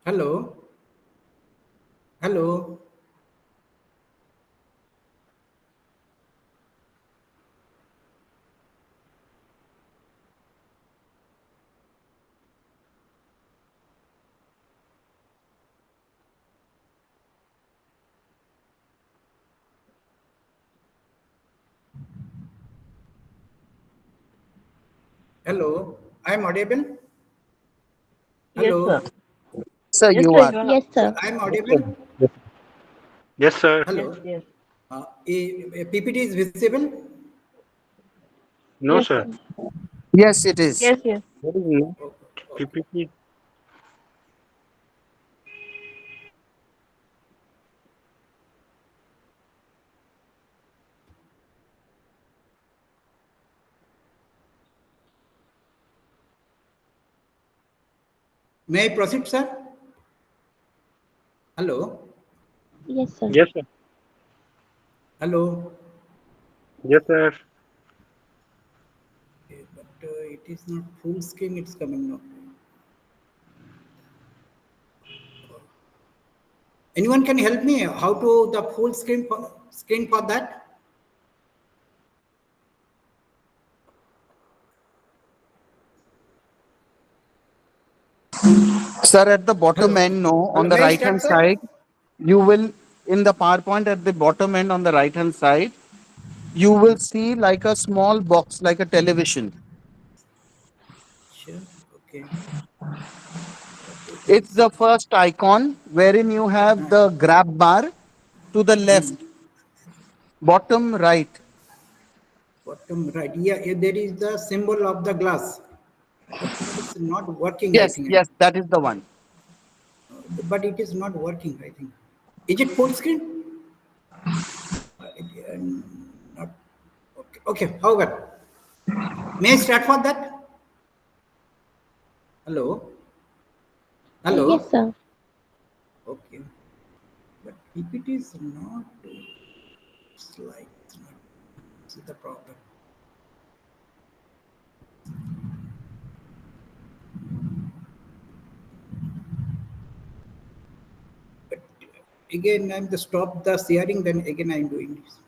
Hello. Hello. Hello. I'm audible. Yes, sir. Hello. Sir, Yes, you sir, are. you are. Yes, Sir, sir. I'm Yes, sir. audible. Yes, yes, sir. Yes, Hello. yes. A PPT is visible. No, Yes, sir. sir. Yes, it is. Yes, yes. There is no Oh, okay. PPT. May I proceed, sir? Hello. Yes, sir. Yes, sir. Hello. Yes, sir. Okay, but it is not full screen. It's coming now. Anyone can help me? How to the full screen for that? Sir, at the bottom Hello. end, no, Hello. on the May I right start, hand sir? side, you will, in the PowerPoint at the bottom end on the right hand side, you will see like a small box, like a television. Sure. Okay. But it It's is the first icon wherein you have the grab bar to the left, bottom right. bottom right. Yeah, there is the symbol of the glass, but it is not working. I Yes, think. yes, that is the one. But it is not working. I think. Is it full screen? Not. Okay. Okay. However, may I start for that? Hello. Yes, Hello. sir. Okay. But PPT is not slides. Not, this is the problem. But again, I'm the stop the sharing. Then again, I'm doing this.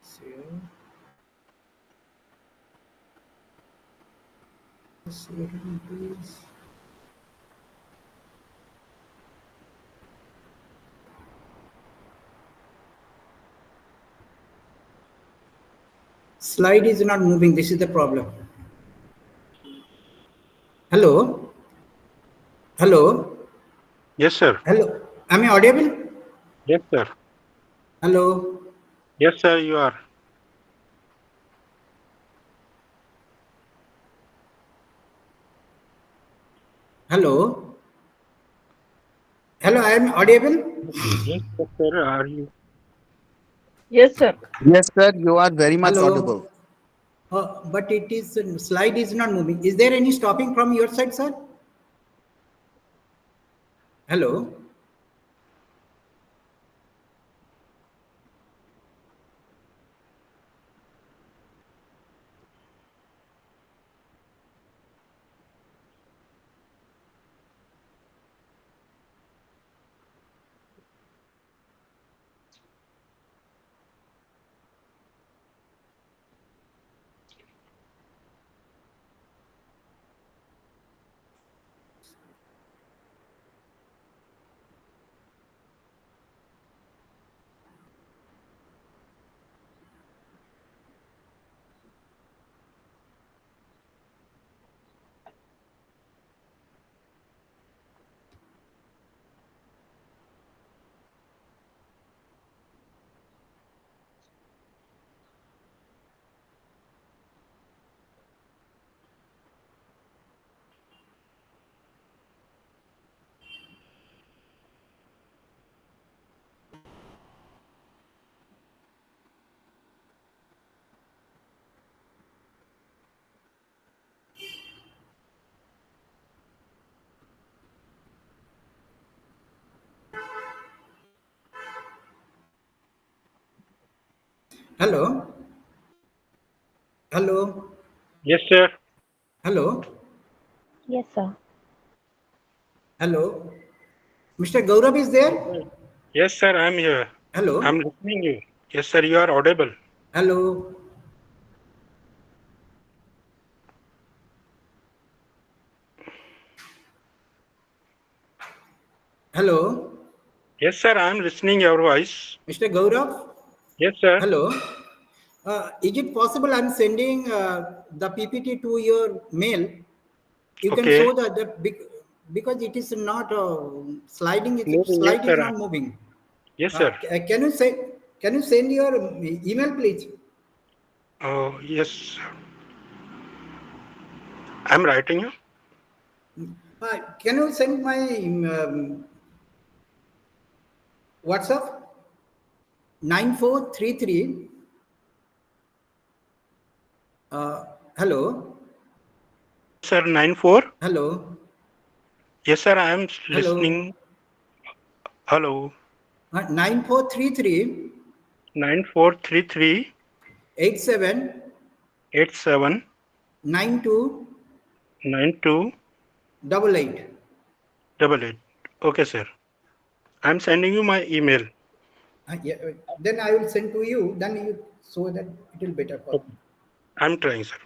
Share. Sharing this. Slide is not moving. This is the problem. Hello. Hello. Yes, sir. Hello. Am I audible? Yes, sir. Hello. Yes, sir. You are. Hello. Hello. I am audible. Yes, yes, sir. Are you? Yes, sir. Yes, sir, you are very much Hello. audible. But it is slide is not moving. Is there any stopping from your side, sir? Hello. Hello. Hello. Yes, sir. Hello. Yes, sir. Hello. Mr. Gaurav is there? Yes, sir. I'm here. I'm Hello. listening you. Yes, sir. You are audible. Hello. Hello. Yes, sir. I'm listening your voice. Mr. Gaurav? Yes, sir. Hello. Is it possible I'm sending the PPT to your mail? You can Okay. show because it is not sliding. Moving. Yes, Slide is sir. not moving. Yes, sir. Can you send your email, please? Oh, yes. I'm writing you. Can you send my WhatsApp 9433? Hello. Sir, 94. Hello. Yes, sir. I'm Hello. listening. Hello. 9433 9433 87 87 92 92 88. 88. Okay, sir. I'm sending you my email. Yeah, then I will send to you. Then you so that it will better for Okay. me. I'm trying, sir.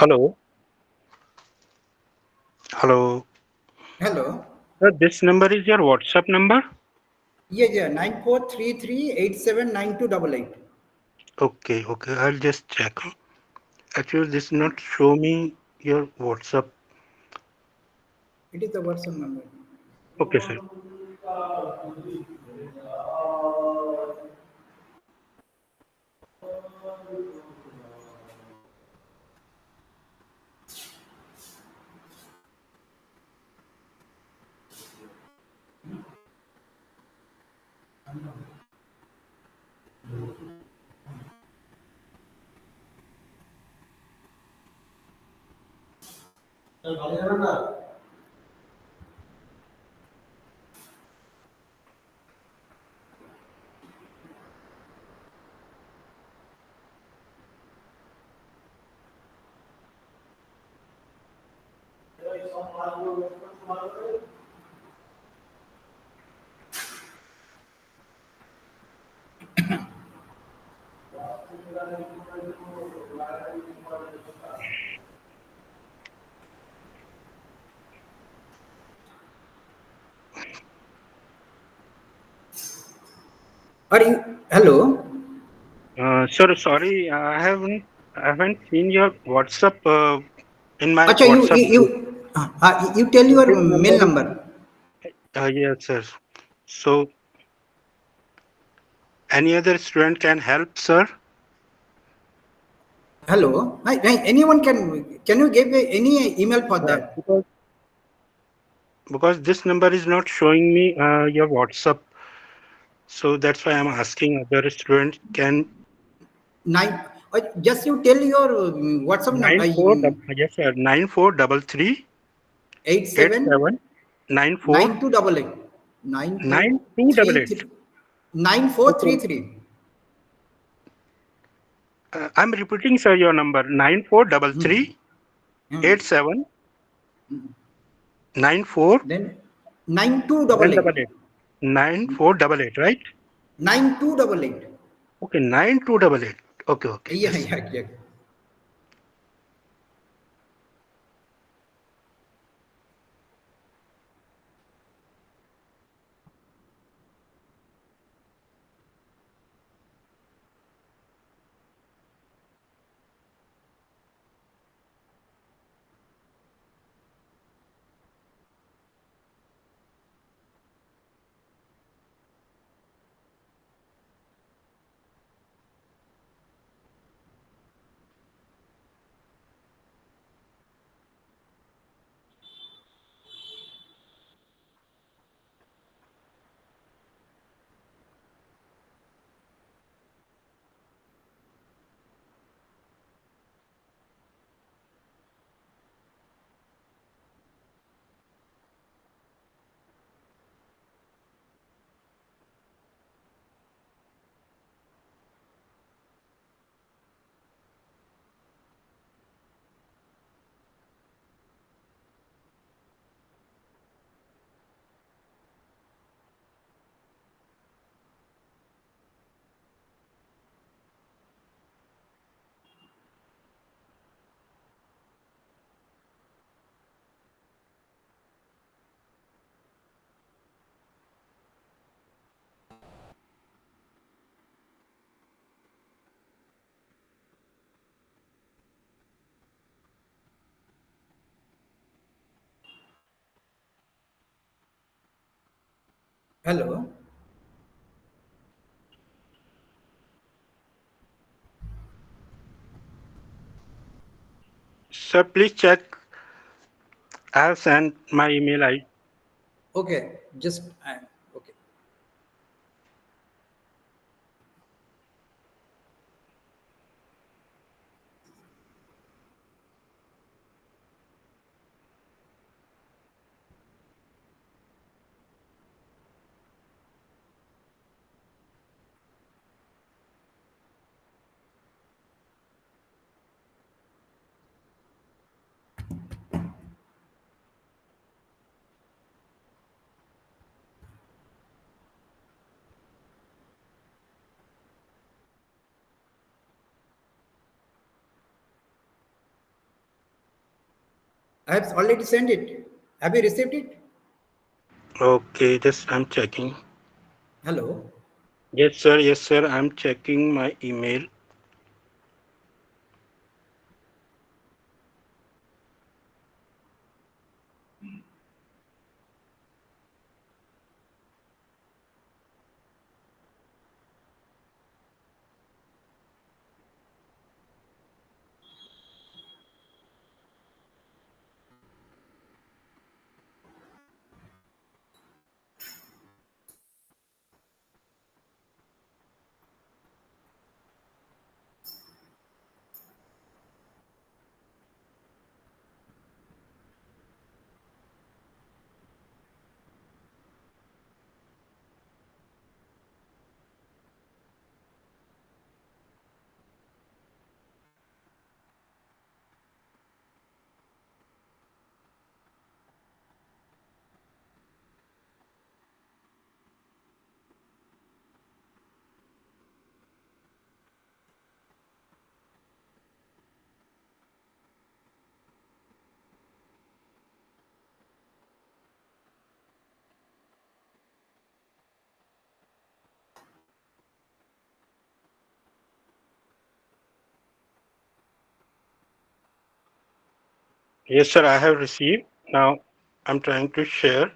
Hello. Hello. Hello. Sir, this number is your WhatsApp number? Yeah. 9433879288. Okay, okay. I'll just check. Actually, this not show me your WhatsApp. It is the WhatsApp number. Okay, sir. Are you? Hello. Sir, sorry, I haven't seen your WhatsApp in my Acha, WhatsApp group. you tell So your this mail number is number. yes, sir. So any other student can help, sir, Hello. Anyone can you give any email for that? because this number is not showing me your WhatsApp. So that's why I'm asking other students can Nine. Just you tell your WhatsApp number. yes, sir, 9433 Eight eight seven seven nine four 9288 nine nine four two double three eight. three 9433. I'm repeating, sir, your number 9433 Hmm. 8794 Then 9288 188 9488, right? 9288. Okay, 9288. Okay, okay, Yeah, yes. yeah, yeah. Hello. Sir, please check. I have sent my email. I Okay. Just okay. I have already sent it. Have you received it? okay, just I'm checking. Hello. Yes, sir. I'm checking my email. Yes, sir, I have received. Now I'm trying to share.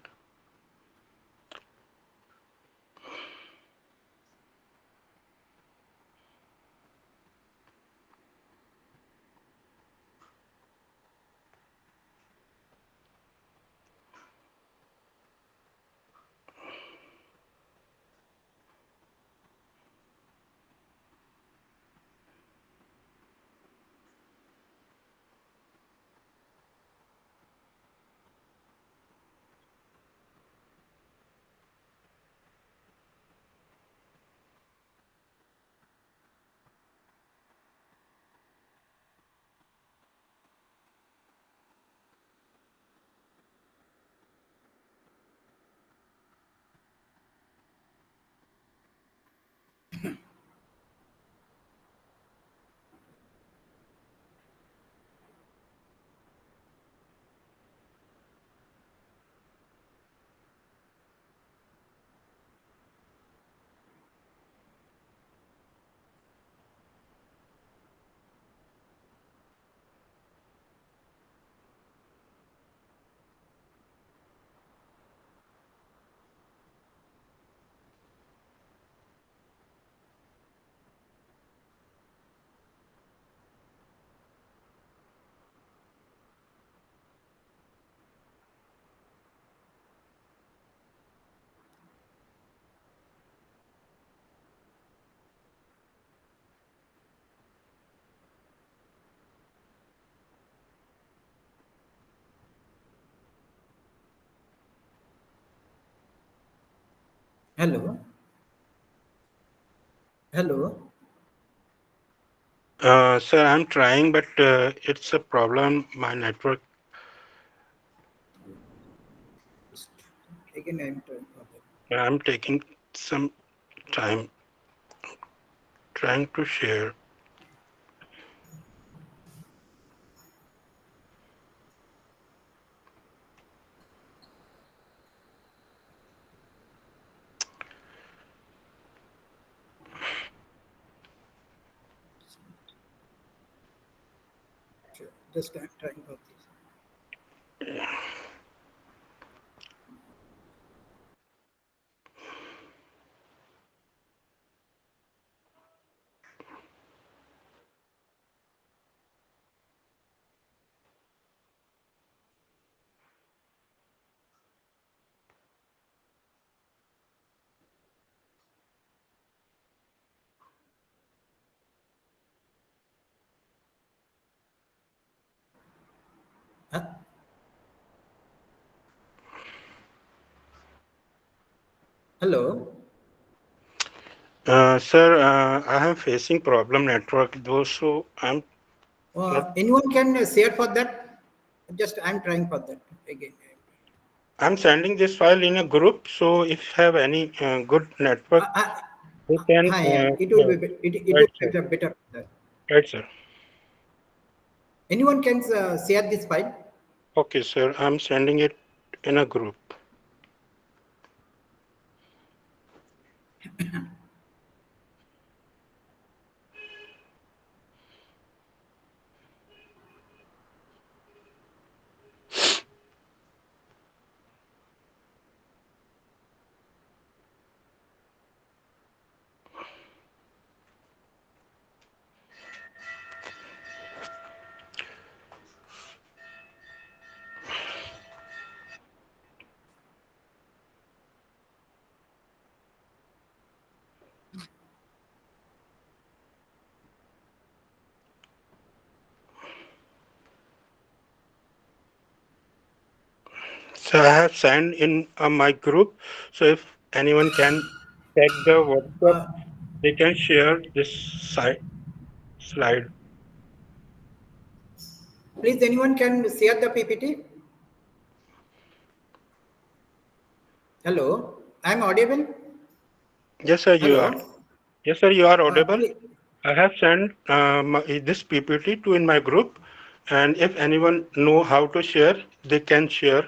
Hello. Hello. Sir, I'm trying, but it's a problem. My network. Again, I'm trying for that. I'm taking some time trying to share. Sure. Just I'm trying for this. Huh? Hello. Sir, I am facing problem network though, so I'm not. Anyone can share for that? Just I'm trying for that again. I'm sending this file in a group, so if you have any good network, Uh, you can. Hi, it will Share. be it Right, will sir. be better. Right, sir. Anyone can share this file. Okay, sir. I'm sending it in a group. So I have sent in my group. So if anyone can check the WhatsApp, Uh, they can share this slide. Please, anyone can share the PPT. Hello, I'm audible. Yes, sir, you are. Hello. Yes, sir, you are audible. Please, I have sent this PPT to in my group, and if anyone know how to share, they can share.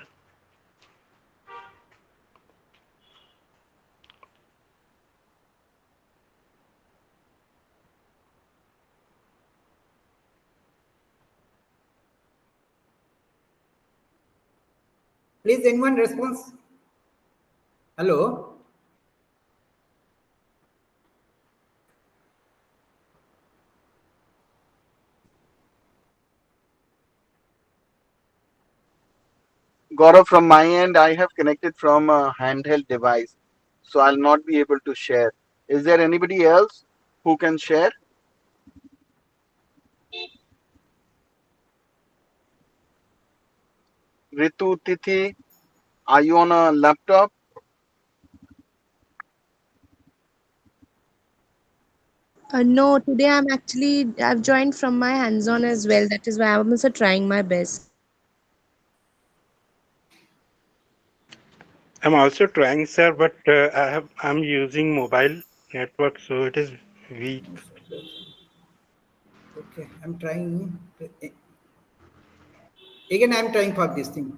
Please, anyone response? Hello? Gaurav, from my end, I have connected from a handheld device, so I'll not be able to share. Is there anybody else who can share? Ritu, Tithi, are you on a laptop? No, today I've joined from my hands-on as well. That is why I'm also trying my best. I'm also trying, sir, but I'm using mobile network, so it is weak. Okay, I'm trying. Again, I'm trying for this thing.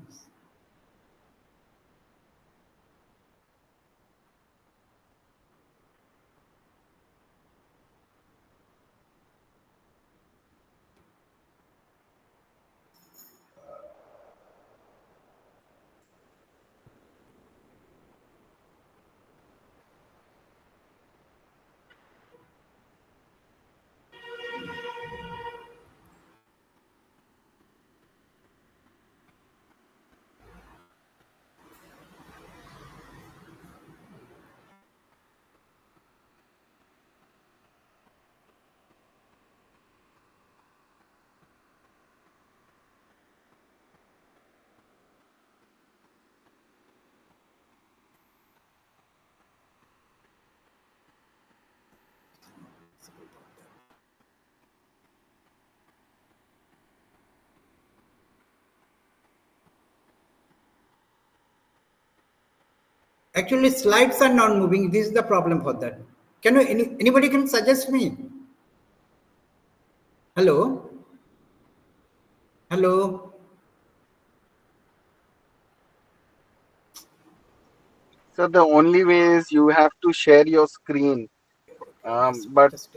Actually, slides are not moving. This is the problem for that. Can you, anybody can suggest me? Hello? Hello? So the only way is you have to share your screen. But Just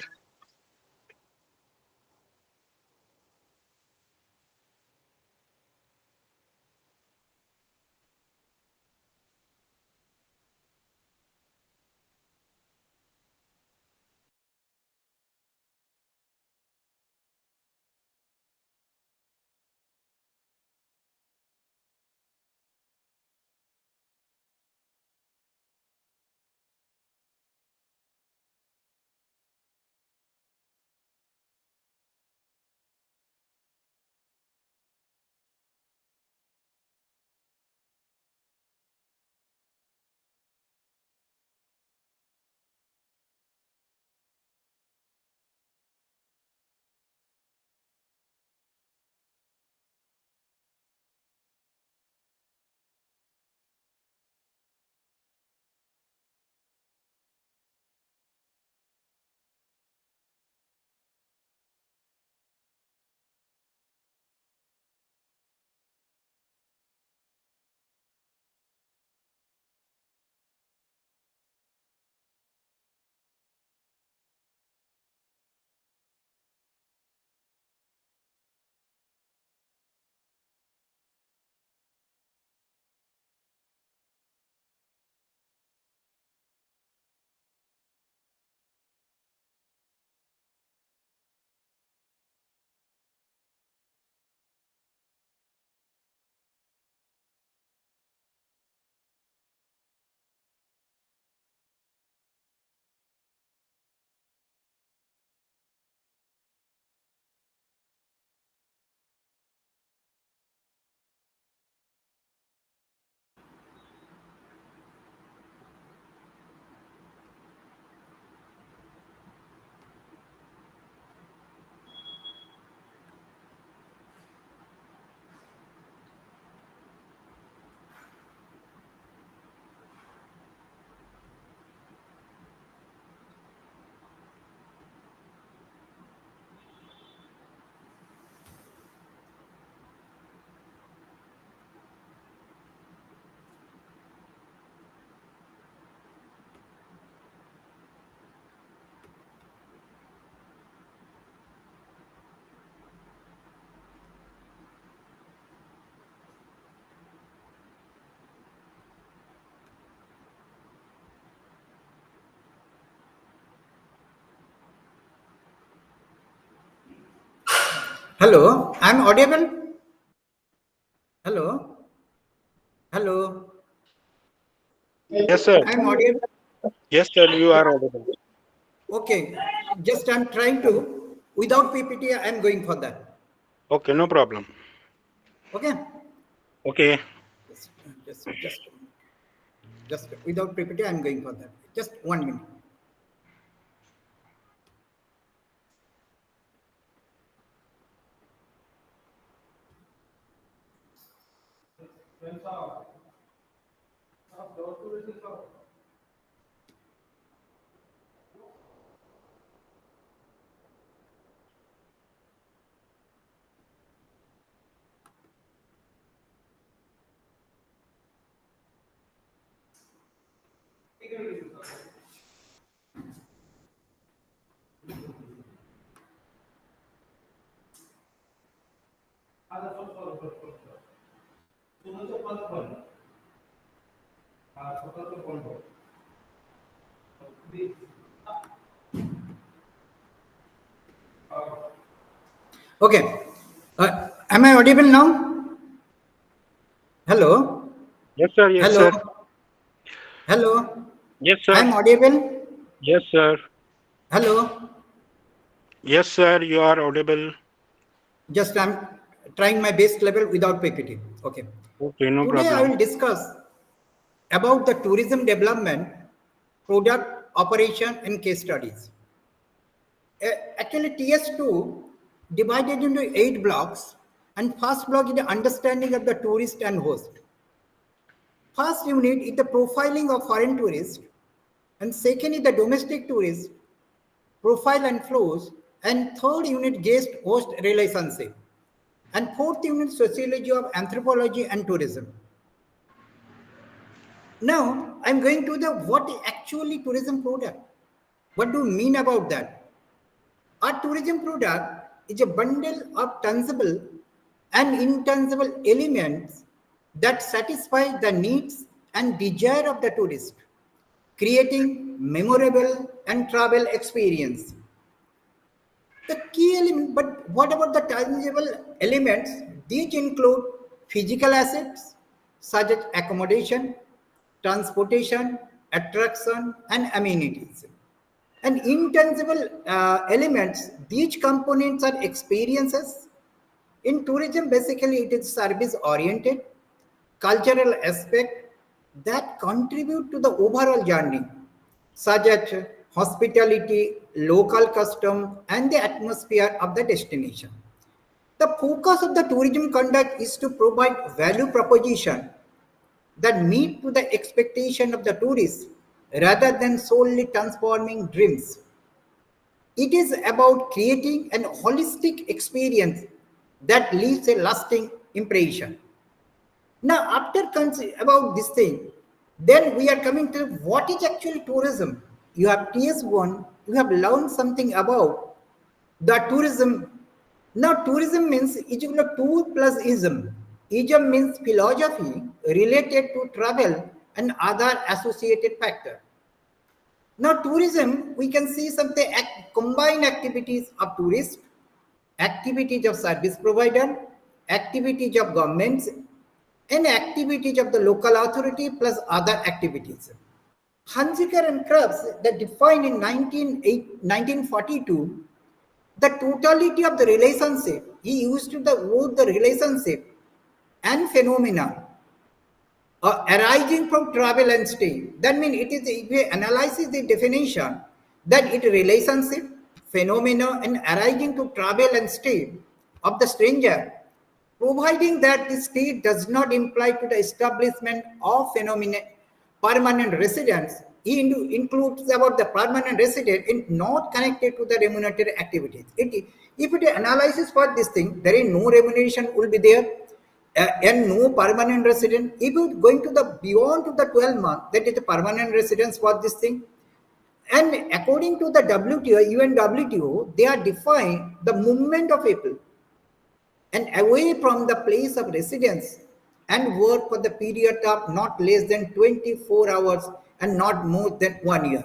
Hello, I'm audible. Hello, hello, Yes, sir. I'm audible. Yes, sir. You are audible. Okay, just I'm trying to, without PPT, I'm going for that. Okay, no problem. Okay, Okay. just without PPT, I'm going for that. Just 1 minute. Okay, am I audible now? Hello, Yes, sir. Yes, hello, sir. hello, Yes, sir. I'm audible. Yes, sir. Hello, Yes, sir. You are audible. just I'm trying my best level without PPT. Okay, Okay, no today I problem. will discuss about the tourism development, product operation and case studies. Actually, TS-2 divided into 8 blocks, and first block is the understanding of the tourist and host. First unit is the profiling of foreign tourists, and second is the domestic tourist, profile and flows, and third unit guest host relationship, and fourth unit sociology of anthropology and tourism. Now, I'm going to the what actually tourism product. What do you mean about that? A tourism product is a bundle of tangible and intangible elements that satisfy the needs and desire of the tourist, creating memorable and travel experience. The key element, but what about the tangible elements? These include physical assets such as accommodation, transportation, attraction, and amenities. And intangible elements, these components are experiences. In tourism, basically, it is service oriented, cultural aspect that contribute to the overall journey, such as hospitality, local custom, and the atmosphere of the destination. The focus of the tourism conduct is to provide value proposition that meet to the expectation of the tourists rather than solely transforming dreams. It is about creating an holistic experience that leaves a lasting impression. Now, after about this thing, then we are coming to what is actually tourism. You have TS-1, you have learned something about the tourism. Now, tourism means equal to two plus ism. Ism means philosophy related to travel and other associated factors. Now, tourism, we can see something combined activities of tourists, activities of service provider, activities of governments, and activities of the local authority plus other activities. Hunziker and Krebs that defined in 1942 the totality of the relationship. He used the word the relationship and phenomena arising from travel and stay. That means it is, if we analyze the definition, that it relationship, phenomena, and arising to travel and stay of the stranger, providing that the stay does not imply to the establishment of phenomena permanent residence. He includes about the permanent resident in not connected to the remunerated activities. If it analyzes for this thing, there is no remuneration will be there and no permanent resident. If you going to the beyond to the 12 months, that is the permanent residence for this thing. And according to the WTO, UN WTO, they are defined the movement of people and away from the place of residence and work for the period of not less than 24 hours and not more than 1 year.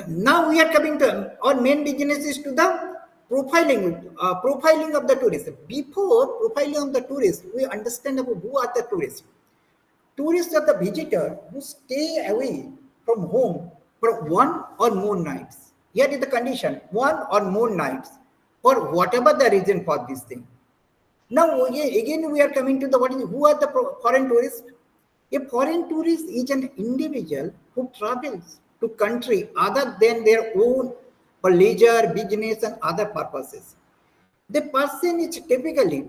Now we are coming to our main business is to the profiling of the tourist. Before profiling of the tourist, we understand about who are the tourists. Tourists are the visitor who stay away from home for 1 or more nights. Here is the condition: 1 or more nights, for whatever the reason for this thing. Now again we are coming to the who are the foreign tourists? A foreign tourist is an individual who travels to country other than their own for leisure, business, and other purposes. The person is typically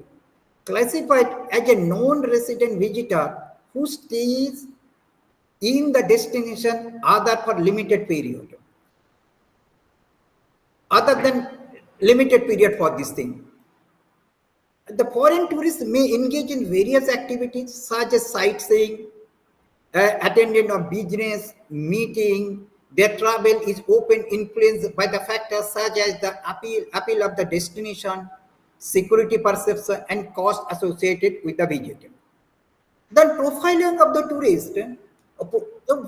classified as a non-resident visitor who stays in the destination other for limited period, other than limited period for this thing. The foreign tourists may engage in various activities such as sightseeing, attendance of business, meeting. Their travel is often influenced by the factors such as the appeal of the destination, security perception, and cost associated with the visit. Then profiling of the tourist.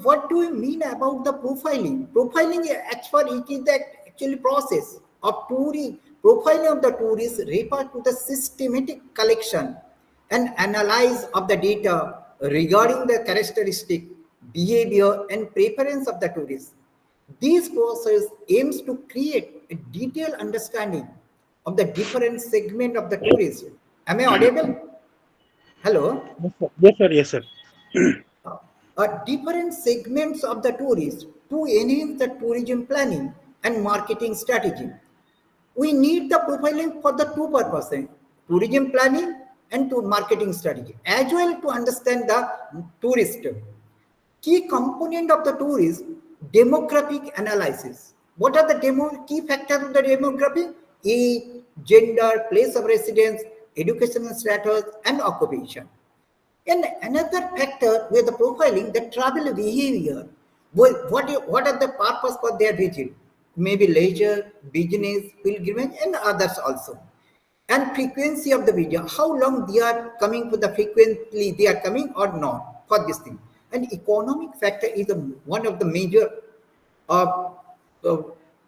What do we mean about the profiling? Profiling actually it is the actual process of touring. Profiling of the tourist refer to the systematic collection and analysis of the data regarding the characteristic, behavior, and preference of the tourist. This process aims to create a detailed understanding of the different segment of the tourist. Am I audible? Hello? Yes, sir. Yes, sir. Yes, sir. Different segments of the tourist to enhance the tourism planning and marketing strategy. We need the profiling for the two purposes: tourism planning and to marketing strategy, as well to understand the tourist. Key component of the tourist: demographic analysis. What are the key factors of the demographic? Age, gender, place of residence, educational status, and occupation. And another factor with the profiling, the travel behavior. What are the purpose for their visit? Maybe leisure, business, pilgrimage, and others also. And frequency of the video, how long they are coming, for the frequently they are coming or not for this thing. And economic factor is one of the major uh, uh,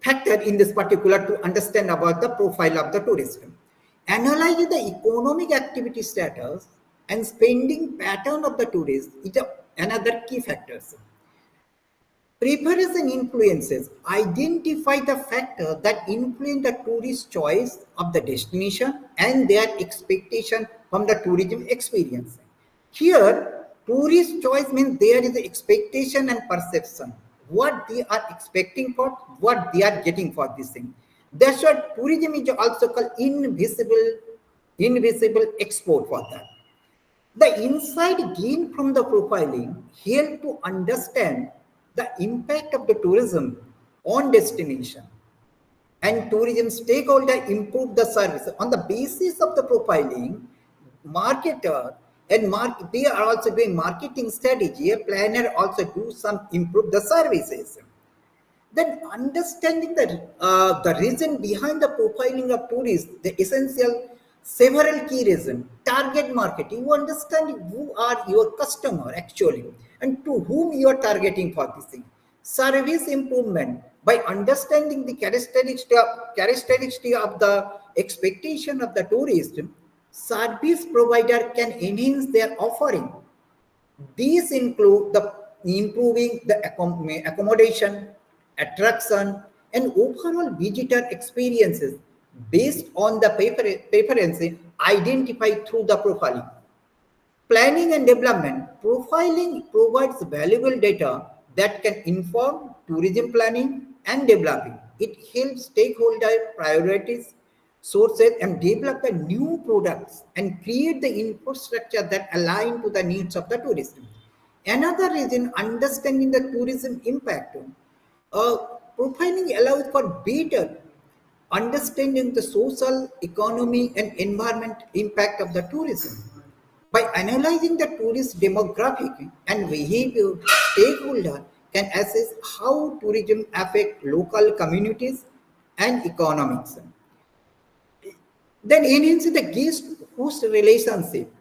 factor in this particular to understand about the profile of the tourist. Analyze the economic activity status and spending pattern of the tourist is another key factors. Preference and influences. Identify the factor that influence the tourist choice of the destination and their expectation from the tourism experience. Here, tourist choice means there is expectation and perception. What they are expecting for, what they are getting for this thing. That's why tourism is also called invisible export for that. The insight gained from the profiling help to understand the impact of the tourism on destination, and tourism stakeholder improve the service. On the basis of the profiling, marketer and they are also doing marketing strategy. A planner also do some improve the services. Then understanding the reason behind the profiling of tourists, the essential several key reasons. Target marketing, you understand who are your customer actually and to whom you are targeting for this thing. Service improvement, by understanding the characteristic of the expectation of the tourist, service provider can enhance their offering. These include the improving the accommodation, attraction, and overall visitor experiences based on the preference identified through the profiling. Planning and development. Profiling provides valuable data that can inform tourism planning and developing. It helps stakeholder priorities, sources, and develop the new products and create the infrastructure that align to the needs of the tourism. Another reason, understanding the tourism impact. Uh, Profiling allows for better understanding the social, economy, and environment impact of the tourism. By analyzing the tourist demographic and behavior, stakeholder can assess how tourism affect local communities and economics. Then enhance the guest-host relationship.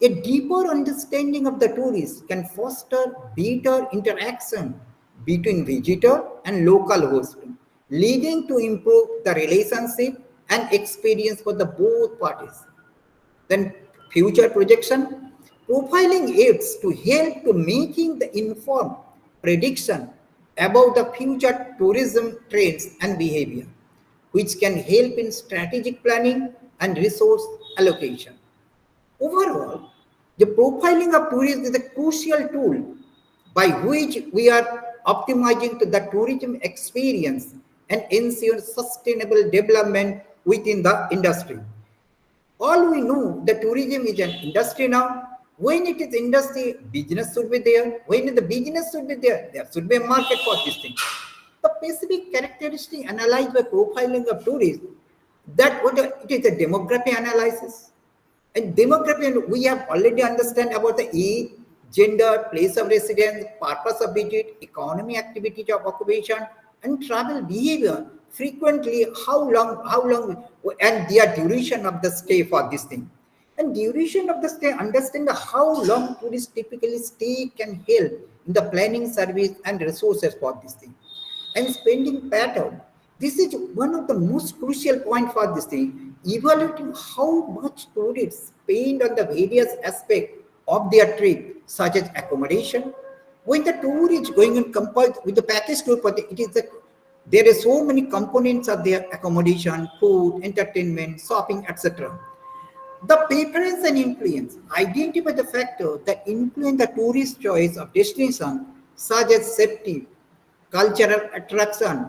A deeper understanding of the tourist can foster better interaction between visitor and local host, leading to improve the relationship and experience for the both parties. Then future projection, profiling aids to help to making the informed prediction about the future tourism trends and behavior, which can help in strategic planning and resource allocation. Overall, the profiling of tourism is a crucial tool by which we are optimizing to the tourism experience and ensure sustainable development within the industry. All we know that tourism is an industry now. When it is industry, business should be there. When the business should be there should be a market for this thing. The specific characteristic analyzed by profiling of tourism, that what it is a demography analysis. And demography, we have already understand about the age, gender, place of residence, purpose of visit, economy, activity of occupation, and travel behavior. Frequently, how long, and their duration of the stay for this thing. And duration of the stay, understand how long tourists typically stay can help in the planning service and resources for this thing. And spending pattern. This is one of the most crucial point for this thing. Evaluating how much tourists spend on the various aspects of their trip, such as accommodation. When the tour is going and compulse with the package tour, but it is there are so many components of their accommodation, food, entertainment, shopping, etc. The preference and influence. Identify the factors that influence the tourist choice of destination, such as safety, cultural attraction,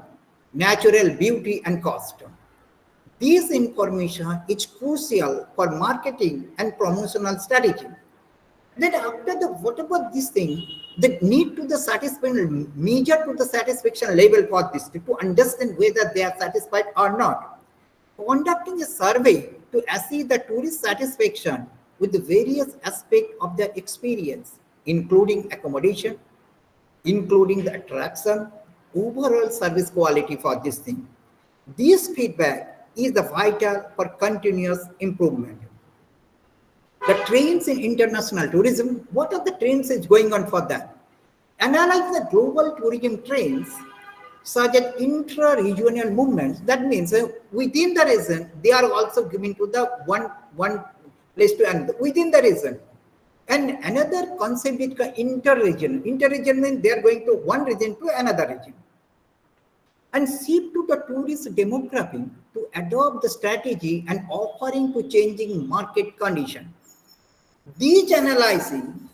natural beauty, and cost. This information is crucial for marketing and promotional strategy. Then after the whatever this thing, the need to the satisfaction measure to the satisfaction level for this to understand whether they are satisfied or not. Conducting a survey to assess the tourist satisfaction with the various aspects of their experience, including accommodation, including the attraction, overall service quality for this thing. This feedback is the vital for continuous improvement. The trends in international tourism, what are the trends is going on for that? Analyze the global tourism trends such as intra-regional movements. That means within the region, they are also given to the one place to another within the region. And another concept is inter-region. Inter-region means they are going to one region to another region. And shift to the tourist demography to adopt the strategy and offering to changing market conditions. These analyzing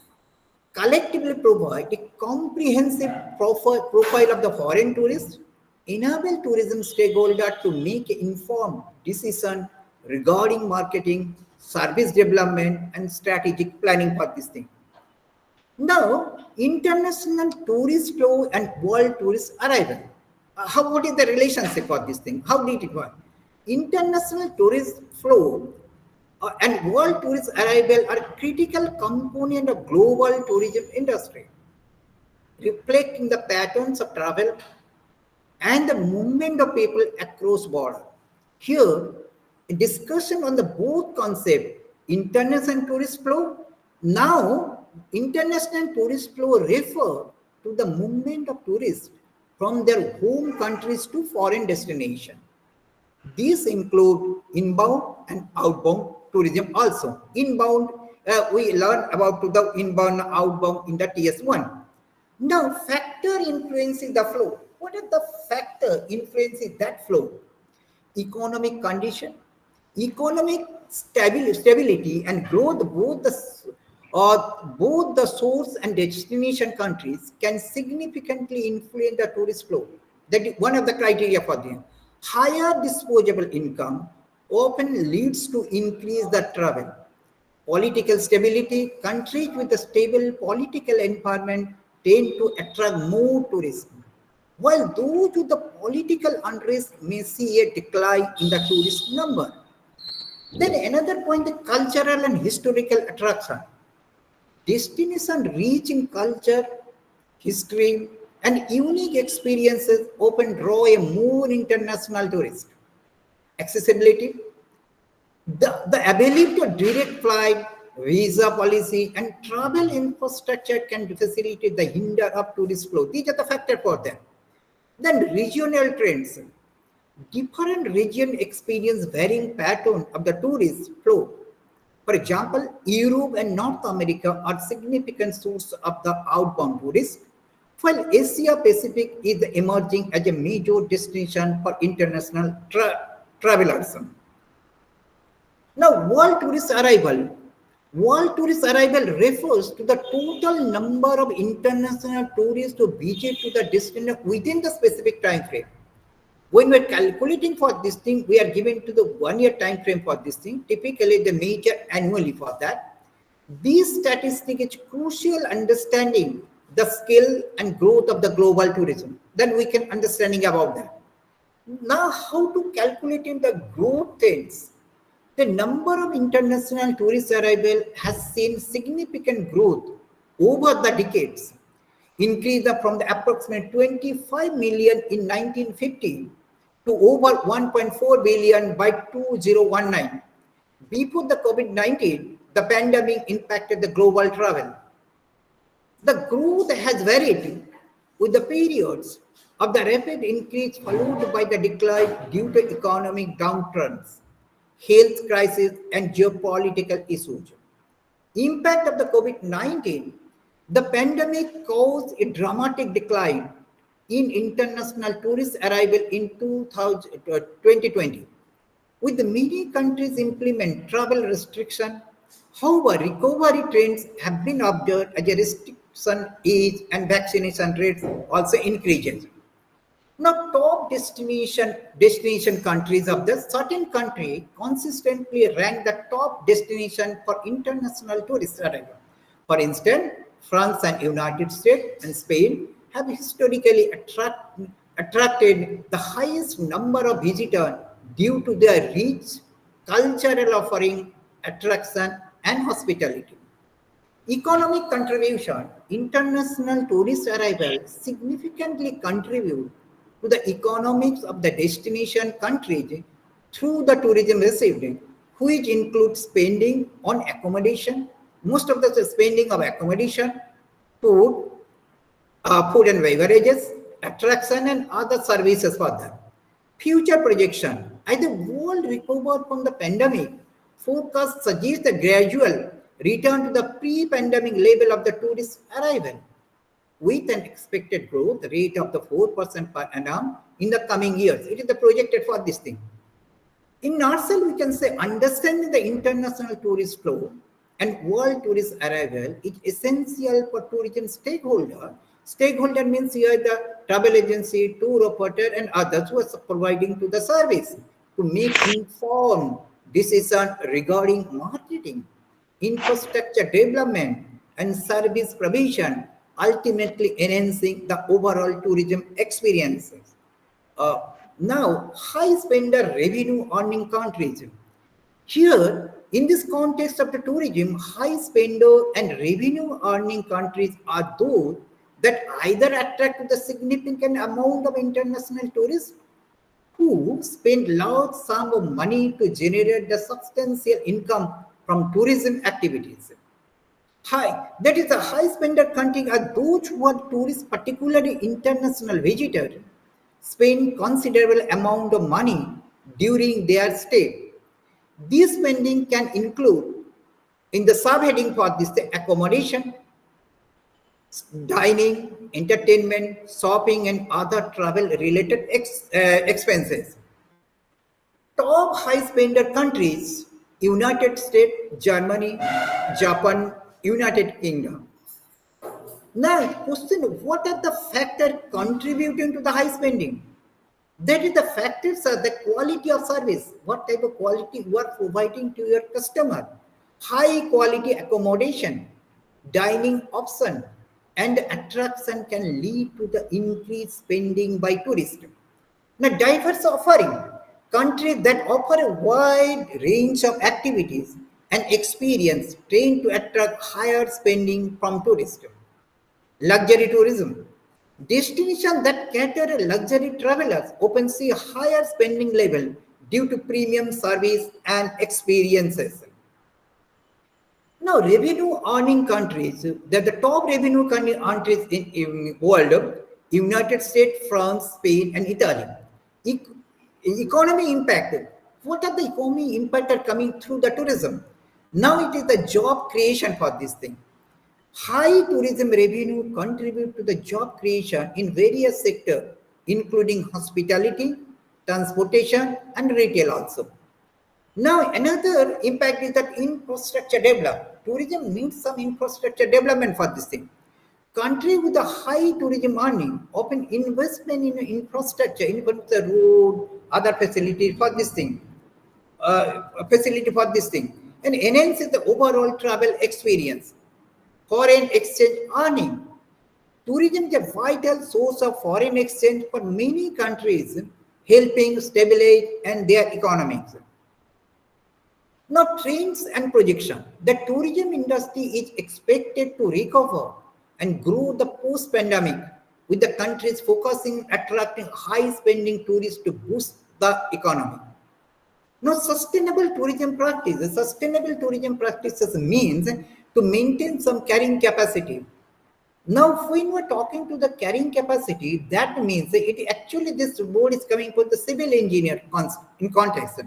collectively provide a comprehensive profile of the foreign tourist, enable tourism stakeholders to make informed decisions regarding marketing, service development, and strategic planning for this thing. Now, international tourist flow and world tourist arrival. What is the relationship for this thing? How did it work? International tourist flow and world tourist arrival are critical component of global tourism industry, reflecting the patterns of travel and the movement of people across border. Here, a discussion on the both concept, international tourist flow. Now, international tourist flow refer to the movement of tourists from their home countries to foreign destination. These include inbound and outbound tourism also. Inbound, we learn about the inbound and outbound in the TS-1. Now, factor influencing the flow. What are the factor influencing that flow? Economic condition, economic stability and growth, both the source and destination countries can significantly influence the tourist flow. That is one of the criteria for them. Higher disposable income often leads to increase the travel. Political stability, countries with a stable political environment tend to attract more tourists, while those with the political unrest may see a decline in the tourist number. Then another point, the cultural and historical attraction. Destination rich in culture, history, and unique experiences often draw a more international tourist. Accessibility, the ability to direct flight, visa policy, and travel infrastructure can facilitate the hinder of tourist flow. These are the factors for them. Then regional trends. different regions experience varying pattern of the tourist flow. For example, Europe and North America are significant sources of the outbound tourists, while Asia Pacific is emerging as a major destination for international travelers. Now, world tourist arrival refers to the total number of international tourists who visit to the destination within the specific time frame. When we're calculating for this thing, we are given to the 1 year time frame for this thing. Typically, they measure annually for that. This statistic is crucial understanding the scale and growth of the global tourism. Then we can understanding about that. Now, how to calculate in the growth trends? The number of international tourist arrival has seen significant growth over the decades, increased from the approximate 25 million in 1950 to over 1.4 billion by 2019. Before the COVID-19, the pandemic impacted the global travel. The growth has varied with the periods of the rapid increase followed by the decline due to economic downturns, health crisis, and geopolitical issues. Impact of the COVID-19, the pandemic caused a dramatic decline in international tourist arrival in 2020. With many countries implement travel restriction, however, recovery trends have been observed as a restriction ease and vaccination rates also increases. Now, top destination countries of the certain country consistently rank the top destination for international tourist arrival. For instance, France and United States and Spain have historically attracted the highest number of visitors due to their rich cultural offering, attraction, and hospitality. Economic contribution, international tourist arrivals significantly contribute to the economics of the destination countries through the tourism received, which includes spending on accommodation, most of the spending of accommodation, food, food and beverages, attraction, and other services for them. Future projection, as the world recovers from the pandemic, forecasts suggest a gradual return to the pre-pandemic level of the tourist arrival, with an expected growth rate of the 4% per annum in the coming years. It is the projected for this thing. In nutshell, we can say understanding the international tourist flow and world tourist arrival is essential for tourism stakeholder. Stakeholder means here the travel agency, tour operator, and others who are providing to the service to make informed decisions regarding marketing, infrastructure development, and service provision, ultimately enhancing the overall tourism experiences. Now, high spender revenue earning countries. Here, in this context of the tourism, high spender and revenue earning countries are those that either attract the significant amount of international tourists who spend large sum of money to generate the substantial income from tourism activities. That is, the high spender country are those who are tourists, particularly international visitors, spend considerable amount of money during their stay. This spending can include, in the subheading for this, the accommodation, dining, entertainment, shopping, and other travel-related expenses. Top high spender countries: United States, Germany, Japan, United Kingdom. Now, question: what are the factors contributing to the high spending? That is, the factors are the quality of service. What type of quality you are providing to your customer? High quality accommodation, dining option, and attraction can lead to the increased spending by tourists. Now, diverse offering. Countries that offer a wide range of activities and experience tend to attract higher spending from tourists. Luxury tourism. Destinations that cater to luxury travelers often see a higher spending level due to premium service and experiences. Now, revenue earning countries, that the top revenue countries in world: United States, France, Spain, and Italy. Economy impact. What are the economy impact are coming through the tourism? Now it is the job creation for this thing. High tourism revenue contribute to the job creation in various sectors, including hospitality, transportation, and retail also. Now, another impact is that infrastructure development. Tourism needs some infrastructure development for this thing. Country with a high tourism earning often investment in infrastructure, including the road, other facilities for this thing, and enhances the overall travel experience. Foreign exchange earning. Tourism is a vital source of foreign exchange for many countries, helping stabilize and their economies. Now, trends and projection. The tourism industry is expected to recover and grow the post-pandemic, with the countries focusing attracting high-spending tourists to boost the economy. Now, sustainable tourism practices. Sustainable tourism practices means to maintain some carrying capacity. Now, when we're talking to the carrying capacity, that means it actually this word is coming from the civil engineer in context.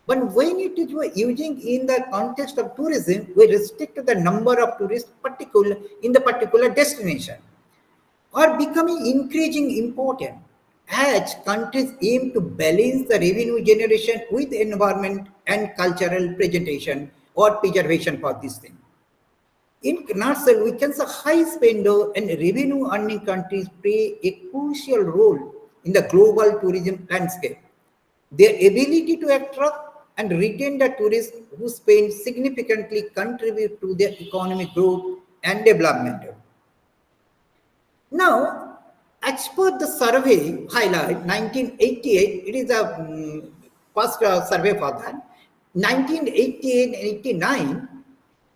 But when it is we're using in the context of tourism, we restrict the number of tourists particular in the particular destination, are becoming increasingly important as countries aim to balance the revenue generation with environment and cultural presentation or preservation for this thing. In nutshell, we can say high spender and revenue earning countries play a crucial role in the global tourism landscape. Their ability to attract and retain the tourists who spend significantly contribute to their economic growth and development. Now, as per the survey highlight 1988, it is a first survey for that. 1988 and 89,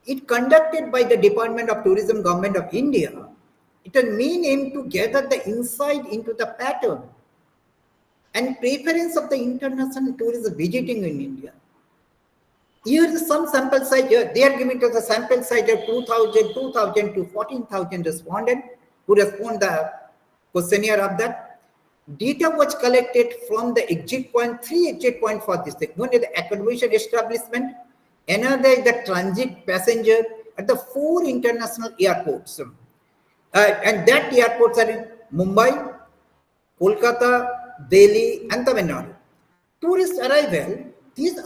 it conducted by the Department of Tourism, Government of India. It has main aim to gather the insight into the pattern and preference of the international tourists visiting in India. Here is some sample size. They are giving to the sample size of 2,000 to 14,000 respondents who respond the questionnaire of that. Data was collected from the exit point, 3 exit points for this thing. One is the accommodation establishment, another is the transit passenger at the 4 international airports. And that airports are in Mumbai, Kolkata, Delhi, and Tamil Nadu. Tourist arrival, these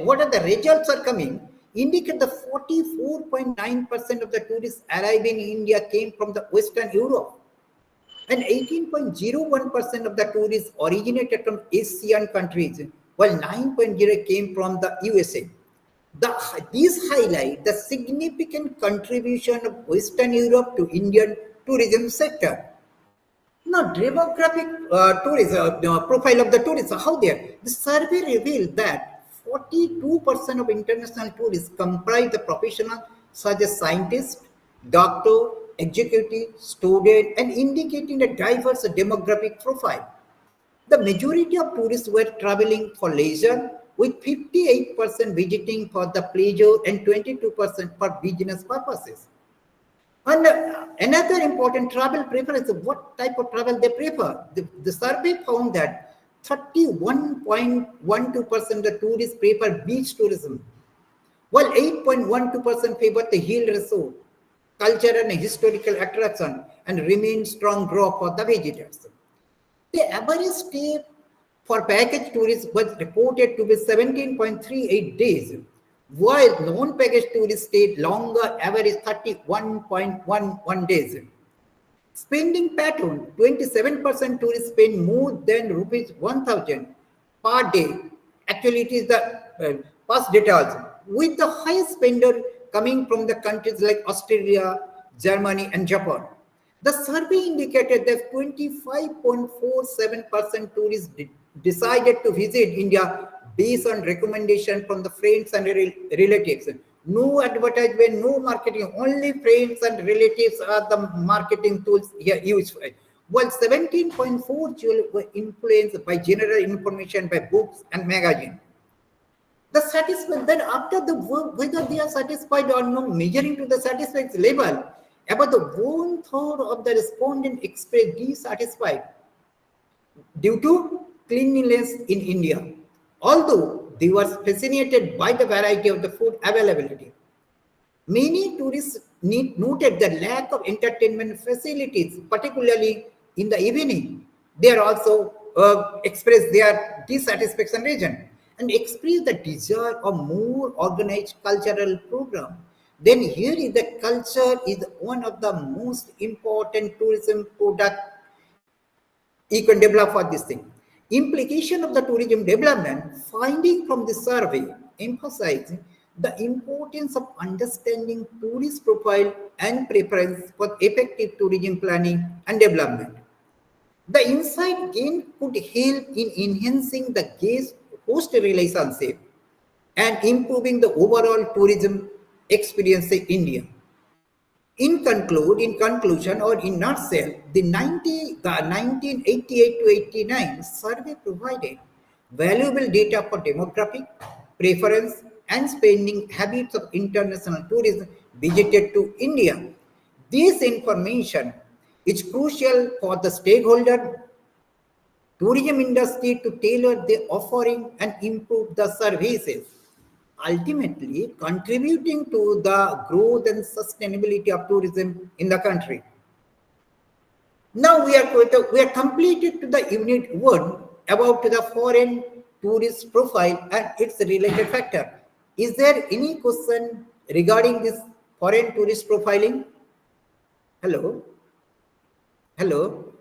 what are the results are coming, indicate the 44.9% of the tourists arriving in India came from the Western Europe, and 18.01% of the tourists originated from Asian countries, while 9.0 came from the USA. These highlight the significant contribution of Western Europe to Indian tourism sector. Now, demographic tourism profile of the tourists, how they are. The survey revealed that 42% of international tourists comprise the professionals such as scientists, doctor, executive, student, and indicating a diverse demographic profile. The majority of tourists were traveling for leisure, with 58% visiting for the pleasure and 22% for business purposes. And another important travel preference, what type of travel they prefer. The survey found that 31.12% of the tourists prefer beach tourism, while 8.12% favor the hill resort, culture and historical attraction, and remain strong draw for the visitors. The average stay for package tourists was reported to be 17.38 days, while non-package tourists stayed longer, average 31.11 days. Spending pattern, 27% tourists spend more than rupees 1,000 per day. Actually, it is the past data, with the highest spender coming from the countries like Australia, Germany, and Japan. The survey indicated that 25.47% tourists decided to visit India based on recommendation from the friends and relatives. No advertisement, no marketing, only friends and relatives are the marketing tools here used. While 17.4% were influenced by general information by books and magazines. The satisfaction, then after the work, whether they are satisfied or not, measuring to the satisfaction level, about the 1/3 of the respondents expressed dissatisfied due to cleanliness in India, although they were fascinated by the variety of the food availability. Many tourists noted the lack of entertainment facilities, particularly in the evening. They are also expressed their dissatisfaction region and express the desire of more organized cultural program. Then here is the culture is one of the most important tourism product you can develop for this thing. Implication of the tourism development, finding from the survey, emphasize the importance of understanding tourist profile and preference for effective tourism planning and development. The insight gained could help in enhancing the guest-host relationship and improving the overall tourism experience in India. In conclusion, or in nutshell, the 1988 to 89 survey provided valuable data for demographic, preference, and spending habits of international tourists visited to India. This information is crucial for the stakeholder tourism industry to tailor the offering and improve the services, ultimately contributing to the growth and sustainability of tourism in the country. Now we are completed to the unit 1 about the foreign tourist profile and its related factor. Is there any question regarding this foreign tourist profiling? Hello? Hello?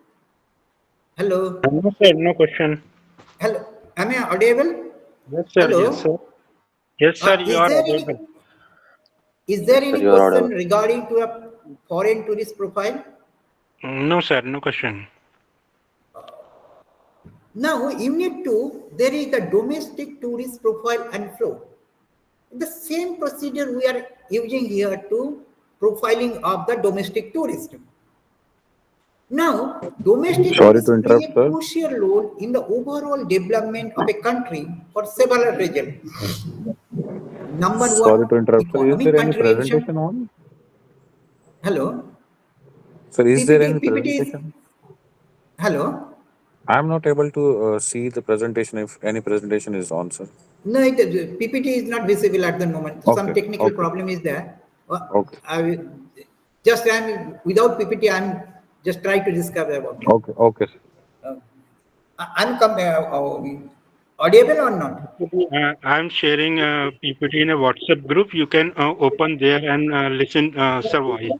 Hello? No, sir, no question. Hello? Am I audible? Yes, sir. Yes, sir. Hello? Yes, sir, you Is are there audible. any question regarding to a foreign tourist profile? No, sir, no question. Now, unit 2, there is the domestic tourist profile and flow. The same procedure we are using here to profiling of the domestic tourist. Now, domestic Sorry to tourists play interrupt, a sir. crucial role in the overall development of a country for several reasons. Number Sorry one, to interrupt, sir. Is economic there any contribution. presentation on? Hello? Sir, is there any PPT is, presentation? hello? I'm not able to see the presentation if any presentation is on, sir. No, PPT is not visible at the moment. Some Okay, technical okay, problem is there. okay, I'm without PPT. I'm just trying to discover about it. okay, okay, sir. Uh, audible or not? Actually, I'm sharing a PPT in a WhatsApp group. You can open there and listen, sir, voice.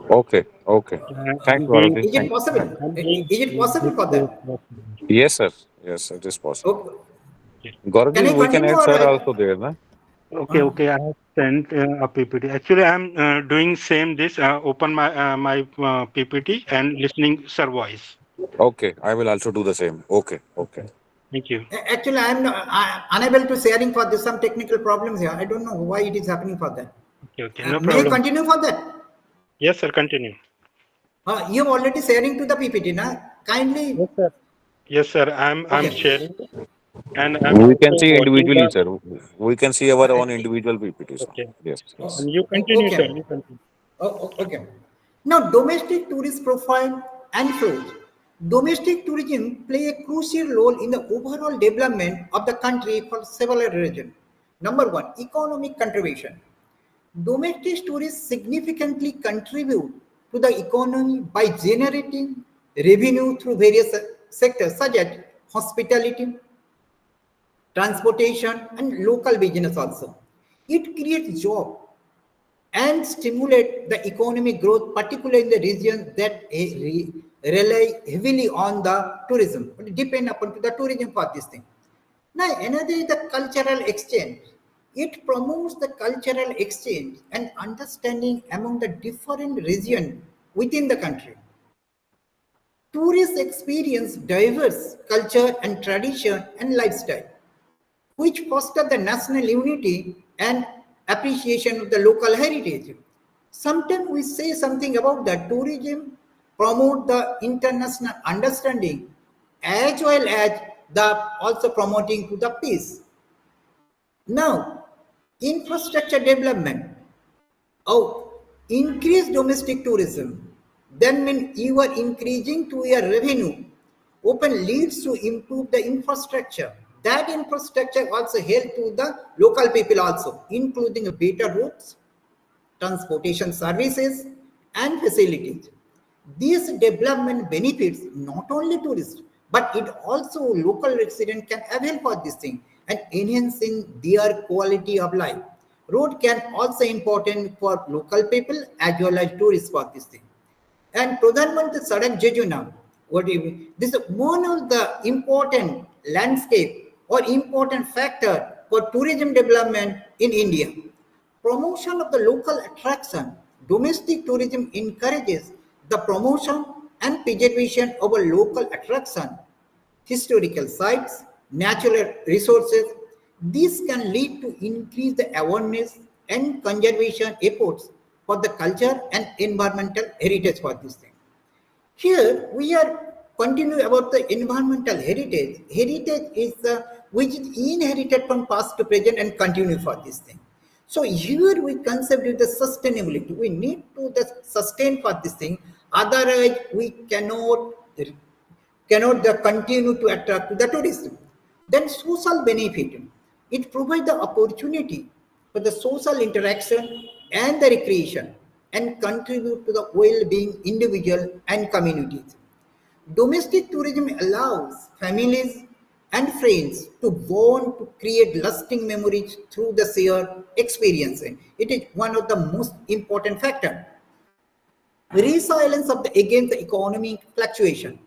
Okay, okay. Thanks, I'm doing. Gaurav. Is it Thank possible? I'm doing Is it possible this. for that? you. Yes, sir. Yes, it is possible. Okay. Gaurav, Can I we can continue add or sir also there, na? Okay, okay. I have sent a PPT. Actually, I'm doing same this. Open my PPT and listening sir voice. Okay, I will also do the same. Okay, okay. Thank you. Actually, I'm unable to sharing for this some technical problems here. I don't know why it is happening for that. Okay, okay. No May I problem. continue for that? Yes, sir. Continue. You have already sharing to the PPT, na? Kindly. Yes, sir. Yes, sir. I'm Okay. sharing and I'm We can also see watching individually, the. sir. We can see our own individual PPTs now. Okay. Yes, yes. And you continue, sir. Okay. You continue. Okay. Now, domestic tourist profile and flows. Domestic tourism play a crucial role in the overall development of the country for several reasons. Number one, economic contribution. Domestic tourists significantly contribute to the economy by generating revenue through various sectors such as hospitality, transportation, and local business also. It creates jobs and stimulate the economic growth, particularly in the regions that rely heavily on the tourism, depend upon the tourism for this thing. Now, another is the cultural exchange. It promotes the cultural exchange and understanding among the different regions within the country. Tourists experience diverse culture and tradition and lifestyle, which foster the national unity and appreciation of the local heritage. Sometimes we say something about that tourism promote the international understanding as well as the also promoting to the peace. Now, infrastructure development. Oh, increase domestic tourism. Then mean you are increasing to your revenue open leads to improve the infrastructure. That infrastructure also help to the local people also, including better roads, transportation services, and facilities. These development benefits not only tourists, but it also local residents can avail for this thing and enhancing their quality of life. Road can also important for local people as well as tourists for this thing. And Pradhan Mantri Sadak Yojana, this is one of the important landscape or important factor for tourism development in India. Promotion of the local attraction. Domestic tourism encourages the promotion and preservation of a local attraction, historical sites, natural resources. This can lead to increase the awareness and conservation efforts for the culture and environmental heritage for this thing. Here we are continuing about the environmental heritage. Heritage is which is inherited from past to present and continue for this thing. So here we concept the sustainability. We need to sustain for this thing. Otherwise, we cannot continue to attract the tourism. Then social benefit. It provides the opportunity for the social interaction and the recreation and contribute to the well-being individual and communities. Domestic tourism allows families and friends to bond to create lasting memories through the shared experience. It is one of the most important factors. Resilience of against the economic fluctuation.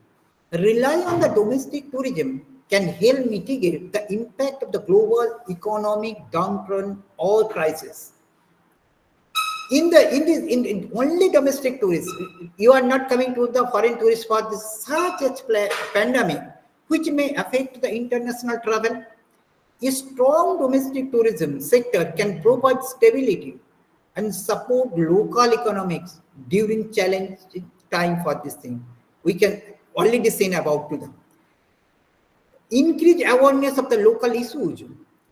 Rely on the domestic tourism can help mitigate the impact of the global economic downturn or crisis. In only domestic tourists, you are not coming to the foreign tourists for this such a pandemic, which may affect the international travel. A strong domestic tourism sector can provide stability and support local economics during challenging time for this thing. We can already seen about to them. Increase awareness of the local issues.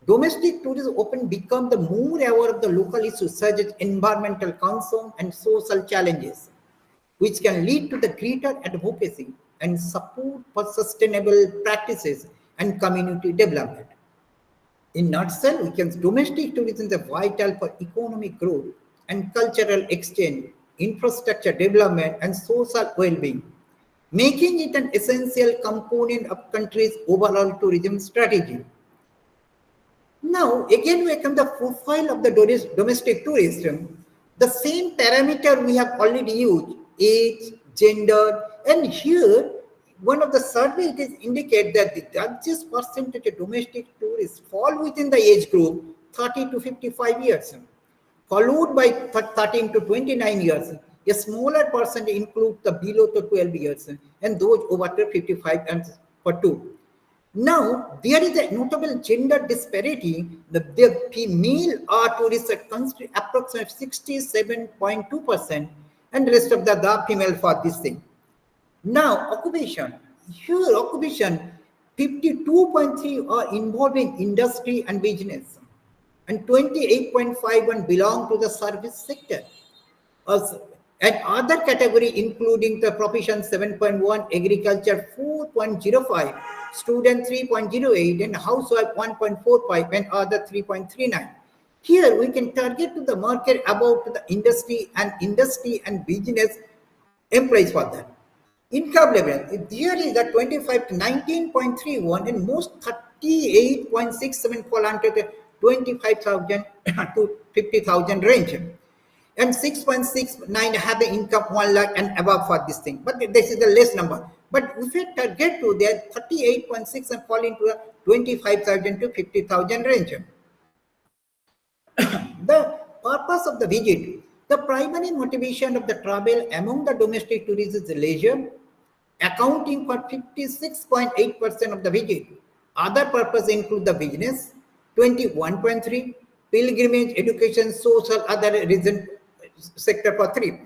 Domestic tourism often become the more aware of the local issues such as environmental concern and social challenges, which can lead to the greater advocacy and support for sustainable practices and community development. In nutshell, we can domestic tourism is vital for economic growth and cultural exchange, infrastructure development, and social well-being, making it an essential component of country's overall tourism strategy. Now, again, we come to the profile of the domestic tourism. The same parameter we have already used, age, gender, and here one of the surveys indicate that the largest percentage of domestic tourists fall within the age group 30 to 55 years, followed by 13 to 29 years. A smaller percentage includes the below to 12 years and those over to 55 and for 2. Now, there is a notable gender disparity. The female are tourists at approximately 67.2% and rest of the female for this thing. Now, occupation. Here, occupation, 52.3 are involved in industry and business, and 28.51 belong to the service sector. And other category including the profession 7.1, agriculture 4.05, student 3.08, and housewife 1.45, and other 3.39. Here we can target to the market about the industry and business employees for that. Income level, there is a 25 to 19.31 and most 38.67 fall under the 25,000 to 50,000 range. And 6.69 have the income 1 lakh and above for this thing. But this is the less number. But if we target to their 38.6 and fall into a 25,000 to 50,000 range. The purpose of the visit. The primary motivation of the travel among the domestic tourists is leisure, accounting for 56.8% of the visit. Other purposes include the business, 21.3, pilgrimage, education, social, other reason sector for 3.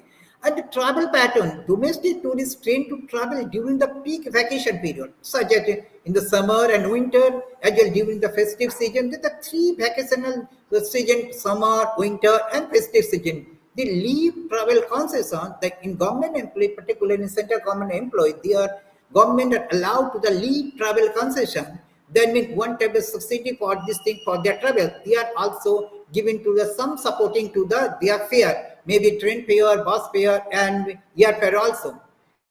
And the travel pattern, domestic tourists tend to travel during the peak vacation period, such as in the summer and winter, as well during the festive season. The 3 vacational season, summer, winter, and festive season. They leave travel concession, like in government employee, particularly in central government employee, their government are allowed to the lead travel concession, then mean one type of subsidy for this thing for their travel. They are also given to the some supporting to the their fare, maybe train fare, bus fare, and airfare also.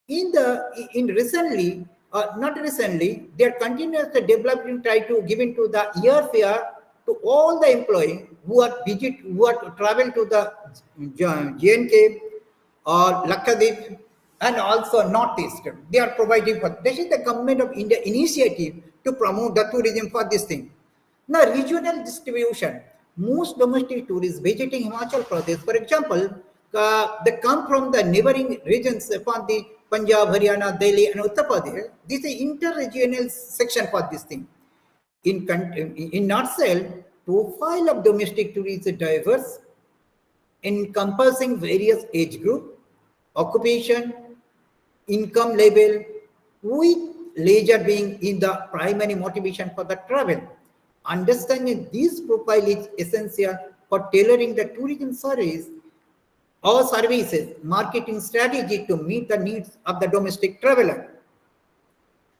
In recently, not recently, they are continuously developing, try to give into the airfare to all the employees who are to travel to the JNK or Lakshadweep and also Northeast. They are providing for this is the government of India initiative to promote the tourism for this thing. Now, regional distribution. Most domestic tourists visiting Himachal Pradesh, for example, they come from the neighboring regions from the Punjab, Haryana, Delhi, and Uttar Pradesh. This is inter-regional section for this thing. In nutshell, profile of domestic tourists is diverse, encompassing various age group, occupation, income level, with leisure being in the primary motivation for the travel. Understanding this profile is essential for tailoring the tourism service or services marketing strategy to meet the needs of the domestic traveler.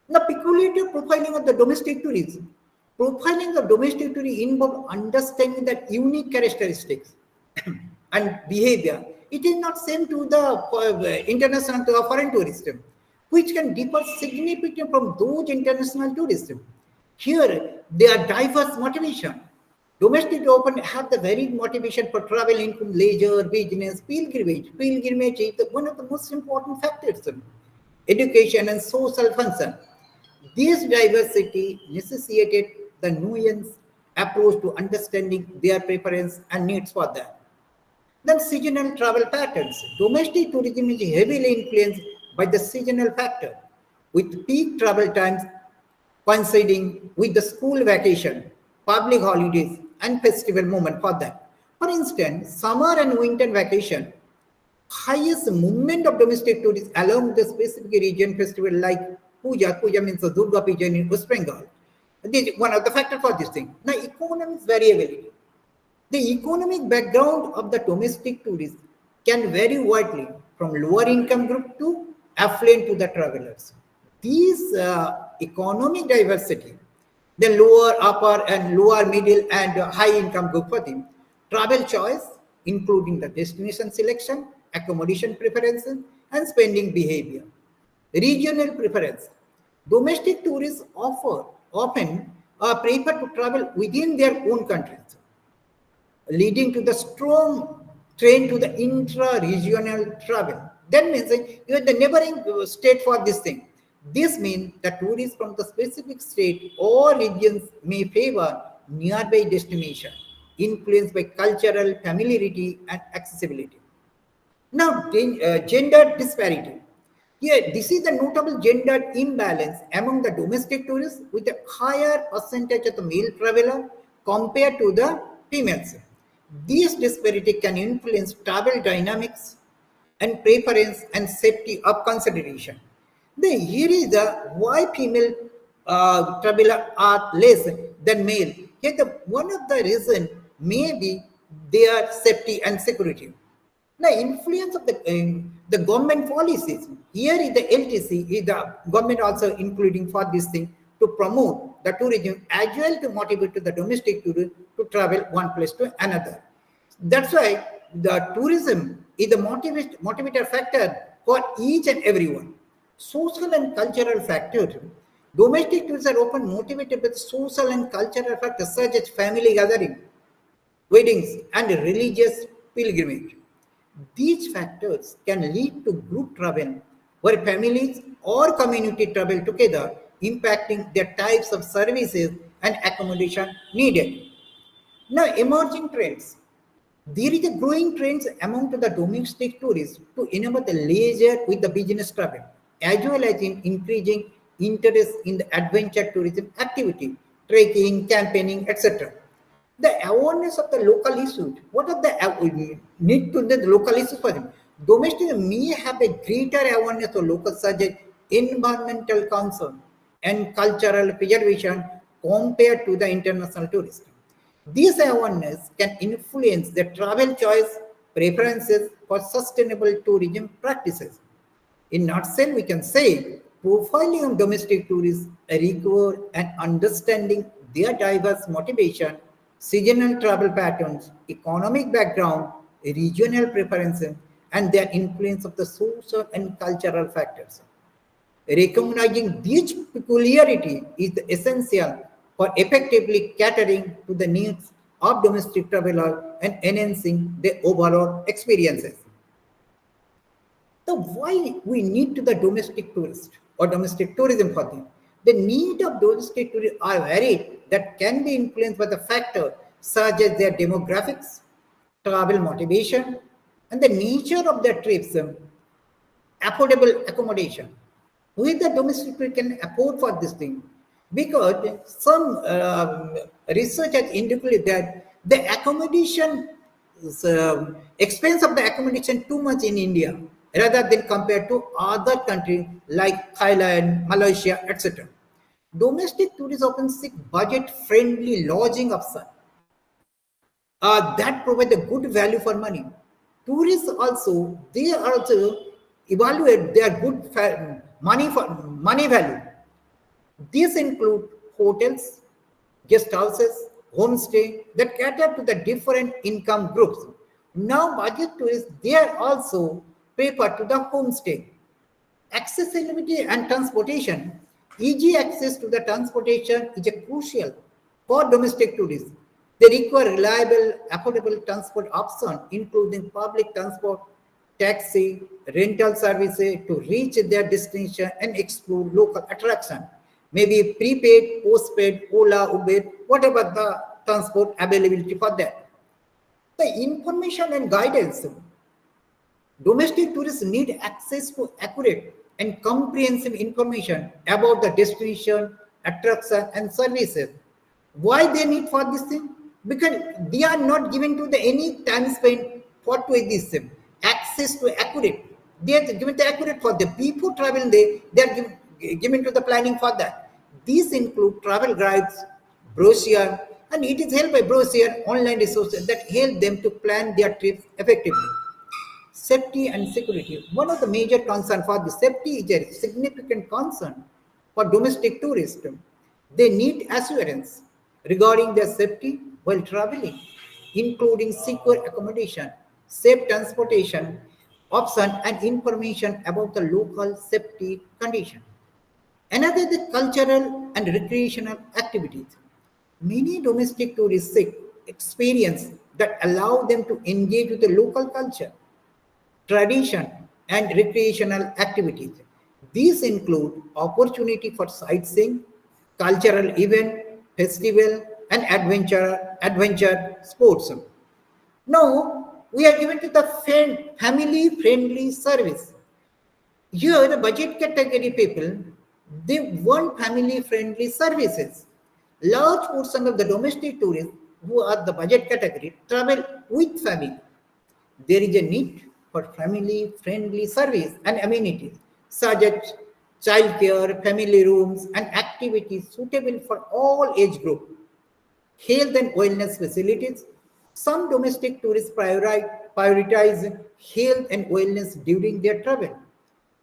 The peculiar profiling of the domestic tourism. Profiling of domestic tourism involves understanding the unique characteristics and behavior. It is not same to the international to the foreign tourism, which can differ significantly from those international tourism. Here, there are diverse motivation. Domestic often have the varied motivation for travel, income, leisure, business, pilgrimage. Pilgrimage is one of the most important factors. Education and social function. This diversity necessitated the nuanced approach to understanding their preference and needs for them. Then seasonal travel patterns. Domestic tourism is heavily influenced by the seasonal factor, with peak travel times coinciding with the school vacation, public holidays, and festival moment for them. For instance, summer and winter vacation, highest movement of domestic tourists along the specific region festival like Puja. Puja means the Durga Puja in West Bengal. This is one of the factors for this thing. Now, economic variability. The economic background of the domestic tourists can vary widely from lower income group to affluent to the travelers. These economic diversity, the lower, upper, and lower, middle, and high income group for them, travel choice, including the destination selection, accommodation preferences, and spending behavior. Regional preference. Domestic tourists often prefer to travel within their own countries, leading to the strong trend to the intra-regional travel. That means you are the neighboring state for this thing. This means that tourists from the specific state or regions may favor nearby destination, influenced by cultural familiarity and accessibility. Now, gender disparity. Here, this is a notable gender imbalance among the domestic tourists with a higher percentage of the male traveler compared to the females. This disparity can influence travel dynamics and preference and safety of consideration. Then here is the why female traveler are less than male. Here, one of the reason may be their safety and security. The influence of the government policies. Here is the LTC, is the government also including for this thing to promote the tourism as well to motivate to the domestic tourists to travel one place to another. That's why the tourism is the motivator factor for each and everyone. Social and cultural factors. Domestic tourists are often motivated by social and cultural factors such as family gathering, weddings, and religious pilgrimage. These factors can lead to group travel where families or community travel together, impacting their types of services and accommodation needed. Now, emerging trends. There is a growing trend among the domestic tourists to enable the leisure with the business travel, as well as in increasing interest in the adventure tourism activity, trekking, campaigning, etc. The awareness of the local issues. What are the need to the local issues for them? Domestic may have a greater awareness of local such as environmental concern and cultural preservation compared to the international tourist. This awareness can influence the travel choice preferences for sustainable tourism practices. In nutshell, we can say profiling of domestic tourists require an understanding their diverse motivation, seasonal travel patterns, economic background, regional preferences, and their influence of the social and cultural factors. Recognizing these peculiarity is essential for effectively catering to the needs of domestic travelers and enhancing their overall experiences. So why we need to the domestic tourist or domestic tourism for them? The need of domestic tourists are varied that can be influenced by the factors such as their demographics, travel motivation, and the nature of their trips, affordable accommodation. With the domestic we can afford for this thing because some research has indicated that the accommodation expense of the accommodation too much in India rather than compared to other countries like Thailand, Malaysia, etc. Domestic tourists often seek budget-friendly lodging options that provide a good value for money. Tourists also they also evaluate their money value. These include hotels, guest houses, homestay that cater to the different income groups. Now, budget tourists they are also prefer to the homestay. Accessibility and transportation. Easy access to the transportation is a crucial for domestic tourists. They require reliable, affordable transport options, including public transport, taxi, rental services to reach their destination and explore local attraction. Maybe prepaid, postpaid, Ola, Uber, whatever the transport availability for that. The information and guidance. Domestic tourists need access to accurate and comprehensive information about the destination, attraction, and services. Why they need for this thing? Because they are not given to the any time spent for to this thing. Access to accurate. They are given the accurate for the people traveling there. They are given to the planning for that. These include travel guides, brochure, and it is helped by brochure online resources that help them to plan their trips effectively. Safety and security. One of the major concerns for the safety is a significant concern for domestic tourists. They need assurance regarding their safety while traveling, including secure accommodation, safe transportation option, and information about the local safety condition. Another is the cultural and recreational activities. Many domestic tourists seek experience that allow them to engage with the local culture tradition, and recreational activities. These include opportunity for sightseeing, cultural event, festival, and adventure sports. Now, we are given to the family-friendly service. Here, the budget category people, they want family-friendly services. Large portion of the domestic tourists who are the budget category travel with family. There is a need for family-friendly service and amenities such as childcare, family rooms, and activities suitable for all age groups. Health and wellness facilities. Some domestic tourists prioritize health and wellness during their travel.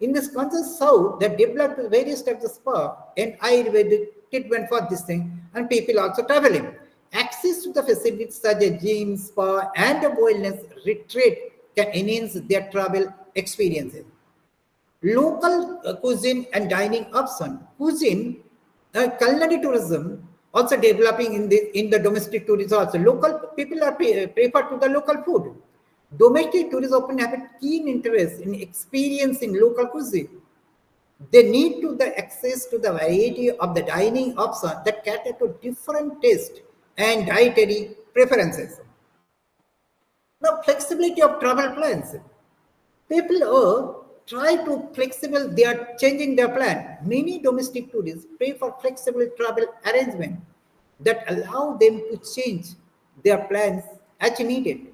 In this context, South, they developed various types of spa and Ayurvedic treatment for this thing, and people also traveling. Access to the facilities such as gym, spa, and a wellness retreat can enhance their travel experiences. Local cuisine and dining option. Cuisine, culinary tourism also developing in the domestic tourism also. Local people are prefer to the local food. Domestic tourists often have a keen interest in experiencing local cuisine. They need to the access to the variety of the dining options that cater to different tastes and dietary preferences. Now, flexibility of travel plans. People are try to flexible, they are changing their plan. Many domestic tourists pay for flexible travel arrangement that allow them to change their plans as needed.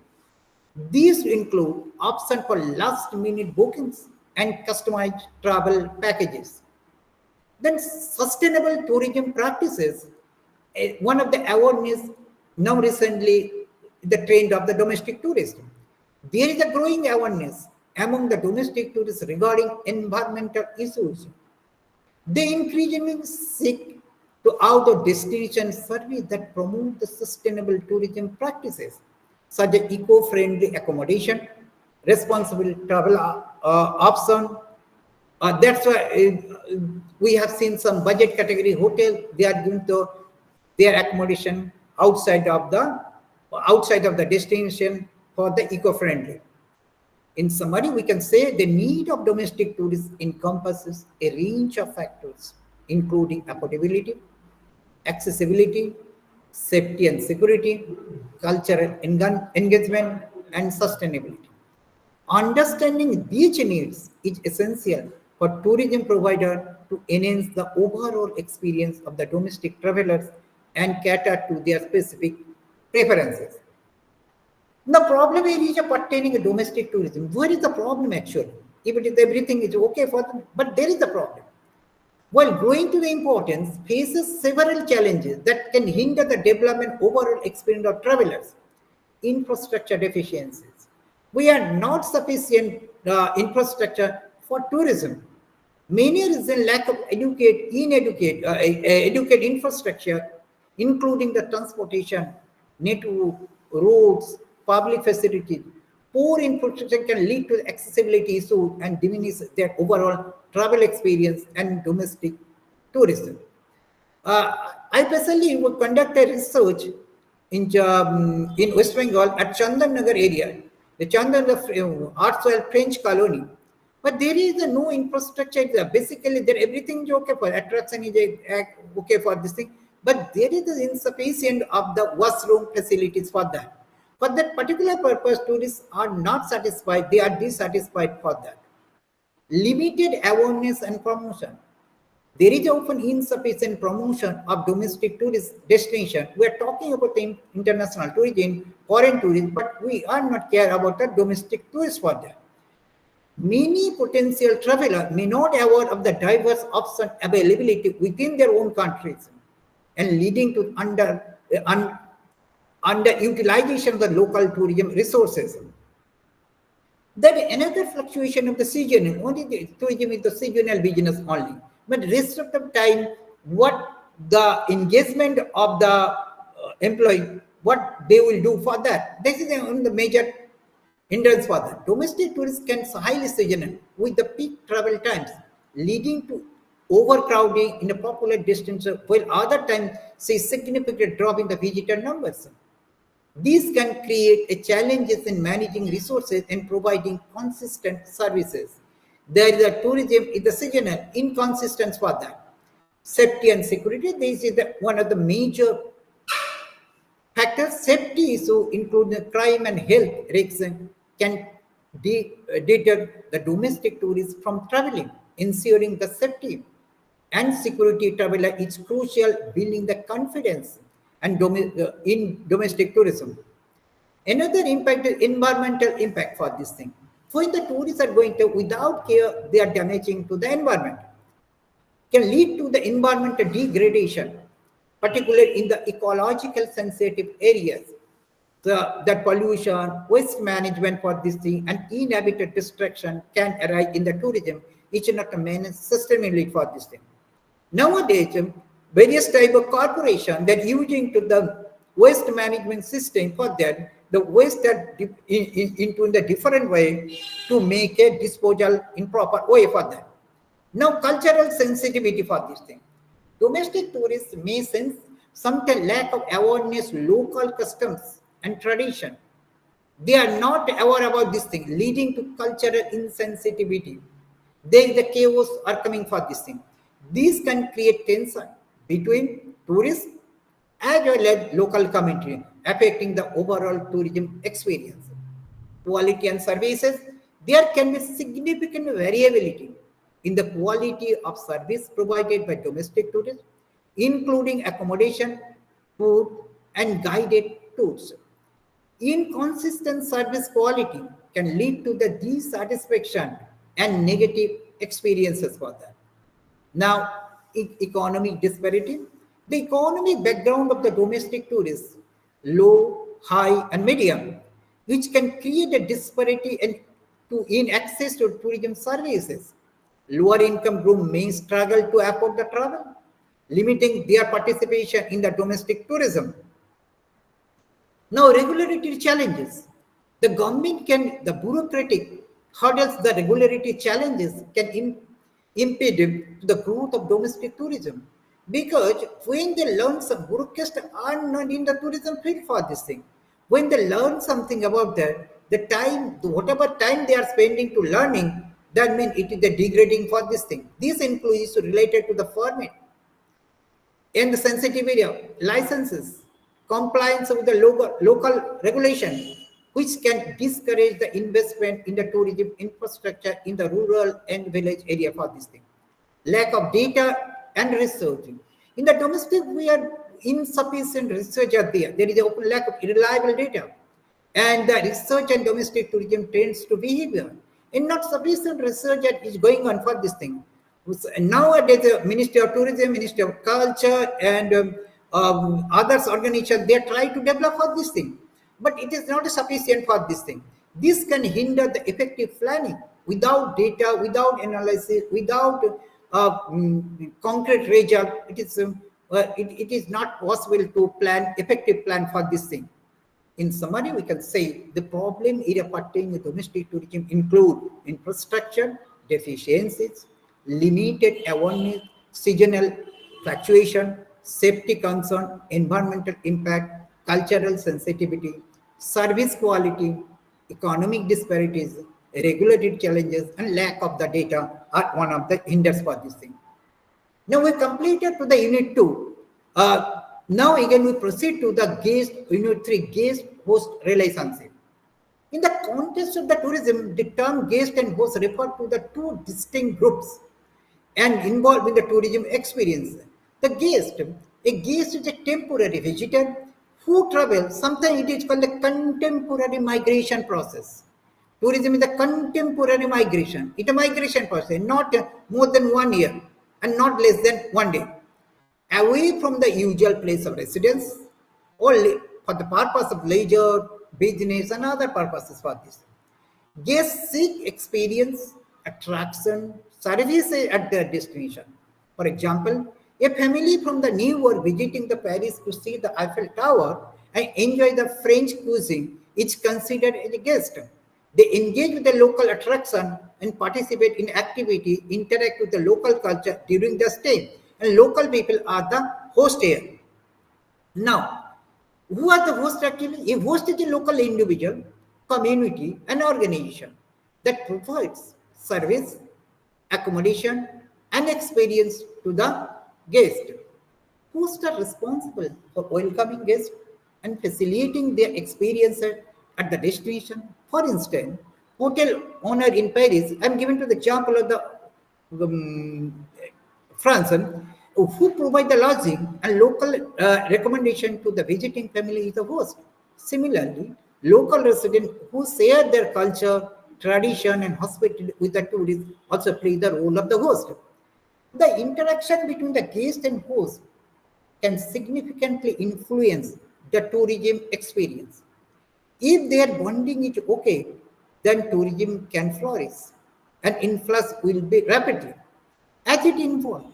These include options for last minute bookings and customized travel packages. Then sustainable tourism practices, one of the awareness now recently the trend of the domestic tourist. There is a growing awareness among the domestic tourists regarding environmental issues. They increasingly seek to outdoor destination service that promote the sustainable tourism practices, such as eco-friendly accommodation, responsible travel option. That's why we have seen some budget category hotel. They are going to their accommodation outside of the destination for the eco-friendly. In summary, we can say the need of domestic tourists encompasses a range of factors, including affordability, accessibility, safety and security, cultural engagement, and sustainability. Understanding these needs is essential for tourism provider to enhance the overall experience of the domestic travelers and cater to their specific preferences. The problem is pertaining to domestic tourism. Where is the problem actually? If it is everything is okay for them, but there is a problem. While growing to the importance, faces several challenges that can hinder the development overall experience of travelers. Infrastructure deficiencies. We are not sufficient infrastructure for tourism. Many reason lack of educate infrastructure, including the transportation, network, roads, public facilities. Poor infrastructure can lead to accessibility issues and diminish their overall travel experience and domestic tourism. I personally would conduct a research in West Bengal at Chandan Nagar area, the Chandan Artswell French colony. But there is no infrastructure. Basically, there everything is okay for attraction is okay for this thing, but there is insufficient of the washroom facilities for that. For that particular purpose, tourists are not satisfied. They are dissatisfied for that. Limited awareness and promotion. There is often insufficient promotion of domestic tourist destination. We are talking about the international tourism, foreign tourism, but we are not care about the domestic tourists for that. Many potential travelers may not aware of the diverse option availability within their own countries and leading to underutilization of the local tourism resources. Then another fluctuation of the season, only the tourism is the seasonal business only. But rest of the time, what the engagement of the employee, what they will do for that. This is the major hindrance for that. Domestic tourists can highly seasonal with the peak travel times, leading to overcrowding in the popular destinations, while other times see significant drop in the visitor numbers. These can create a challenges in managing resources and providing consistent services. There is a tourism is the seasonal inconsistent for that. Safety and security, this is one of the major factors. Safety issue including crime and health risks can deter the domestic tourists from traveling. Ensuring the safety and security traveler is crucial building the confidence and in domestic tourism. Another impact is environmental impact for this thing. When the tourists are going to without care, they are damaging to the environment. Can lead to the environmental degradation, particularly in the ecological sensitive areas. The pollution, waste management for this thing, and inhabited destruction can arise in the tourism, which is not managed sustainably for this thing. Nowadays, various type of corporation that using to the waste management system for that, the waste that into the different way to make a disposal in proper way for that. Now, cultural sensitivity for this thing. Domestic tourists may sense sometimes lack of awareness, local customs and tradition. They are not aware about this thing, leading to cultural insensitivity. Then the chaos are coming for this thing. These can create tension between tourists as well as local community, affecting the overall tourism experience. Quality and services, there can be significant variability in the quality of service provided by domestic tourists, including accommodation, food, and guided tours. Inconsistent service quality can lead to the dissatisfaction and negative experiences for that. Now, economic disparity. The economic background of the domestic tourists, low, high, and medium, which can create a disparity in access to tourism services. Lower income group may struggle to afford the travel, limiting their participation in the domestic tourism. Now, regulatory challenges. The bureaucratic hurdles, the regulatory challenges can impede the growth of domestic tourism. Because when they learn some bureaucrats are not in the tourism field for this thing. When they learn something about that, whatever time they are spending to learning, that means it is the degrading for this thing. This includes related to the format and the sensitive area, licenses, compliance with the local regulation, which can discourage the investment in the tourism infrastructure in the rural and village area for this thing. Lack of data and research. In the domestic, we are insufficient research are there. There is a lack of reliable data. And the research and domestic tourism tends to behavior. And not sufficient research that is going on for this thing. Nowadays, the Ministry of Tourism, Ministry of Culture, and others organizations, they try to develop for this thing. But it is not sufficient for this thing. This can hinder the effective planning without data, without analysis, without concrete result. It is not possible to plan effective plan for this thing. In summary, we can say the problem area pertaining to domestic tourism include infrastructure deficiencies, limited awareness, seasonal fluctuation, safety concern, environmental impact, cultural sensitivity, service quality, economic disparities, regulatory challenges, and lack of the data are one of the hinders for this thing. Now we completed to the unit 2. Now again we proceed to the guest, unit 3, guest host relationship. In the context of the tourism, the term guest and host refer to the two distinct groups and involved in the tourism experience. A guest is a temporary visitor who travels. Sometimes it is called a contemporary migration process. Tourism is a contemporary migration. It's a migration process, not more than 1 year and not less than 1 day, away from the usual place of residence, only for the purpose of leisure, business, and other purposes for this. Guests seek experience, attraction, services at their destination. For example, a family from the New York visiting the Paris to see the Eiffel Tower and enjoy the French cuisine is considered as a guest. They engage with the local attraction and participate in activity, interact with the local culture during the stay. And local people are the host here. Now, who are the host actually? A host is a local individual, community, and organization that provides service, accommodation, and experience to the guest. Hosts are responsible for welcoming guests and facilitating their experience at the destination. For instance, hotel owner in Paris, I'm giving to the example of the France, who provide the lodging and local recommendation to the visiting family is the host. Similarly, local residents who share their culture, tradition, and hospitality with the tourists also play the role of the host. The interaction between the guest and host can significantly influence the tourism experience. If their bonding is okay, then tourism can flourish and influx will be rapidly. As it involved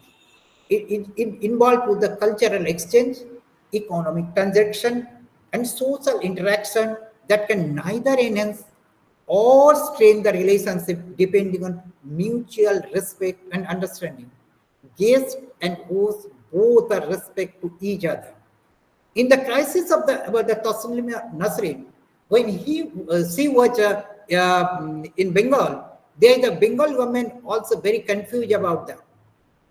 with the cultural exchange, economic transaction, and social interaction that can neither enhance or strain the relationship depending on mutual respect and understanding. Guest and host both are respect to each other. In the crisis of the Taslim Nasrin, when she was in Bengal, the Bengal government also very confused about that.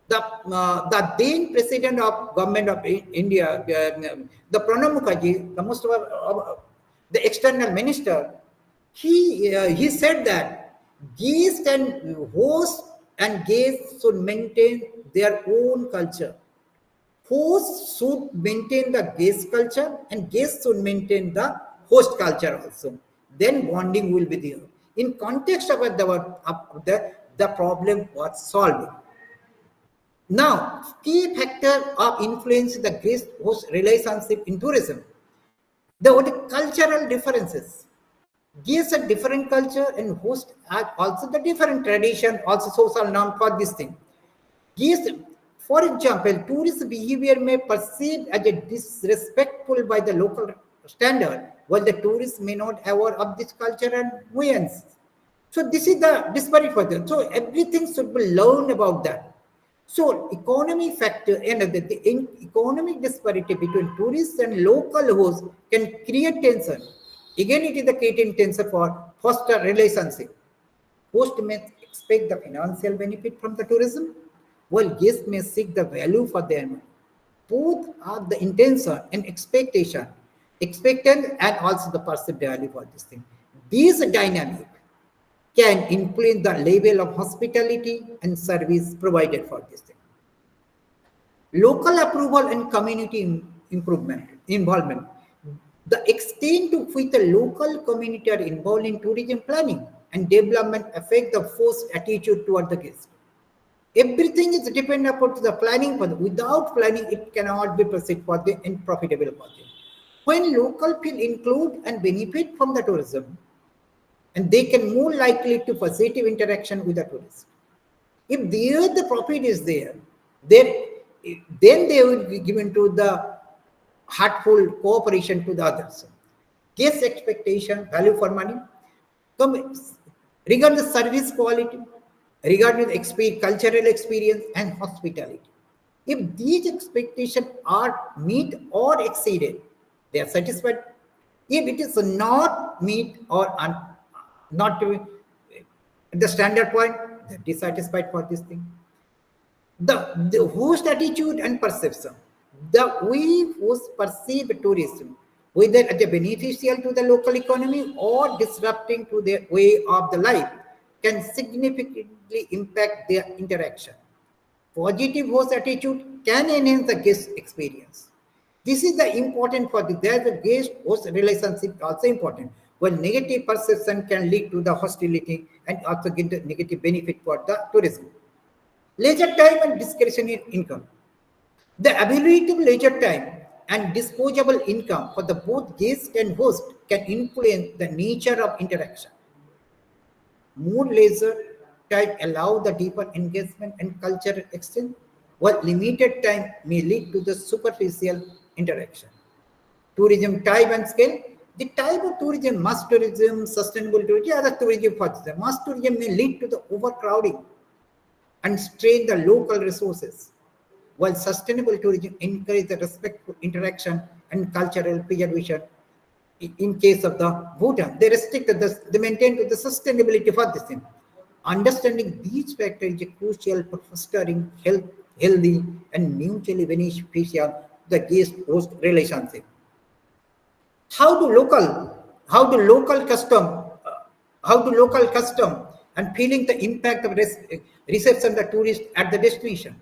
The then president of government of India, the Pranab Mukherjee, the external minister, he said that guests and hosts and guests should maintain their own culture. Hosts should maintain the guest culture and guests should maintain the host culture also. Then bonding will be there. In context of the problem was solved. Now, key factor of influence the guest-host relationship in tourism. The cultural differences. Gives a different culture and host are also the different tradition, also social norm for this thing. Gives, for example, tourist behavior may perceived as a disrespectful by the local standard, while the tourists may not aware of this culture and nuance. So this is the disparity for them. So everything should be learned about that. So economy factor and the economic disparity between tourists and local hosts can create tension. Again, it is the creating tension for foster relationship. Host may expect the financial benefit from the tourism, while guests may seek the value for their money. Both are the intention and expectation, expected and also the perceived value for this thing. These dynamic can influence the level of hospitality and service provided for this thing. Local approval and community improvement involvement. The extent to which the local community are involved in tourism planning and development affect the forced attitude toward the guest. Everything is dependent upon the planning, but without planning, it cannot be proceed for the and profitable for them. When local people include and benefit from the tourism, and they can more likely to positive interaction with the tourist. If there the profit is there, then they will be given to the heartful cooperation to the others. Guest expectation, value for money, regarding the service quality, regarding the cultural experience and hospitality. If these expectations are met or exceeded, they are satisfied. If it is not meet or not to the standard point, they are dissatisfied for this thing. The host attitude and perception. The way hosts perceive tourism, whether as a beneficial to the local economy or disrupting to their way of the life, can significantly impact their interaction. Positive host attitude can enhance the guest experience. This is the important for the there's a guest host relationship also important. While negative perception can lead to the hostility and also get the negative benefit for the tourism. Leisure time and discretionary income. The availability of leisure time and disposable income for the both guest and host can influence the nature of interaction. More leisure time allow the deeper engagement and cultural exchange, while limited time may lead to the superficial interaction. Tourism type and scale. The type of tourism, mass tourism, sustainable tourism, other tourism for the mass tourism may lead to the overcrowding and strain the local resources, while sustainable tourism encourages the respectful interaction and cultural preservation. In case of the Bhutan, they restricted this, they maintain to the sustainability for this thing. Understanding these factors is crucial for fostering healthy and mutually beneficial the guest-host relationship. How do local custom, and feeling the impact of reception the tourist at the destination.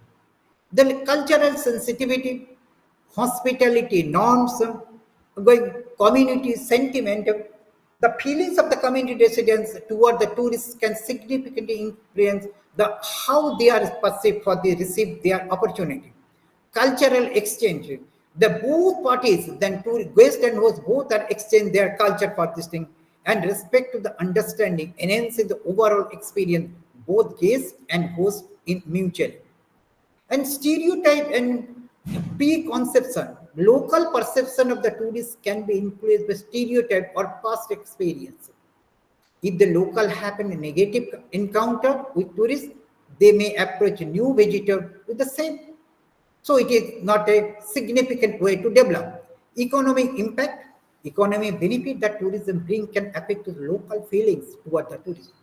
The cultural sensitivity, hospitality norms, community sentiment, the feelings of the community residents toward the tourists can significantly influence the how they are perceived for they receive their opportunity. Cultural exchange. The both parties, then guest and host, both are exchange their culture for this thing and respect to the understanding, enhancing the overall experience, both guest and host in mutually. And stereotype and preconception. Local perception of the tourist can be influenced by stereotype or past experience. If the local happen a negative encounter with tourists, they may approach a new visitor with the same. So it is not a significant way to develop. Economic impact, economic benefit that tourism bring can affect the local feelings toward the tourism.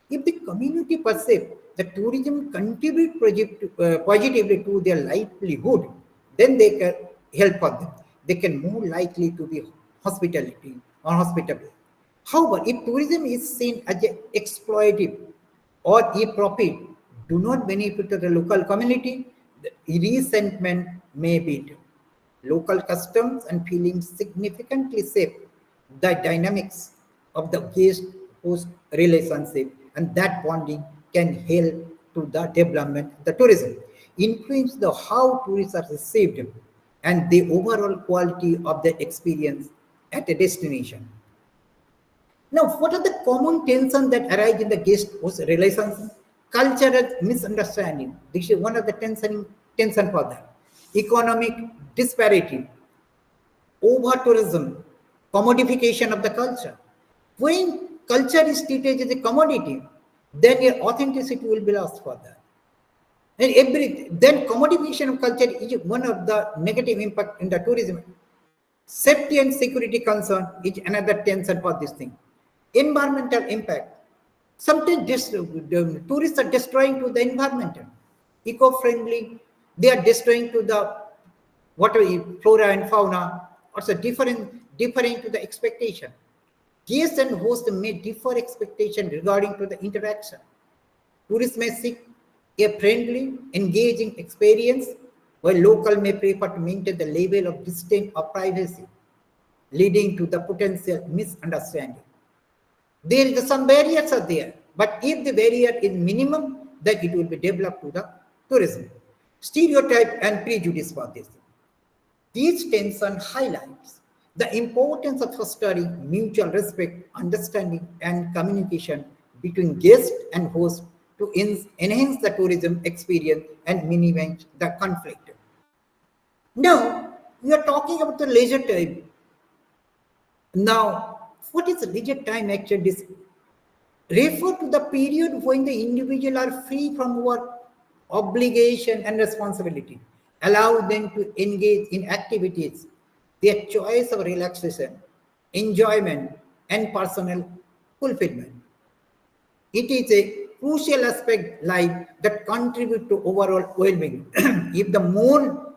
If the community perceive that tourism contribute positively to their livelihood, then they can help for them. They can more likely to be hospitality or hospitable. However, if tourism is seen as exploitative or a profit do not benefit to the local community, the resentment may build. Local customs and feelings significantly shape the dynamics of the guest-host relationship, and that bonding can help to the development of the tourism, influence the how tourists are received, and the overall quality of the experience at a destination. Now, what are the common tensions that arise in the guest host relations? Cultural misunderstanding. This is one of the tension for them. Economic disparity, over tourism, commodification of the culture. When culture is treated as a commodity, then your authenticity will be lost for that. And then commodification of culture is one of the negative impact in the tourism. Safety and security concern is another tension for this thing. Environmental impact. Sometimes the tourists are destroying to the environment. Eco-friendly, they are destroying to the water, flora and fauna, also different to the expectation. Guests and hosts may differ expectation regarding to the interaction. Tourists may seek a friendly, engaging experience, while local may prefer to maintain the level of distance or privacy, leading to the potential misunderstanding. There is some barriers are there, but if the barrier is minimum, then it will be developed to the tourism. Stereotype and prejudice for this. These tension highlights the importance of fostering mutual respect, understanding, and communication between guest and host to enhance the tourism experience and minimize the conflict. Now, we are talking about the leisure time. Now, what is the leisure time actually? This refer to the period when the individual are free from work, obligation, and responsibility. Allow them to engage in activities, their choice of relaxation, enjoyment, and personal fulfillment. It is a crucial aspect life that contribute to overall well-being. If the more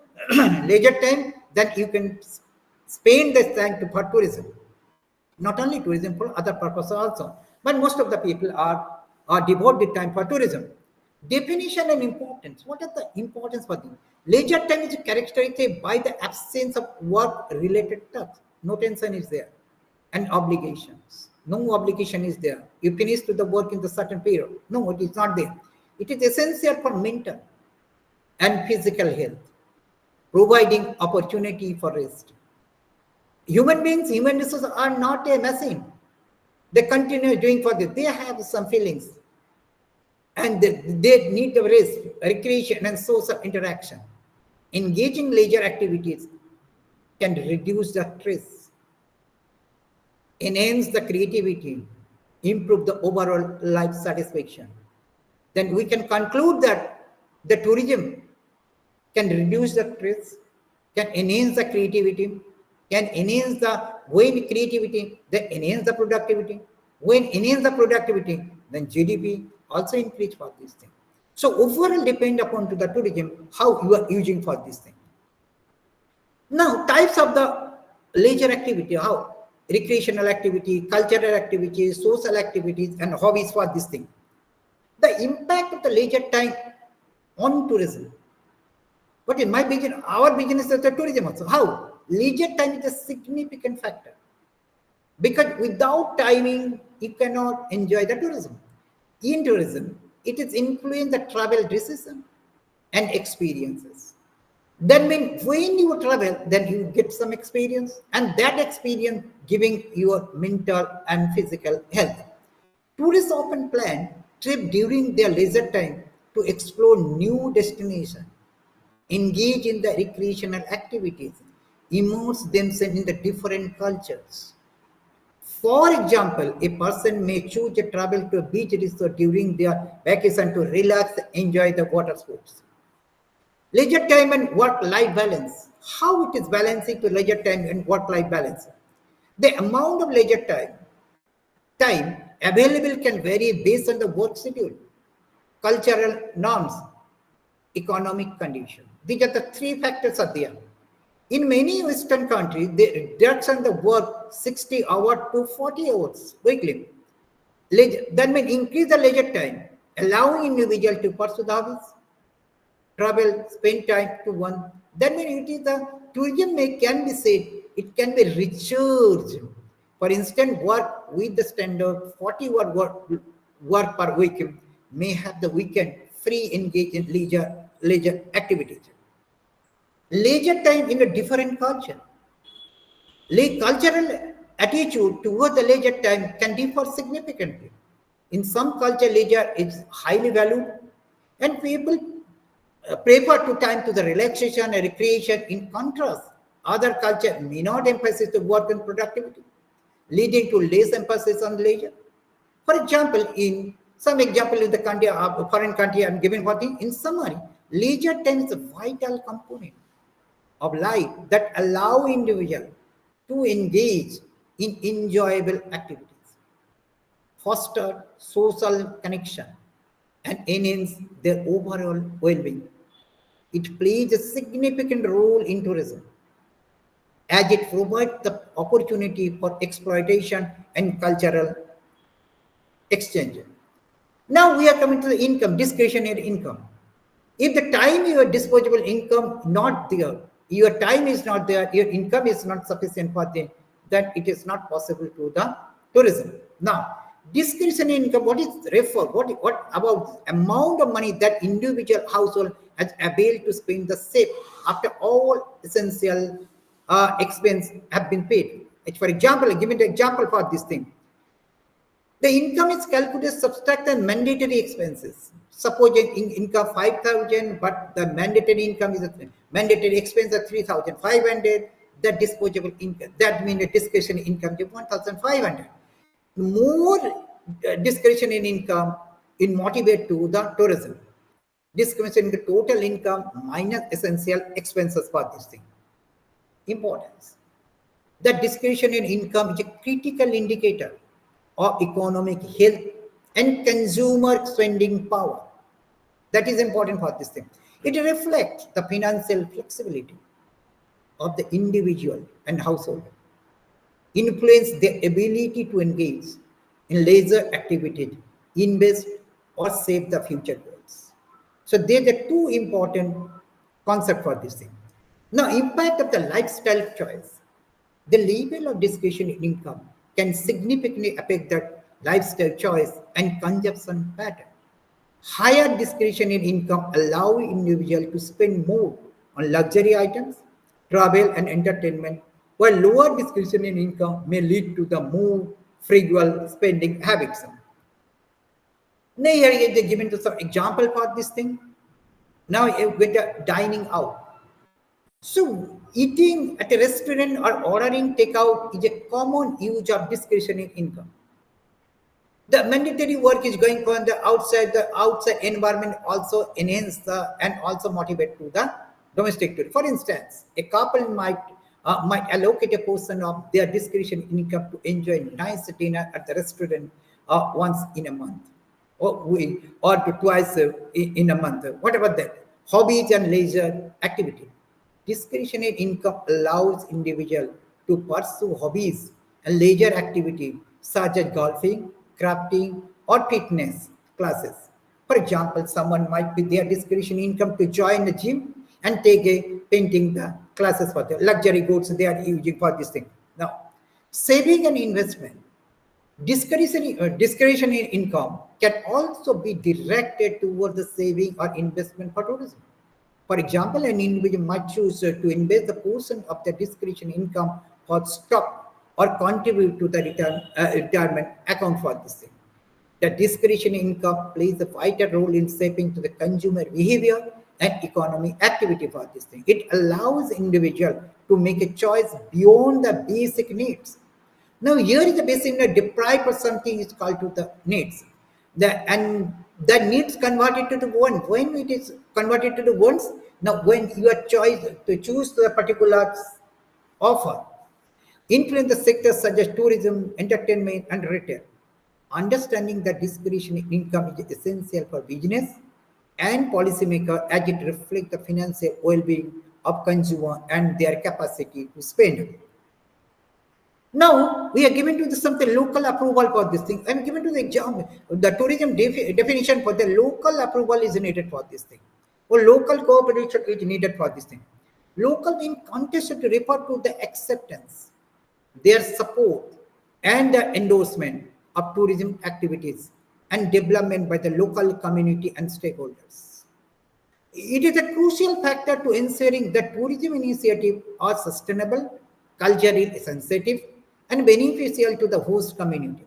leisure time, then you can spend this time for tourism. Not only tourism, for other purposes also. But most of the people are devoted time for tourism. Definition and importance. What is the importance for them? Leisure time is characterized by the absence of work-related tasks. No tension is there. And obligations. No obligation is there. You finish to the work in the certain period. No, it is not there. It is essential for mental and physical health, providing opportunity for rest. Human beings, human resources are not a machine. They continue doing for this. They have some feelings. And they need the rest, recreation, and social interaction. Engaging leisure activities can reduce the stress, enhance the creativity, improve the overall life satisfaction. Then we can conclude that the tourism can reduce the stress, can enhance the creativity, can enhance the, when creativity, then enhance the productivity. When enhance the productivity, then GDP also increase for this thing. So overall depend upon to the tourism, how you are using for this thing. Now, types of the leisure activity, how? Recreational activity, cultural activities, social activities, and hobbies for this thing. The impact of the leisure time on tourism. But in my business, our business is the tourism also. How? Leisure time is a significant factor. Because without timing, you cannot enjoy the tourism. In tourism, it is influence the travel decision and experiences. That means when you travel, then you get some experience, and that experience giving your mental and physical health. Tourists often plan trip during their leisure time to explore new destinations, engage in the recreational activities, immerse themselves in the different cultures. For example, a person may choose to travel to a beach resort during their vacation to relax, enjoy the water sports. Leisure time and work-life balance. How it is balancing to leisure time and work-life balance? The amount of leisure time available can vary based on the work schedule, cultural norms, economic condition. These are the three factors are there. In many Western countries, they reduction the work 60 hours to 40 hours weekly. That means increase the leisure time, allowing individual to pursue the hobbies, travel, spend time to one. That means it is the tourism can be said, it can be recharged. For instance, work with the standard 40 hour work per week may have the weekend free engage in leisure activities. Leisure time in a different culture. Cultural attitude toward the leisure time can differ significantly. In some culture, leisure is highly valued, and people prefer to time to the relaxation and recreation. In contrast, other culture may not emphasize the work and productivity, leading to less emphasis on leisure. For example, in some example in the country, foreign country, I'm giving what in summary, leisure time is a vital component of life that allow individual to engage in enjoyable activities, foster social connection, and enhance their overall well-being. It plays a significant role in tourism as it provides the opportunity for exploitation and cultural exchange. Now we are coming to the income, discretionary income. If the time your disposable income not there, your time is not there, your income is not sufficient for them, then it is not possible to the tourism. Now, discretionary income, what is refer? What about amount of money that individual household has able to spend the save after all essential expense have been paid? For example, give me the example for this thing. The income is calculated subtract the mandatory expenses. Suppose income 5,000, but the mandatory income is mandatory expense of 3,500. The disposable income, that means the discretionary income is 1,500. More discretionary income in motivate to the tourism. Discretionary total income minus essential expenses for this thing. Importance. The discretionary income is a critical indicator of economic health and consumer spending power. That is important for this thing. It reflects the financial flexibility of the individual and household, influence their ability to engage in leisure activities, invest or save the future goals. So they're the two important concepts for this thing. Now, impact of the lifestyle choice. The level of discretionary income can significantly affect the lifestyle choice and consumption pattern. Higher discretionary income allow individual to spend more on luxury items, travel and entertainment, while lower discretionary income may lead to the more frugal spending habits. Now here is given to some example for this thing. Now with the dining out. So eating at a restaurant or ordering takeout is a common use of discretionary income. The mandatory work is going on the outside environment also enhance the and also motivate to the domestic tour. For instance, a couple might allocate a portion of their discretionary income to enjoy a nice dinner at the restaurant once in a month, or twice in a month. What about that? Hobbies and leisure activity. Discretionary income allows individual to pursue hobbies and leisure activity such as golfing, crafting, or fitness classes. For example, someone might be their discretionary income to join the gym and take a painting classes for the luxury goods they are using for this thing. Now, saving and investment. Discretionary income can also be directed towards the saving or investment for tourism. For example, an individual might choose to invest a portion of their discretionary income for stock or contribute to the retirement account for this thing. The discretionary income plays a vital role in shaping to the consumer behavior and economic activity for this thing. It allows individual to make a choice beyond the basic needs. Now here is the basic need deprived of something is called to the needs. And the needs converted to the want. When it is converted to the wants, now when your choice to choose the particular offer, influence the sectors such as tourism, entertainment, and retail. Understanding that discretionary income is essential for business and policymaker as it reflects the financial well-being of consumer and their capacity to spend. Now we are given to the something local approval for this thing. I'm given to the example. The tourism definition for the local approval is needed for this thing, or local cooperation is needed for this thing. Local in context to refer to the acceptance, their support, and the endorsement of tourism activities and development by the local community and stakeholders. It is a crucial factor to ensuring that tourism initiatives are sustainable, culturally sensitive, and beneficial to the host community.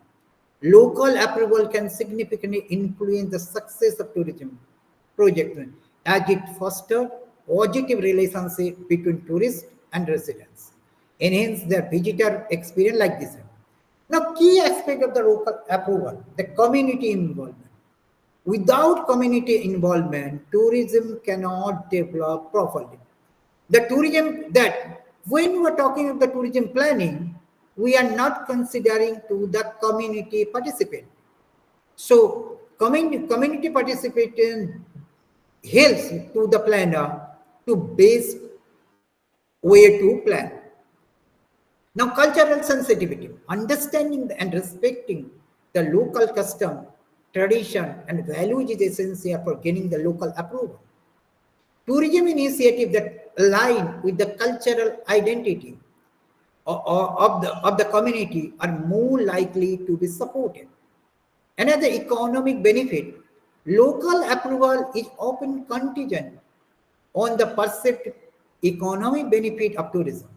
Local approval can significantly influence the success of tourism project as it fosters positive relationship between tourists and residents, enhance their visitor experience like this. Now, key aspect of the local approval, the community involvement. Without community involvement, tourism cannot develop properly. The tourism that when we are talking of the tourism planning, we are not considering to the community participant. So community participation helps to the planner to base way to plan. Now, cultural sensitivity, understanding and respecting the local custom, tradition, and values is essential for gaining the local approval. Tourism initiatives that align with the cultural identity of the community are more likely to be supported. Another economic benefit, local approval is often contingent on the perceived economic benefit of tourism.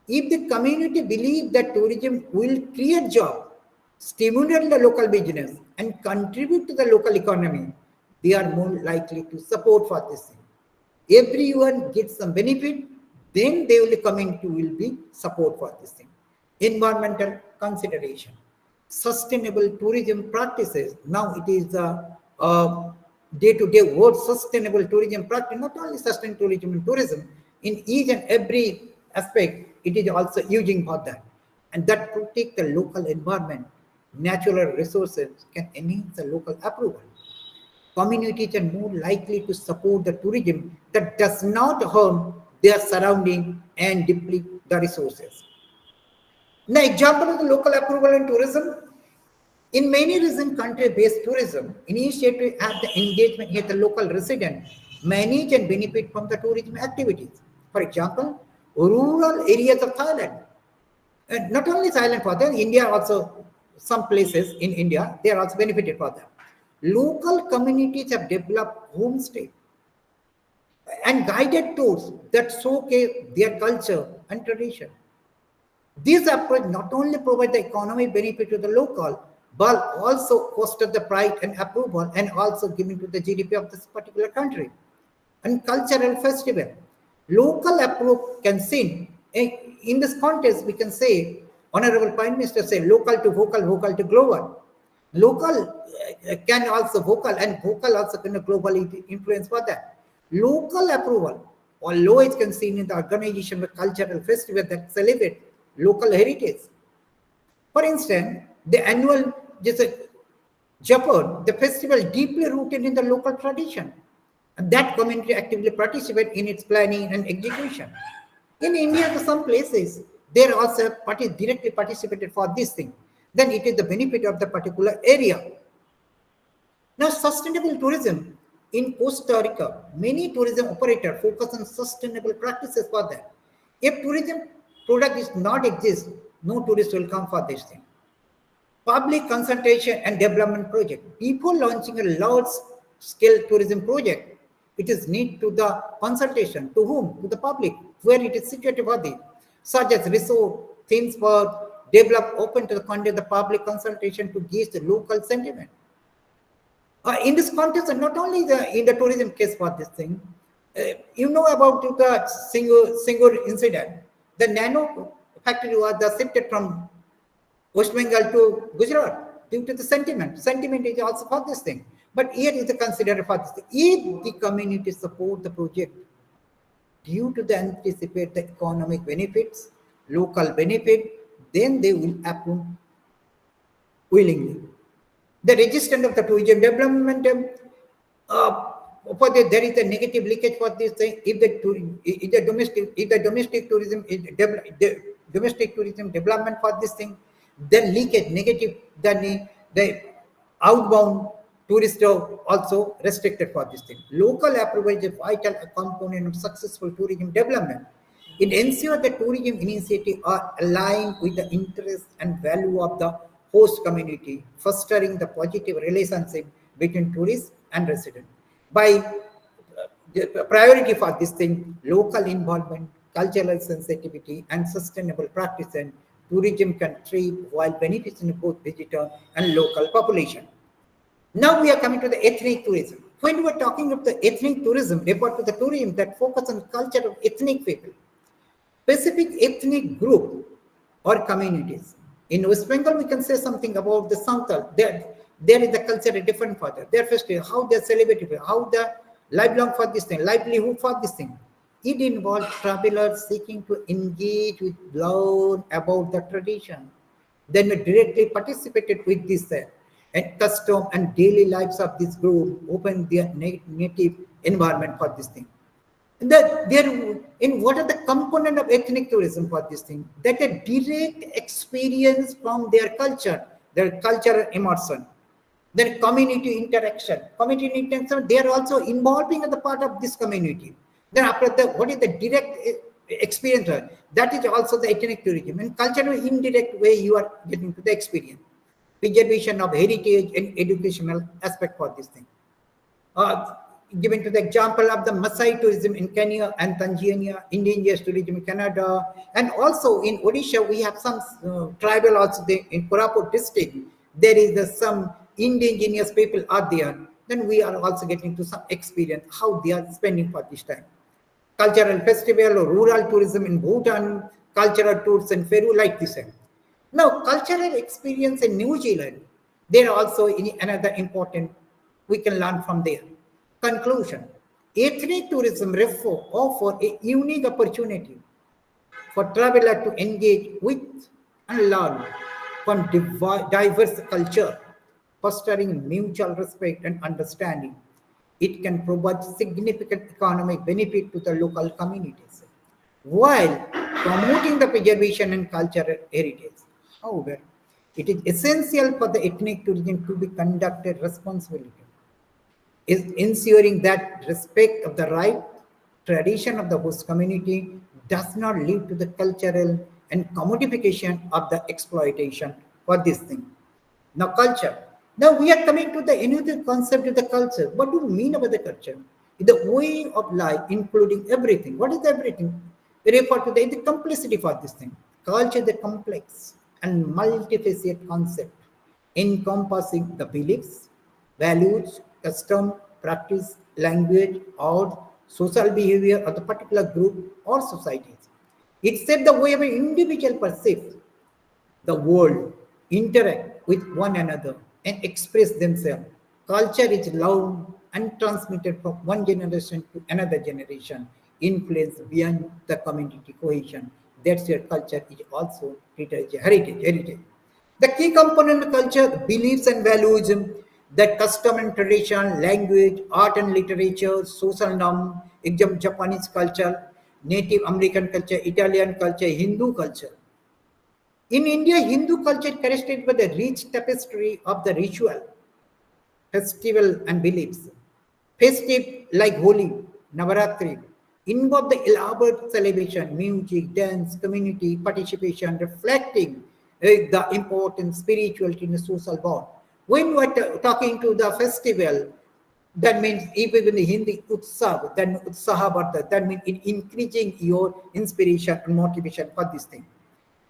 If the community believes that tourism will create jobs, stimulate the local business, and contribute to the local economy, they are more likely to support for this thing. Everyone gets some benefit, then the community will be support for this thing. Environmental consideration, sustainable tourism practices. Now it is a day-to-day word, sustainable tourism practice, not only sustainable tourism and tourism, in each and every aspect, it is also using for that. And that protect the local environment, natural resources can enhance the local approval. Communities are more likely to support the tourism that does not harm their surrounding and deplete the resources. Now, example of the local approval in tourism. In many recent country-based tourism initiatives have the engagement with the local resident manage and benefit from the tourism activities. For example, rural areas of Thailand. And not only Thailand for that, India also, some places in India, they are also benefited for that. Local communities have developed homestay and guided tours that showcase their culture and tradition. This approach not only provides the economic benefit to the local, but also foster the pride and approval and also giving to the GDP of this particular country. And cultural festival. Local approach can sing. In this context, we can say, Honorable Prime Minister say, local to vocal, vocal to global. Local can also vocal and vocal also can globally influence for that. Local approval, although it can seen in the organization of cultural festival that celebrate local heritage. For instance, the annual Japan, the festival deeply rooted in the local tradition. And that community actively participate in its planning and execution. In India, to some places, they also directly participated for this thing. Then it is the benefit of the particular area. Now, sustainable tourism in Costa Rica, many tourism operators focus on sustainable practices for that. If tourism product is not exist, no tourist will come for this thing. Public consultation and development project. Before launching a large-scale tourism project, it is need to the consultation. To whom? To the public, where it is situated for the, such as resort, theme park, develop open to the conduct the public consultation to gauge the local sentiment. In this context, and not only in the tourism case for this thing, you know about the single incident. The nano factory was shifted from West Bengal to Gujarat due to the sentiment. Sentiment is also for this thing. But here is the considered for this thing. If the community support the project due to the anticipate the economic benefits, local benefit, then they will approve willingly. The resistance of the tourism development, for there is a negative leakage for this thing. If the domestic tourism is domestic tourism development for this thing, then leakage negative, then the outbound tourists are also restricted for this thing. Local approval is a vital component of successful tourism development. It ensures that tourism initiatives are aligned with the interests and value of the host community, fostering the positive relationship between tourists and residents. By the priority for this thing, local involvement, cultural sensitivity, and sustainable practice, and tourism can thrive while benefiting both visitor and local population. Now we are coming to the ethnic tourism. When we are talking of the ethnic tourism, refer to the tourism that focus on culture of ethnic people, specific ethnic group or communities. In West Bengal, we can say something about the Santal. There is the culture different for that. Their festival, how they celebrate it, how the lifelong for this thing, livelihood for this thing. It involves travelers seeking to engage with, learn about the tradition. Then we directly participated with this and custom and daily lives of this group, open their native environment for this thing. In what are the component of ethnic tourism for this thing? That a direct experience from their cultural immersion, their community interaction. Community interaction, they are also involving as a part of this community. Then after that, what is the direct experience? That is also the ethnic tourism. And cultural indirect way you are getting to the experience. Preservation of heritage and educational aspect for this thing. Given to the example of the Maasai tourism in Kenya and Tanzania, indigenous tourism in Canada, and also in Odisha, we have some tribal also in Koraput district. There is some indigenous people are there. Then we are also getting to some experience how they are spending for this time. Cultural festival or rural tourism in Bhutan, cultural tours in Peru, like this. Now, cultural experience in New Zealand, there also another important we can learn from there. Conclusion: ethnic tourism offer a unique opportunity for traveler to engage with and learn from diverse culture, fostering mutual respect and understanding. It can provide significant economic benefit to the local communities, while promoting the preservation and cultural heritage. However, it is essential for the ethnic tourism to be conducted responsibly, is ensuring that respect of the right tradition of the host community does not lead to the cultural and commodification of the exploitation for this thing. Now, culture. Now we are coming to the another concept of the culture. What do you mean about the culture? The way of life, including everything. What is everything? We refer to the complexity for this thing. Culture is the complex and multifaceted concept encompassing the beliefs, values, custom, practice, language, or social behavior of the particular group or societies. It said the way an individual perceives the world, interact with one another, and express themselves. Culture is learned and transmitted from one generation to another generation, influence beyond the community cohesion. That's your culture is also treated as a heritage. The key component of culture, the beliefs and values, the custom and tradition, language, art and literature, social norm, Japanese culture, Native American culture, Italian culture, Hindu culture. In India, Hindu culture is characterized by the rich tapestry of the ritual, festival and beliefs. Festive like Holi, Navaratri, involve the elaborate celebration, music, dance, community participation, reflecting the important spirituality in the social bond. When we are talking to the festival, that means even in the Hindi utsav, then utsaha vardha, that means in increasing your inspiration and motivation for this thing.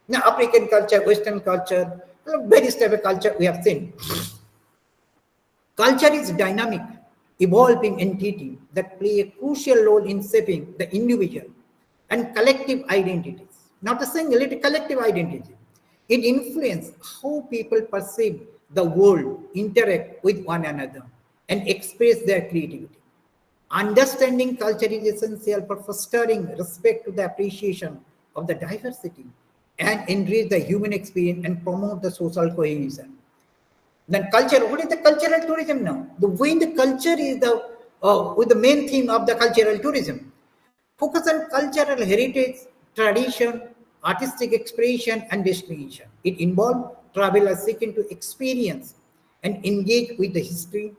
Now, African culture, Western culture, various type of culture we have seen. Culture is dynamic, evolving entity that play a crucial role in shaping the individual and collective identities. Not a single, it is collective identity. It influences how people perceive the world, interact with one another, and express their creativity. Understanding culture is essential for fostering respect to the appreciation of the diversity and enrich the human experience and promote the social cohesion. Then culture, what is the cultural tourism now? The way the culture is with the main theme of the cultural tourism. Focus on cultural heritage, tradition, artistic expression, and destination. It involves travelers seeking to experience and engage with the history,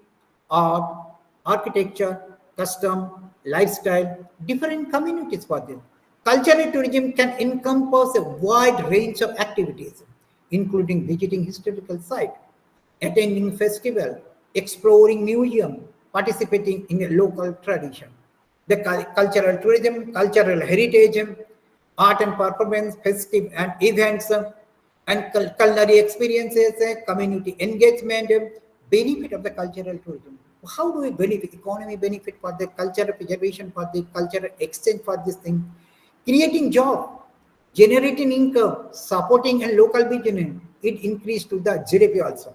art, architecture, custom, lifestyle, different communities for them. Cultural tourism can encompass a wide range of activities, including visiting historical sites, attending festival, exploring museum, participating in a local tradition. The cultural tourism, cultural heritage, art and performance, festive and events, and culinary experiences, community engagement, benefit of the cultural tourism. How do we benefit? Economy benefit for the cultural preservation, for the cultural exchange for this thing, creating job, generating income, supporting a local business. It increased to the GDP also.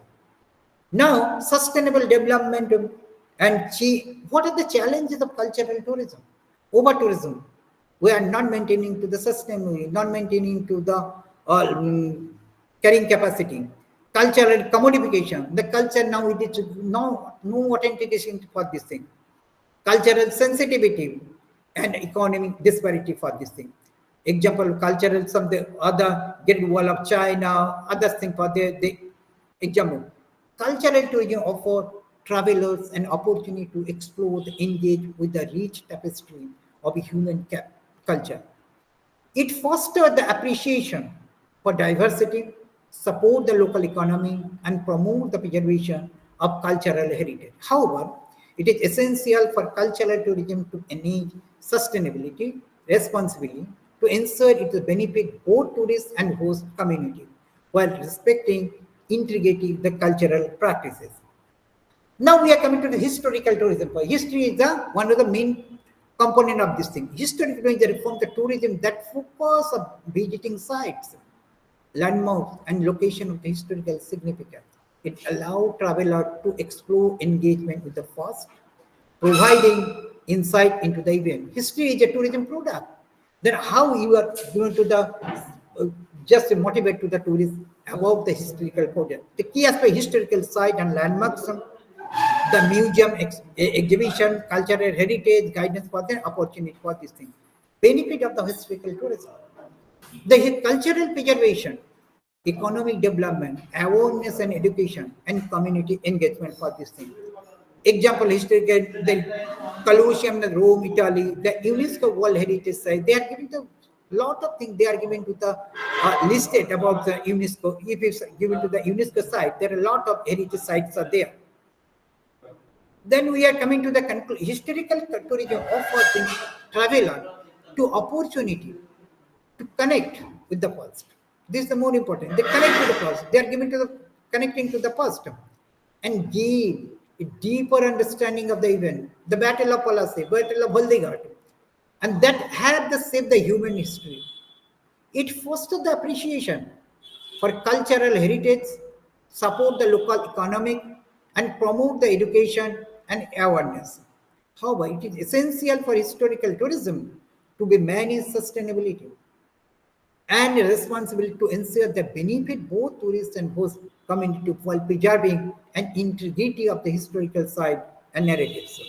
Now, sustainable development and what are the challenges of cultural tourism? Over tourism. We are not maintaining to the sustainability, not maintaining to the carrying capacity. Cultural commodification. The culture now it is no authentication for this thing. Cultural sensitivity and economic disparity for this thing. Example, cultural some the other Great Wall of China, other thing for the example. Cultural tourism offer travelers an opportunity to explore, engage with the rich tapestry of human culture. It fosters the appreciation for diversity, support the local economy, and promote the preservation of cultural heritage. However, it is essential for cultural tourism to enhance sustainability, responsibility, to ensure it will benefit both tourists and host community, while respecting integrity the cultural practices. Now we are coming to the historical tourism. History is one of the main component of this thing. Historical tourism reforms the tourism that focus on visiting sites, landmarks, and location of the historical significance. It allows travelers to explore engagement with the past, providing insight into the event. History is a tourism product. Then how you are going to the just motivate to the tourists about the historical project. The key aspect historical site and landmarks, the museum exhibition, cultural heritage, guidance for the opportunity for this thing. Benefit of the historical tourism. The cultural preservation, economic development, awareness and education, and community engagement for this thing. Example, historical, the Colosseum, the Rome, Italy, the UNESCO World Heritage Site, they are giving the lot of things they are given to the listed about the UNESCO. If it's given to the UNESCO site, there are a lot of heritage sites are there. Then we are coming to the conclusion. Historical tourism offers the traveler to opportunity to connect with the past. This is the more important. They connect to the past. They are given to the connecting to the past and give a deeper understanding of the event, the Battle of Palase, Battle of Baldighat, and that had the saved the human history. It fosters the appreciation for cultural heritage, support the local economic, and promote the education and awareness. However, it is essential for historical tourism to be managed sustainability and responsibility to ensure that benefit both tourists and host community while preserving an integrity of the historical site and narratives.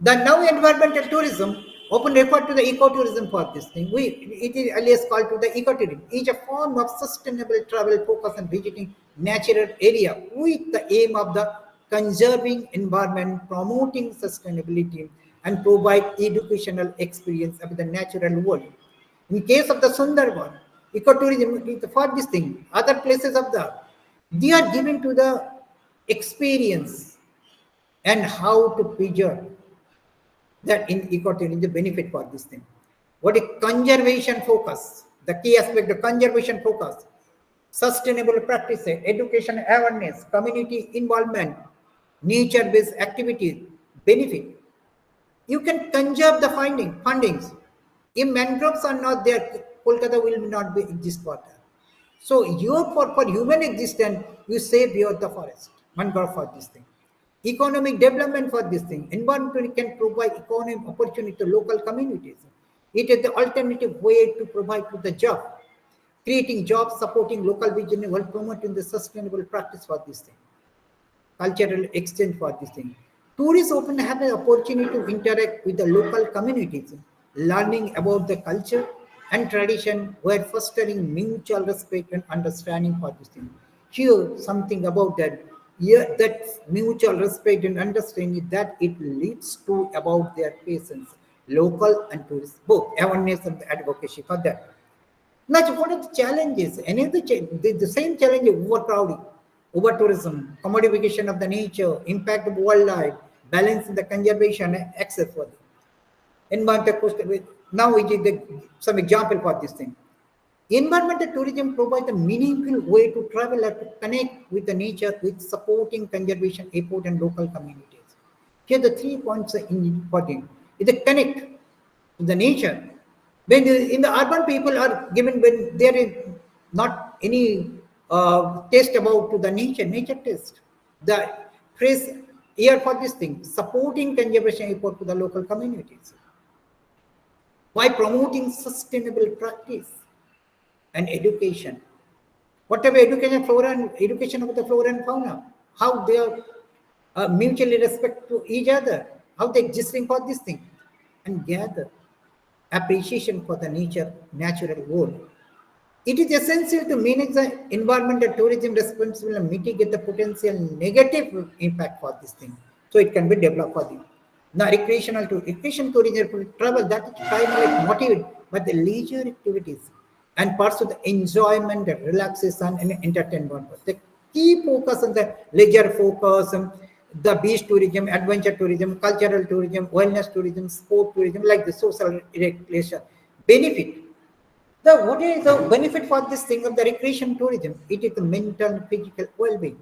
The now environmental tourism often referred to the ecotourism for this thing. It is alias called to the ecotourism. It's a form of sustainable travel focus on visiting natural area with the aim of the conserving environment, promoting sustainability, and provide educational experience of the natural world. In case of the Sundarban, ecotourism for this thing, other places of they are given to the experience and how to preserve that in ecotourism, the benefit for this thing. What is conservation focus? The key aspect of conservation focus, sustainable practices, education awareness, community involvement, nature-based activities, benefit. You can conserve the fundings. If mangroves are not there, Kolkata will not be exist for that. So for human existence, you save the forest, mangrove for this thing. Economic development for this thing. Environment can provide economic opportunity to local communities. It is the alternative way to provide to the job, creating jobs, supporting local business while promoting the sustainable practice for this thing. Cultural exchange for this thing. Tourists often have an opportunity to interact with the local communities, learning about the culture and tradition while fostering mutual respect and understanding for this thing. Here, something about that. Here, that mutual respect and understanding that it leads to about their patients, local and tourists, both awareness and advocacy for that. Now, what are the challenges? The same challenge of overcrowding, over tourism, commodification of the nature, impact of wildlife, balance in the conservation, and access for the environmental. Now we give some example for this thing. Environmental tourism provides a meaningful way to travel and to connect with the nature with supporting conservation effort and local communities. Here the 3 points are important. Is the connect to the nature. When in the urban people are given when there is not any taste about to the nature taste. The fresh air for this thing, supporting conservation effort to the local communities by promoting sustainable practice and education. Whatever education, flora and education of the flora and fauna, how they are mutually respect to each other, how they existing for this thing, and gather appreciation for the natural world. It is essential to manage the environmental tourism responsibly and mitigate the potential negative impact for this thing. So it can be developed for them. Now, recreation tourism travel that is primarily motivated by the leisure activities and parts of the enjoyment, the relaxation, and entertainment. The key focus on the leisure focus, the beach tourism, adventure tourism, cultural tourism, wellness tourism, sport tourism, like the social recreation benefit. What is the benefit for this thing of the recreation tourism? It is the mental and physical well-being.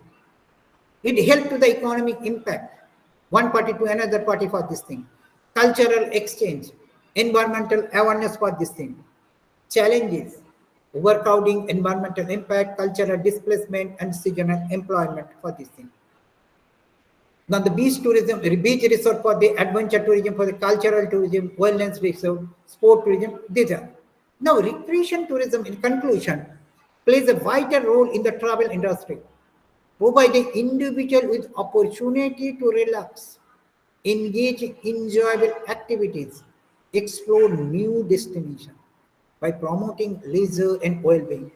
It helps to the economic impact, one party to another party for this thing. Cultural exchange, environmental awareness for this thing. Challenges, overcrowding, environmental impact, cultural displacement, and seasonal employment for this thing. Now the beach tourism, the beach resort for the adventure tourism, for the cultural tourism, wellness resort, sport tourism, these are. Now recreation tourism in conclusion plays a vital role in the travel industry, providing individual with opportunity to relax, engage in enjoyable activities, explore new destinations. By promoting leisure and well-being,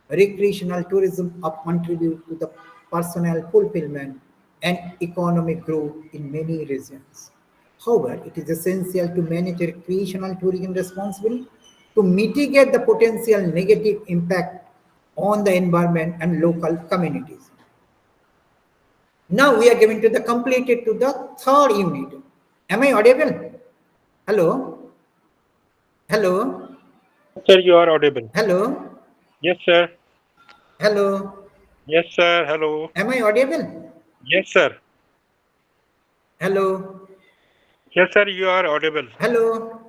recreational tourism contribute to the personal fulfillment and economic growth in many regions. However, it is essential to manage recreational tourism responsibly to mitigate the potential negative impact on the environment and local communities. Now we are going to the completed to the third unit. Am I audible? Hello? Hello? Sir, you are audible. Hello? Yes, sir. Hello? Yes, sir. Hello. Am I audible? Yes, sir. Hello? Yes, sir. You are audible. Hello?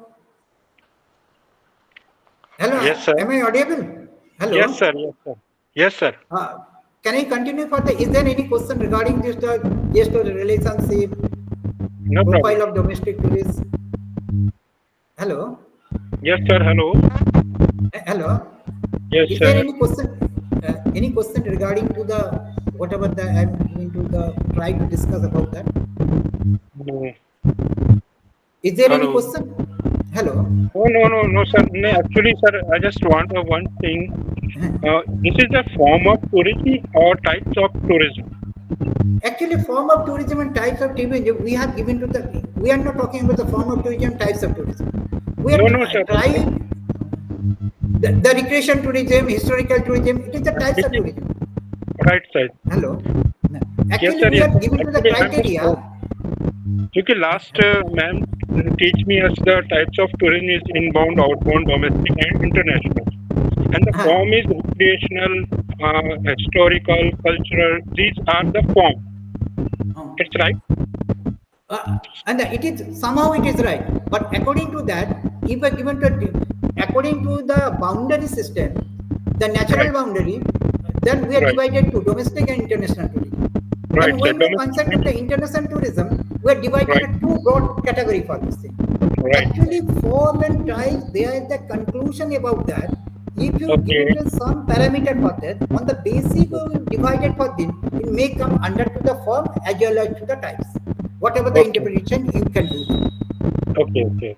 Hello? Yes, sir. Am I audible? Hello? Yes, sir. Yes, sir. Yes, sir. Can I continue for the, is there any question regarding this, yes, to the relationship, No profile problem. of domestic tourists? Hello? Yes, sir. Hello. Hello? Yes, Is there sir. any question regarding to the, whatever the, I'm going to the, try to discuss about that? No. Is there any Hello. question? Hello? Oh, no, sir. No, actually, sir, I just want one thing. This is a form of tourism or types of tourism? Actually, form of tourism and types of tourism we have given to the, we are not talking about the form of tourism, types of tourism. We are No, sir. trying the recreation tourism, historical tourism, it is the types of tourism. Right side. Hello? Yes, Actually, sir. we Yes, are sir. given to the Actually, I'm just criteria. क्योंकि last ma'am teach me as the types of tourism is inbound, outbound, domestic, and international. And the form is recreational, historical, cultural. These are the form. It's right. And it is somehow it is right, but according to that, if I given to according to the boundary system, the natural Right. boundary, then we are Right. divided to domestic and international tourism. Right, And sir. when we are concerned with the international tourism, we are divided Right. into two broad category for this thing. Right. Actually, form and type, there is the conclusion about that. If you Okay. give it some parameter for that, on the basis of divided for them, it may come under to the form as well as to the types. Whatever the Okay. interpretation you can do. Okay.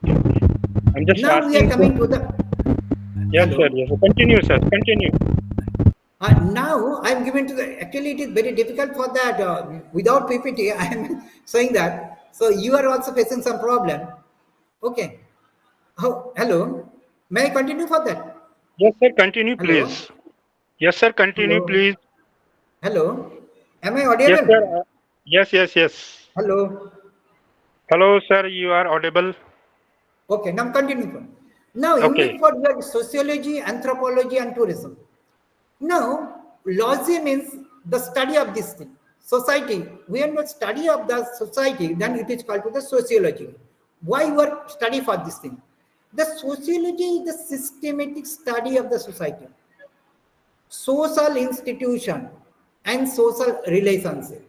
I'm just Now we are asking. coming to the. Yes, Hello. sir. Yes, sir. Continue, sir. Continue. Now I am given to the. Actually, it is very difficult for that. Without PPT, I am saying that. So you are also facing some problem. Okay. Oh, hello. May I continue for that? Yes, sir. Continue, Hello. please. Yes, sir. Continue, Hello. please. Hello. Am I Yes, audible? sir. Yes. Hello. Hello, sir. You are audible. Okay. Now continue. Now, you Okay. need for your sociology, anthropology, and tourism. Now, logy means the study of this thing. Society, we are not study of the society, then it is called to the sociology. Why you are study for this thing? The sociology is the systematic study of the society, social institution, and social relationship.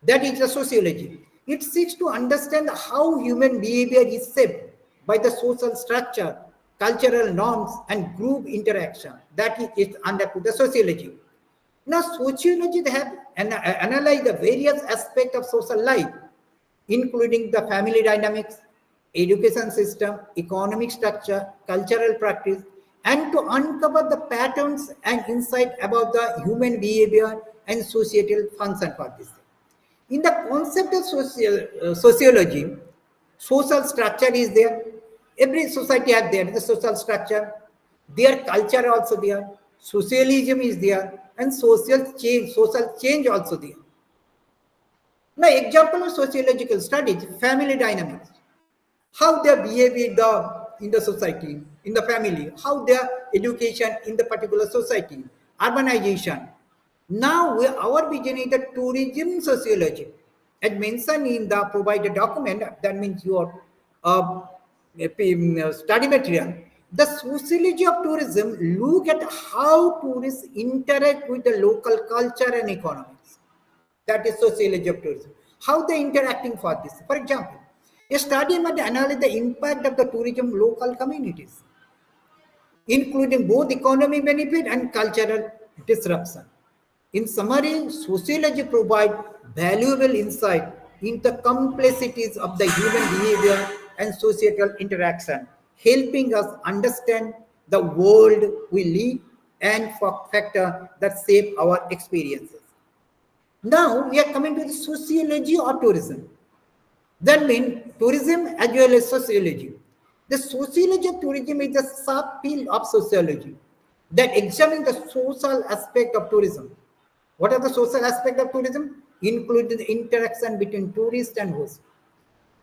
That is the sociology. It seeks to understand how human behavior is shaped by the social structure, cultural norms, and group interaction. That is under the sociology. Now, sociology they have analyzed the various aspects of social life, including the family dynamics, education system, economic structure, cultural practice, and to uncover the patterns and insight about the human behavior and societal function for this. In the concept of sociology, social structure is there. Every society has there the social structure. Their culture also there. Socialism is there, and social change also there. Now, example of sociological studies: family dynamics, how they behave in the society, in the family, how their education in the particular society, urbanization. Now, our vision is the tourism sociology. As mentioned in the provided document, that means your study material. The sociology of tourism look at how tourists interact with the local culture and economics. That is sociology of tourism. How they interacting for this. For example, a study might analyze the impact of the tourism local communities, including both economic benefit and cultural disruption. In summary, sociology provides valuable insight into the complexities of the human behavior and societal interaction, helping us understand the world we live and factors that shape our experiences. Now we are coming to the sociology of tourism. That means tourism as well as sociology. The sociology of tourism is a subfield of sociology that examines the social aspect of tourism. What are the social aspects of tourism? Including the interaction between tourist and host,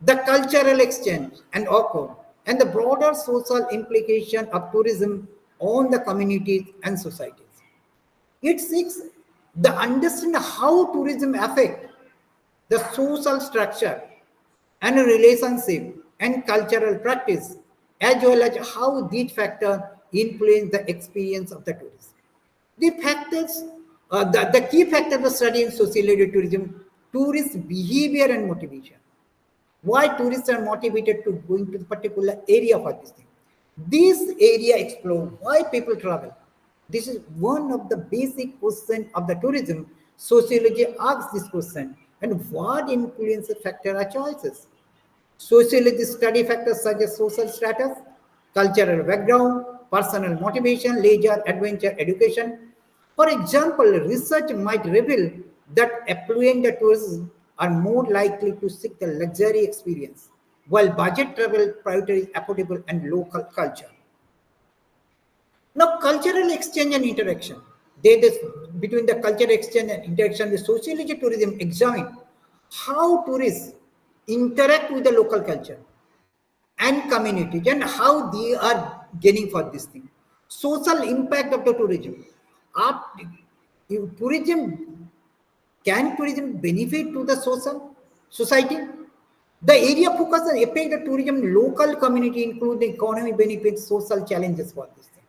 the cultural exchange and occur, and the broader social implication of tourism on the communities and societies. It seeks the understand how tourism affect the social structure and relationship and cultural practice, as well as how these factors influence the experience of the tourist. The factors, the key factors of studying sociology tourism, tourist behavior and motivation. Why tourists are motivated to go into the particular area for this thing. This area explore why people travel. This is one of the basic questions of the tourism. Sociology asks this question, and what influences factor our choices. Sociology study factors such as social status, cultural background, personal motivation, leisure, adventure, education. For example, research might reveal that affluent tourists are more likely to seek the luxury experience, while budget travel prioritizes affordable and local culture. Now, cultural exchange and interaction. Between the cultural exchange and interaction, the sociology tourism examine how tourists interact with the local culture and communities and how they are gaining for this thing. Social impact of the tourism. Up, tourism can tourism benefit to the social society? The area focus on effect the tourism local community, including economic benefits, social challenges for this thing.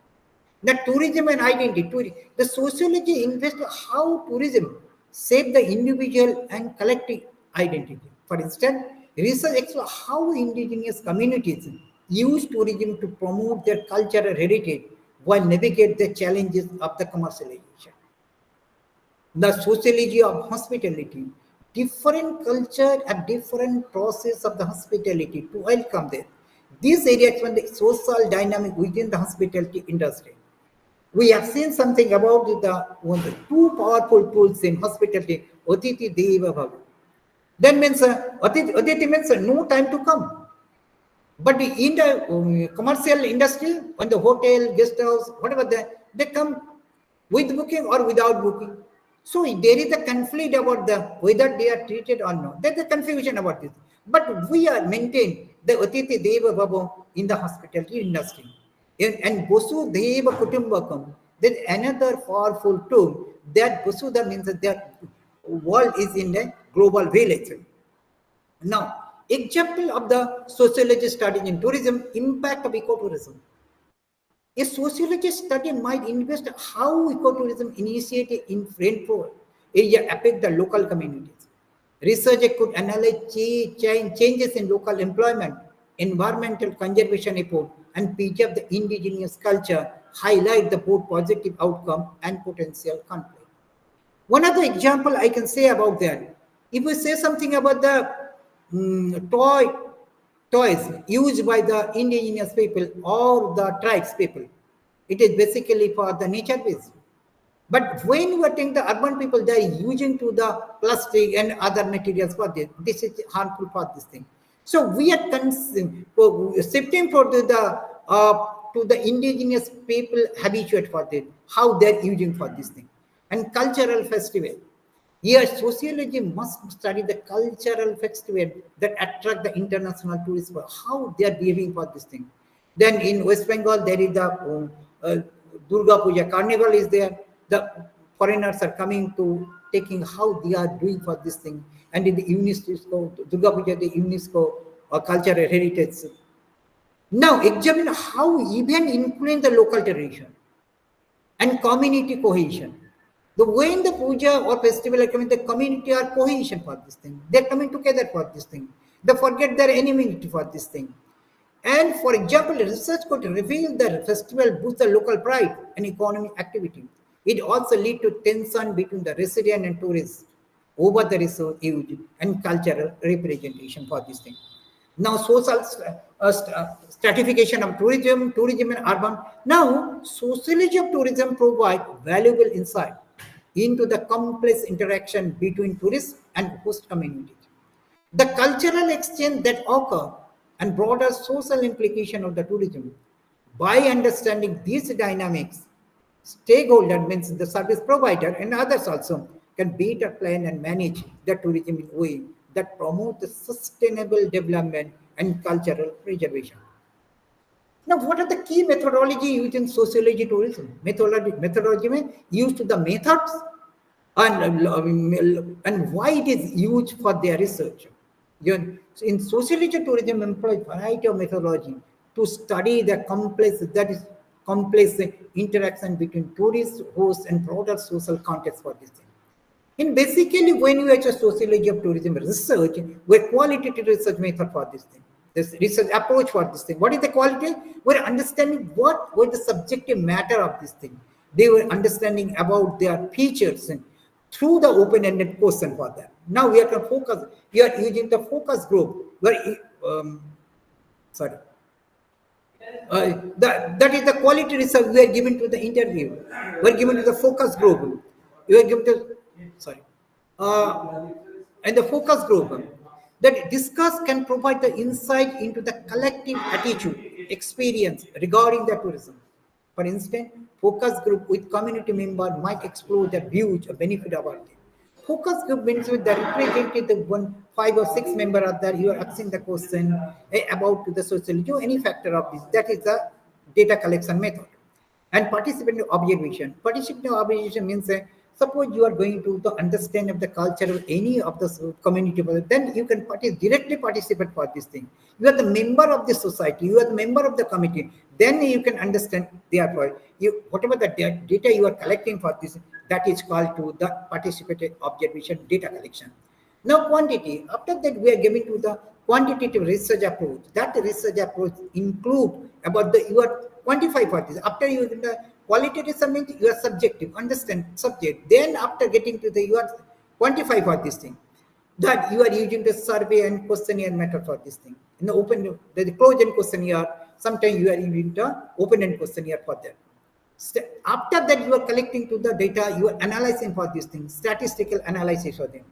The tourism and identity. The sociology invests how tourism shape the individual and collective identity. For instance, research explores how indigenous communities use tourism to promote their cultural heritage while navigate the challenges of the commercialization. The sociology of hospitality. Different culture and different process of the hospitality to welcome them. This area explains the social dynamic within the hospitality industry. We have seen something about one of the two powerful tools in hospitality, Atiti Deva Bhava. Then means Atiti means no time to come. But in the commercial industry, on the hotel, guest house, whatever they come with booking or without booking. So there is a conflict about whether they are treated or not. There's a confusion about this. But we are maintain the Atiti Deva Bhava in the hospitality industry. And Vasudhaiva Kutumbakam, then another powerful term that Vasudha means that the world is in a global village. Now, example of the sociology study in tourism, impact of ecotourism. A sociologist study might invest how ecotourism initiated in rainfall area affect the local communities. Researcher could analyze changes in local employment, environmental conservation effort, and preserve the indigenous culture, highlight the both positive outcome and potential conflict. One other example I can say about that, if we say something about the toys used by the indigenous people or the tribes people, it is basically for the nature based. But when we are taking the urban people, they are using to the plastic and other materials for this. This is harmful for this thing. So we are shifting for to the indigenous people habituate for this, how they are using for this thing. And cultural festival. Here, sociology must study the cultural festival that attract the international tourists for how they are behaving for this thing. Then in West Bengal, there is the Durga Puja Carnival is there. The foreigners are coming to taking how they are doing for this thing. And in the UNESCO, Durga Puja, the UNESCO cultural heritage. Now examine how even influence the local tradition and community cohesion. The way in the puja or festival are coming, the community are cohesion for this thing. They're coming together for this thing. They forget their enmity for this thing. And for example, research could reveal that festival boosts the local pride and economic activity. It also lead to tension between the resident and tourists over the resource use and cultural representation for this thing. Now, social stratification of tourism and urban. Now, sociology of tourism provide valuable insight into the complex interaction between tourists and host communities. The cultural exchange that occur and broader social implication of the tourism. By understanding these dynamics, stakeholder means the service provider and others also can better plan and manage the tourism in a way that promote the sustainable development and cultural preservation. Now, what are the key methodology used in sociology tourism? Methodology means used to the methods and why it is used for their research. In sociology tourism employ variety of methodology to study the complex interaction between tourists, hosts, and broader social context for this thing. And basically, when you have a sociology of tourism research, we're qualitative research method for this thing. This research approach for this thing. What is the quality? We're understanding what was the subjective matter of this thing. They were understanding about their features and through the open-ended question for them. Now we have to focus. We are using the focus group. Where, that is the quality research we are given to the interview. We are given to the focus group. You are given to and the focus group that discuss can provide the insight into the collective attitude, experience regarding the tourism. For instance, focus group with community member might explore their views or benefit about it. Focus group means with the representative 5 or 6 member are there, you are asking the question about the sociology or any factor of this. That is the data collection method. And participant observation. Participant observation means suppose you are going to understand of the culture of any of the community, then you can directly participate for this thing. You are the member of the society, you are the member of the committee, then you can understand therefore whatever the data you are collecting for this, that is called to the participatory observation data collection. Now quantity, after that we are giving to the quantitative research approach. That research approach include about you are quantify for this. After you the qualitative subject, you are subjective, understand subject. Then after getting to the you are quantify for this thing. That you are using the survey and questionnaire method for this thing. In the open, the closed-end questionnaire, sometimes you are using the open-end questionnaire for that. After that, you are collecting to the data, you are analyzing for these things, statistical analysis for them.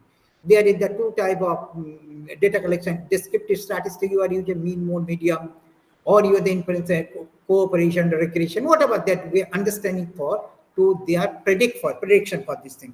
There is the two type of data collection, descriptive statistic, you are using mean, mode, medium, or you are the inference, cooperation, recreation, whatever that we are understanding for to their prediction for this thing.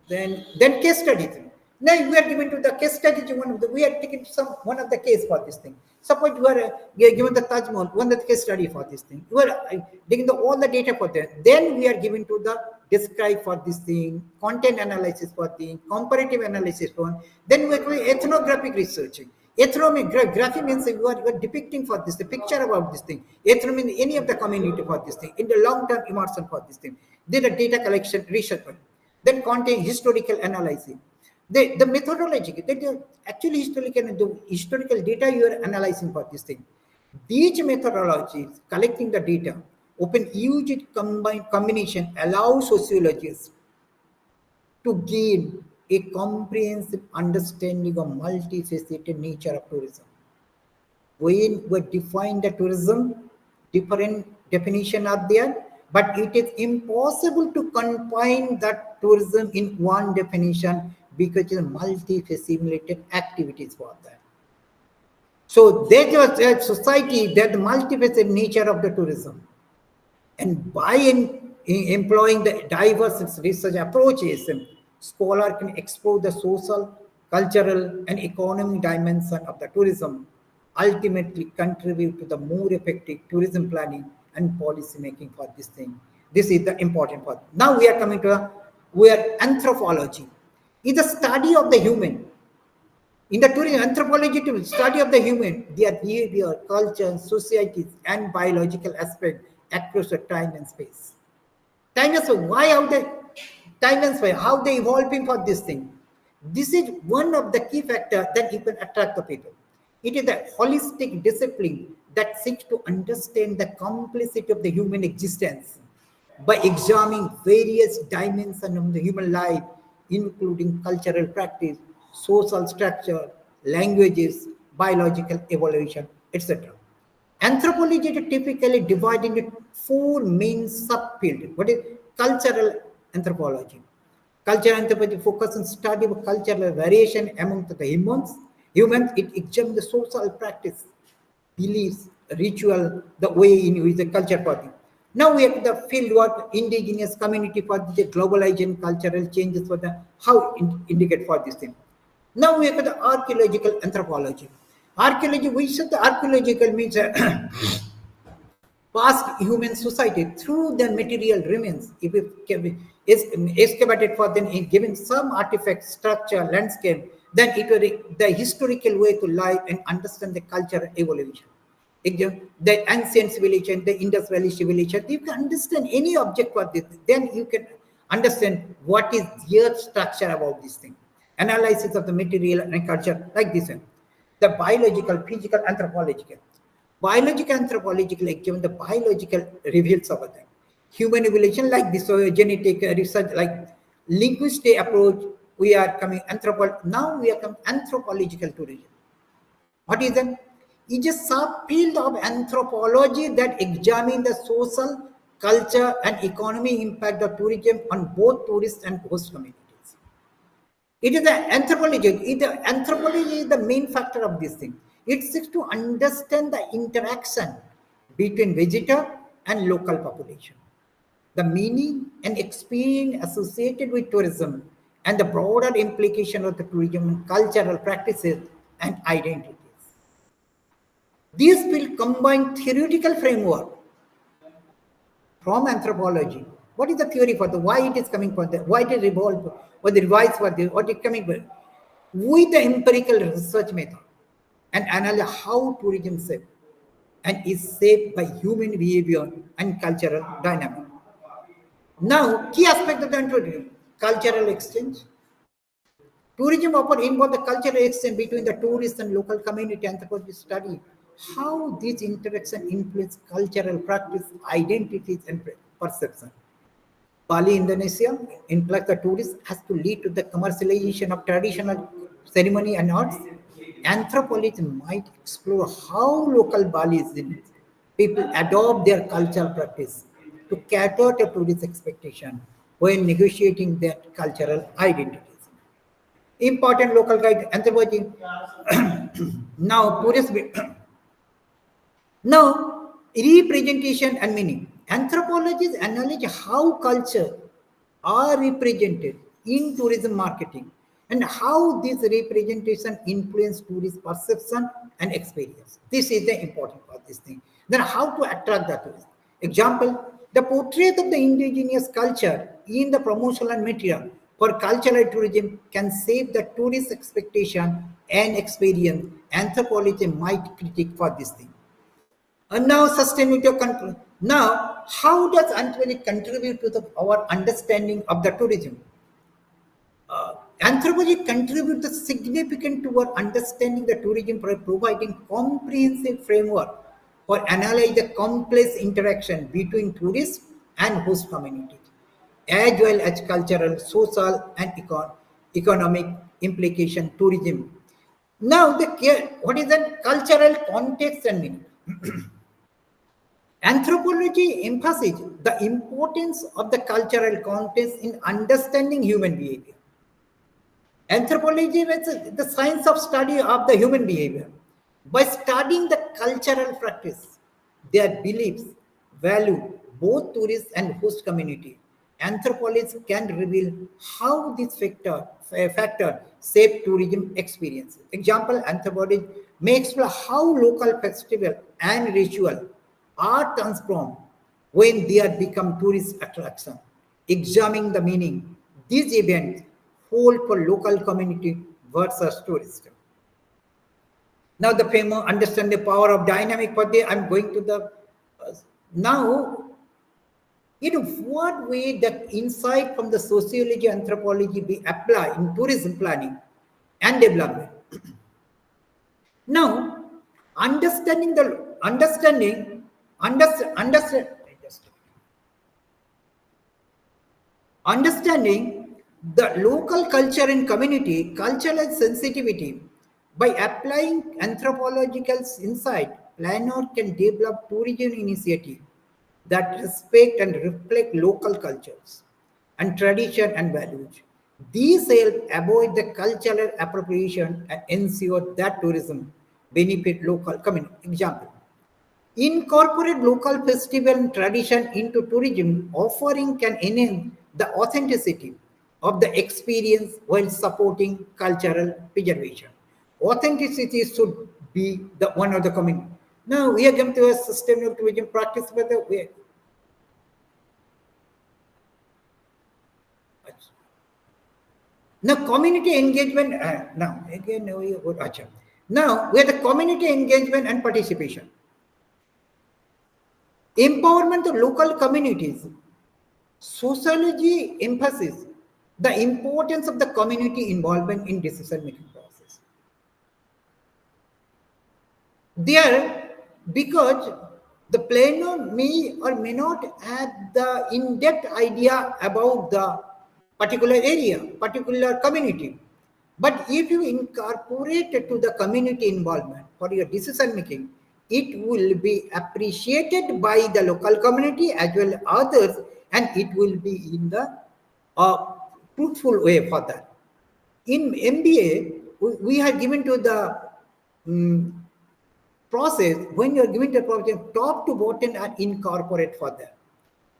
Then case studies. Now we are given to the case strategy. We are taking one of the case for this thing. Suppose you are given the Taj Mahal, one of the case study for this thing. You are taking all the data for that. Then we are given to the describe for this thing, content analysis for thing, comparative analysis for. Then we are doing ethnographic research. Ethnography means you are depicting for this the picture about this thing. Ethno means any of the community for this thing in the long term immersion for this thing. Then the data collection research. Then content historical analysis. The methodology, actually historical data you are analyzing for this thing. These methodologies, collecting the data, open huge combination, allow sociologists to gain a comprehensive understanding of multifaceted nature of tourism. When we define the tourism, different definitions are there, but it is impossible to confine that tourism in one definition because it is multifaceted activities for that. So there was a society that the multifaceted nature of the tourism, and by employing the diverse research approaches, scholar can explore the social, cultural, and economic dimension of the tourism, ultimately contribute to the more effective tourism planning and policy making for this thing. This is the important part. Now we are coming to where anthropology is the study of the human. In the tourism anthropology, to study of the human, their behavior, culture, societies, and biological aspect across the time and space. Time and space, why how the time and space, how they evolving for this thing. This is one of the key factors that you can attract the people. It is a holistic discipline that seeks to understand the complexity of the human existence by examining various dimensions of the human life, including cultural practice, social structure, languages, biological evolution, etc. Anthropology is typically divided into four main subfields. What is cultural anthropology? Cultural anthropology focuses on study of cultural variation among the humans. It examines the social practice, beliefs, ritual, the way in which the culture party. Now we have the field work, indigenous community for the globalization, cultural changes for the how indicate for this thing. Now we have the archaeological anthropology. Archaeology, we said the archaeological means past human society through the material remains. If it can be excavated for then given some artifact, structure, landscape, then it will be the historical way to live and understand the cultural evolution. The ancient civilization, the Indus Valley civilization, you can understand any object for this, then you can understand what is their structure about this thing. Analysis of the material and culture like this one. The biological, physical, anthropological. Biological, anthropological, given the biological reveals over them. Human evolution like this, so genetic research, like linguistic approach, we are coming now we are coming anthropological tourism. What is that? It is a subfield of anthropology that examines the social, culture, and economic impact of tourism on both tourists and host communities. It is the anthropology. Anthropology is the main factor of this thing. It seeks to understand the interaction between visitor and local population, the meaning and experience associated with tourism, and the broader implication of the tourism cultural practices and identities. These will combine theoretical framework from anthropology. What is the theory for the why it is coming from the why it is evolved or the revise for the what is coming with the empirical research method and analyze how tourism is shaped and is shaped by human behavior and cultural dynamic. Now, key aspect of the tourism, cultural exchange. Tourism often involves the cultural exchange between the tourists and local community. Anthropology study how these interactions influence cultural practice, identities, and perception. Bali, Indonesia, influx the tourists has to lead to the commercialization of traditional ceremony and arts. Anthropology might explore how local Balis people adopt their cultural practice to cater to tourist expectation when negotiating their cultural identities. Important local guide anthropology. Now, tourist. Now, representation and meaning. Anthropologists analyze how culture are represented in tourism marketing and how this representation influence tourist perception and experience. This is the important part of this thing. Then how to attract the tourist. Example, the portrait of the indigenous culture in the promotional material for cultural tourism can save the tourist expectation and experience. Anthropology might critique for this thing. And now sustainability control. Now, how does anthropology contribute to our understanding of the tourism? Anthropology contributes significant to our understanding the tourism by providing comprehensive framework for analyze the complex interaction between tourists and host communities, as well as cultural, social, and economic implication tourism. Now, what is the cultural context and meaning? Anthropology emphasizes the importance of the cultural context in understanding human behavior. Anthropology is the science of study of the human behavior. By studying the cultural practice, their beliefs, value, both tourists and host community, anthropologists can reveal how this factor shape tourism experiences. Example, anthropology may explore how local festival and ritual are transformed when they are become tourist attraction. Examining the meaning these events hold for local community versus tourism. Now the famous understand the power of dynamic pathway. I'm going to the now. In what way that insight from the sociology anthropology be applied in tourism planning and development? Now, understanding the local culture and community, cultural sensitivity, by applying anthropological insight, planner can develop tourism initiative that respect and reflect local cultures and tradition and values. These help avoid the cultural appropriation and ensure that tourism benefit local community. Example, incorporate local festival and tradition into tourism offering can enhance the authenticity of the experience while supporting cultural preservation. Authenticity should be the one of the community. Now we are going to a sustainable tourism practice by the way. Now community engagement. Now again now we have the community engagement and participation. Empowerment of local communities. Sociology emphasizes the importance of the community involvement in decision-making process. There, because the planner may or may not have the in-depth idea about the particular area, particular community. But if you incorporate it to the community involvement for your decision making, it will be appreciated by the local community as well as others, and it will be in the fruitful way for that. In MBA, we are given to the process, when you are giving the project, top to bottom and incorporate for that.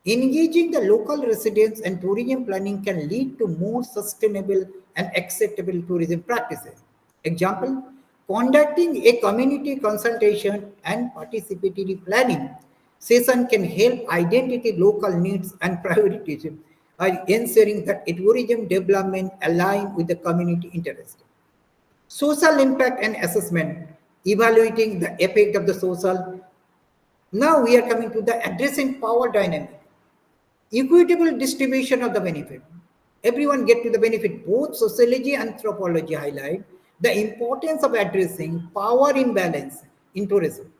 Engaging the local residents and tourism planning can lead to more sustainable and acceptable tourism practices. Example, conducting a community consultation and participatory planning session can help identify local needs and priorities, ensuring that tourism development align with the community interest. Social impact and assessment, evaluating the effect of the social. Now we are coming to the addressing power dynamic. Equitable distribution of the benefit. Everyone get to the benefit. Both sociology and anthropology highlight the importance of addressing power imbalance in tourism.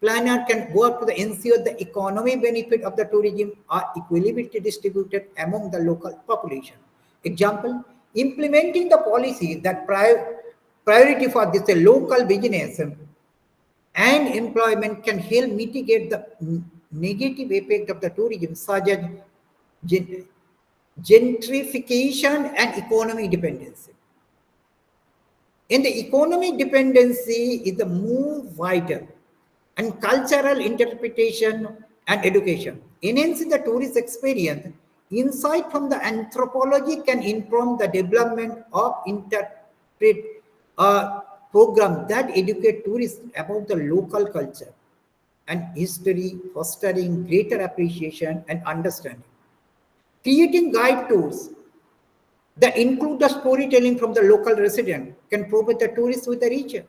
Planner can work to ensure the economic benefit of the tourism are equally distributed among the local population. Example, implementing the policy that priority for this local business and employment can help mitigate the negative effect of the tourism, such as gentrification and economic dependency. And the economic dependency is the more vital, and cultural interpretation and education. Enhancing the tourist experience Insight from the anthropology can inform the development of interpret program that educate tourists about the local culture and history, fostering greater appreciation and understanding. Creating guide tours that include the storytelling from the local resident can provide the tourists with a richer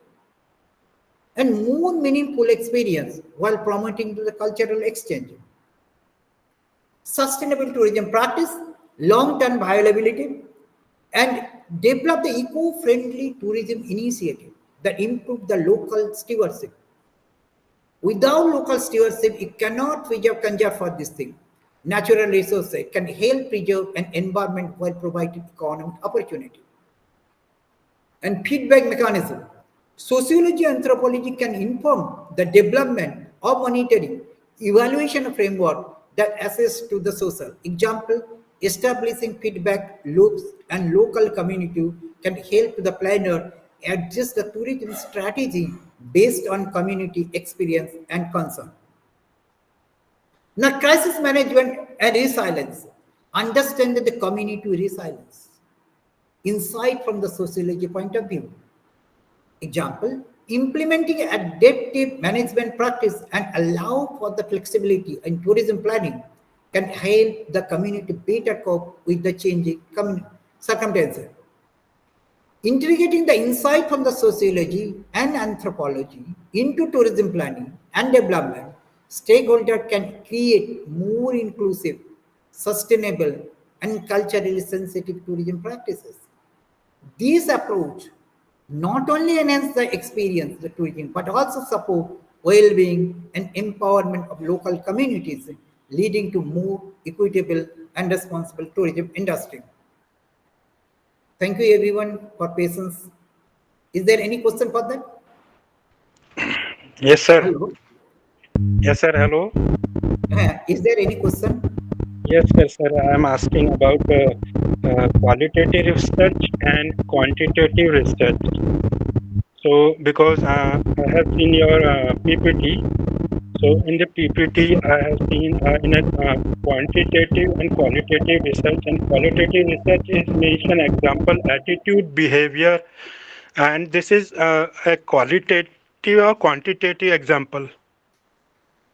and more meaningful experience while promoting the cultural exchange. Sustainable tourism practice, long-term viability, and develop the eco-friendly tourism initiative that improve the local stewardship. Without local stewardship, it cannot conserve for this thing. Natural resources can help preserve an environment while providing economic opportunity. And feedback mechanism. Sociology anthropology can inform the development of monitoring, evaluation framework that assess to the social. Example, establishing feedback loops and local community can help the planner adjust the tourism strategy based on community experience and concern. Now, crisis management and resilience. Understand the community resilience. Insight from the sociology point of view. Example, implementing adaptive management practice and allow for the flexibility in tourism planning can help the community better cope with the changing circumstances. Integrating the insight from the sociology and anthropology into tourism planning and development, stakeholders can create more inclusive, sustainable, and culturally sensitive tourism practices. This approach not only enhance the experience, the tourism, but also support well-being and empowerment of local communities, leading to more equitable and responsible tourism industry. Thank you everyone for patience. Is there any question for that? Yes, sir. Hello? Yes, sir. Hello. Is there any question? Yes, sir. I am asking about qualitative research and quantitative research. So, because I have seen your PPT, so in the PPT I have seen in a quantitative and qualitative research, and qualitative research is mention example, attitude, behavior, and this is a qualitative or quantitative example.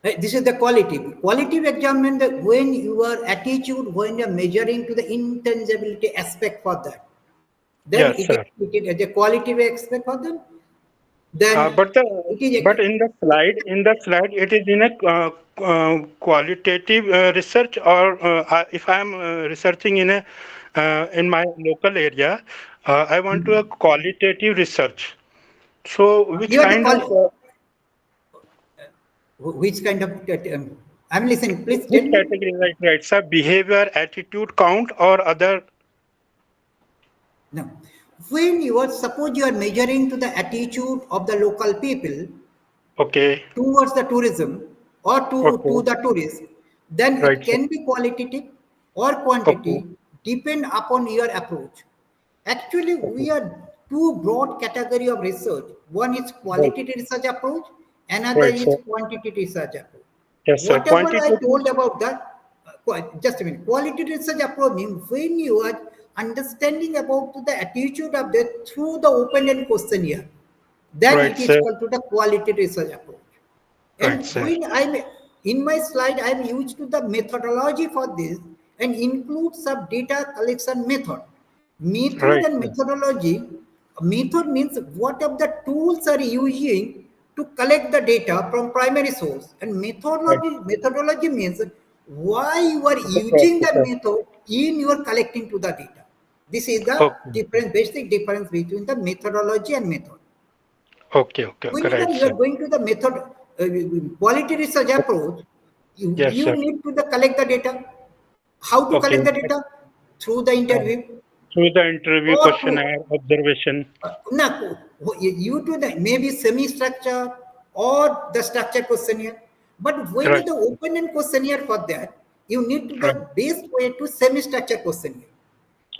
This is the qualitative. Qualitative examine the when your attitude, when you're measuring to the intangibility aspect for that. Then Yes, it sir. is treated as a qualitative aspect for them. Then But it is but in the slide, it is in a qualitative research, or if I am researching in a in my local area, I want to a qualitative research. So which you are the kind of which kind of I'm listening. Please tell which me. category, right? Sir, behavior, attitude, count, or other? No. When you are suppose you are measuring to the attitude of the local people Okay, towards the tourism or to okay, the tourist, then it right, sir. can be qualitative or Okay, quantity, depend upon your approach. Actually, okay, we are two broad category of research. One is right, qualitative research approach, another right, is sir. quantitative research approach. Yes, sir. Whatever I Quantitative. told about that, just a minute. Qualitative research approach means when you are understanding about the attitude of the through the open-end questionnaire, then Right, it is sir. called to the qualitative research approach. Right, And sir. when I'm in my slide, I'm used to the methodology for this and include some data collection method. Method Right, and sir. methodology. Method means what of the tools are using to collect the data from primary source, and Right. methodology means why you are The using the process. method in your collecting to the data. This is the Okay. difference, basic difference between the methodology and method. Okay, okay, okay, Whenever right, you are sir. going to the method quality research approach, Yes, you sir. need to the collect the data. How to collect Okay. the data? Through the Uh, interview Through the interview, or to questionnaire, observation. no, you to the maybe semi-structure or the structure questionnaire. But when Right, the open-end questionnaire for that, you need to right. the best way to semi-structure questionnaire,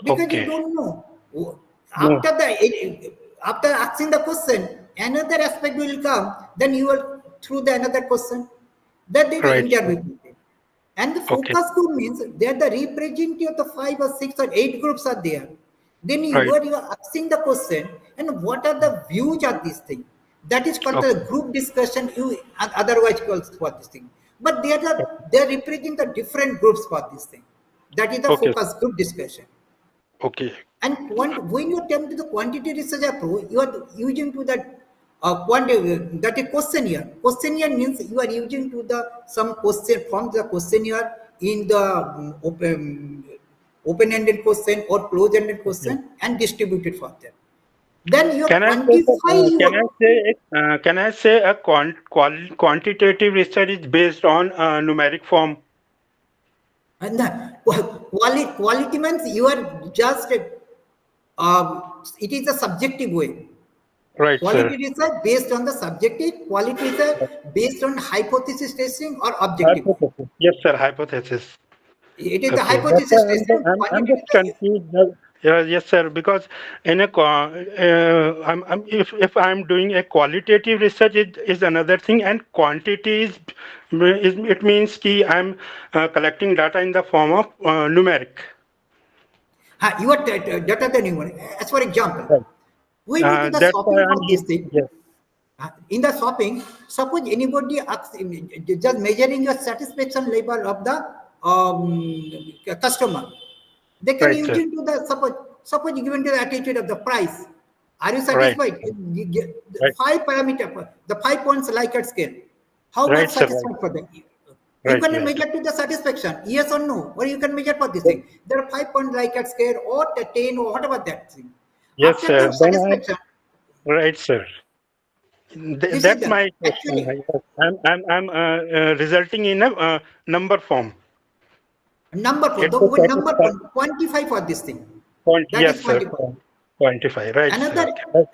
because you Okay. don't know No, after asking the question, another aspect will come, then you will through the another question, that is the right, sir. interview. And the Okay. focus group means they're the representative of the 5 or 6 or 8 groups are there. Then Right. you are asking the question, and what are the views of this thing? That is called Okay. the group discussion, you otherwise calls for this thing. But they are representing the different groups for this thing. That is the Okay. focus group discussion. Okay. And when you attempt to the quantity research approach, you are using to that that is questionnaire. Questionnaire means you are using to the some question from the questionnaire in the open-ended question or closed-ended Okay. question and distribute it for them. Then you Can I say, quantify your can I say a quantitative research is based on numeric form? and the quality means you are just it is a subjective way. Right, Quality sir. research based on the subjective, quality research based on hypothesis testing or objective way. Hypothesis. Yes, sir. Hypothesis. It is the Okay, that's hypothesis testing. I'm Quantity just research. confused. Yeah, yes, sir. Because in a I'm if I'm doing a qualitative research is another thing, and quantity is it means ki I'm collecting data in the form of numeric. You are data than you want. As for example, Right. when you do the That's why shopping for I'm this thing, yes. in the shopping, suppose anybody asks, just measuring your satisfaction level of the customer, they can Right, use sir. it to the suppose you given to the attitude of the price. Are you Right. satisfied? You get the Right. 5 parameter, the 5 points Likert scale. How much Right, sir. Right. satisfied for them? You Right. can Right. measure to the satisfaction, yes or no, or you can measure for this Yes, thing. There are 5 point Likert scale or the 10 or whatever that thing. yes, After sir. the Then I satisfaction, right, sir. this is That's the my question. actually Yes. I'm resulting in a number form. number for It's the a number satisfied quantify for this thing. point. That is Yes, sir. quantify. Quantify. Right, Another sir. Yes.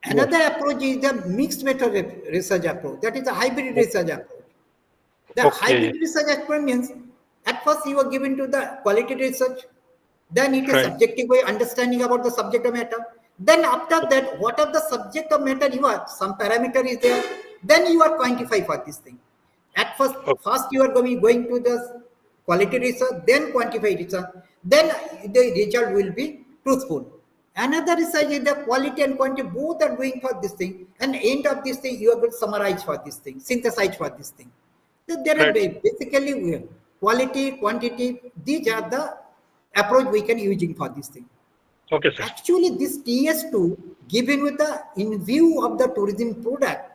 another approach is the mixed method research approach. That is a hybrid research approach. The hybrid Okay. research approach means at first you are given to the quality research, then it is Right. subjective way understanding about the subject of matter. Then after that, what are the subject of matter you are? Some parameter is there. Then you are quantify for this thing. At first you are going to the quality research, then quantify research, then the result will be truthful. Another research is the quality and quantity both are doing for this thing, and end of this thing you are going to summarize for this thing, synthesize for this thing. There are Right. basically quality, quantity. These are the approach we can using for this thing. Okay, sir. Actually, this TS-2 given with the in view of the tourism product.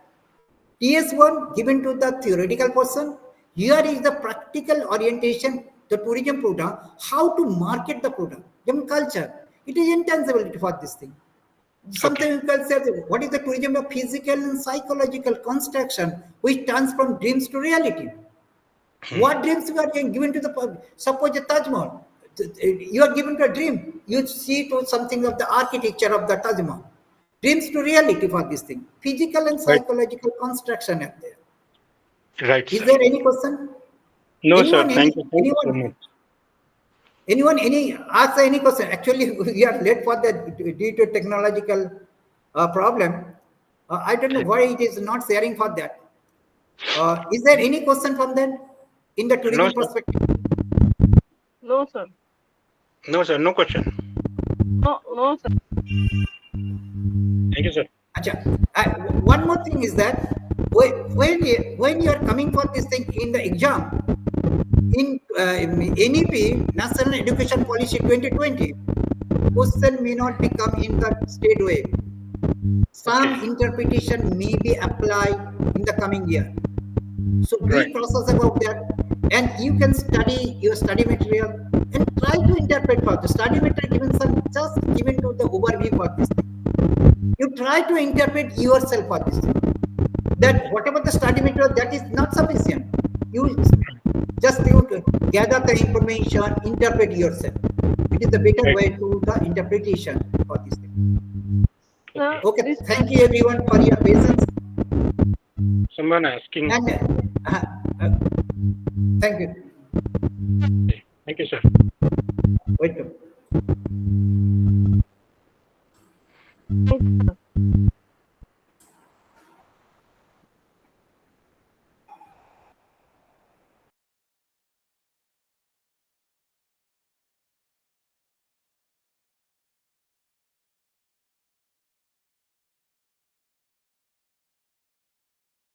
TS-1 given to the theoretical person. Here is the practical orientation, the tourism product, how to market the product, even culture. It is intangible for this thing. Okay. Sometimes you can say, what is the tourism of physical and psychological construction, which turns from dreams to reality? What dreams you are given to the public? Suppose a Taj Mahal, you are given to a dream. You see to something of the architecture of the Taj Mahal. Dreams to reality for this thing. Physical and Right. psychological construction are there. Right, Is sir. there any question? No, sir. Anyone, Thank you. Thank you so anyone, much. ask any question? Actually, we are late for that due to technological problem. I don't know why it is not sharing for that. Is there any question from them in the No, tourism sir. perspective? No, sir. No, sir. No question. No, sir. Thank you, sir. Acha, one more thing is that when you are coming for this thing in the exam, in NEP, National Education Policy 2020, question may not become in the state way. Some Okay. interpretation may be applied in the coming year. So be Right. cautious about that. And you can study your study material and try to interpret for the study material given some just given to the overview for this thing. You try to interpret yourself for this thing. That whatever the study material that is not sufficient. You just gather the information, interpret yourself. It is the better Right. way to the interpretation for this thing. Sir, Okay, this thank you everyone for your patience. Someone asking. And thank you. Thank you, sir. Welcome. Thanks, sir.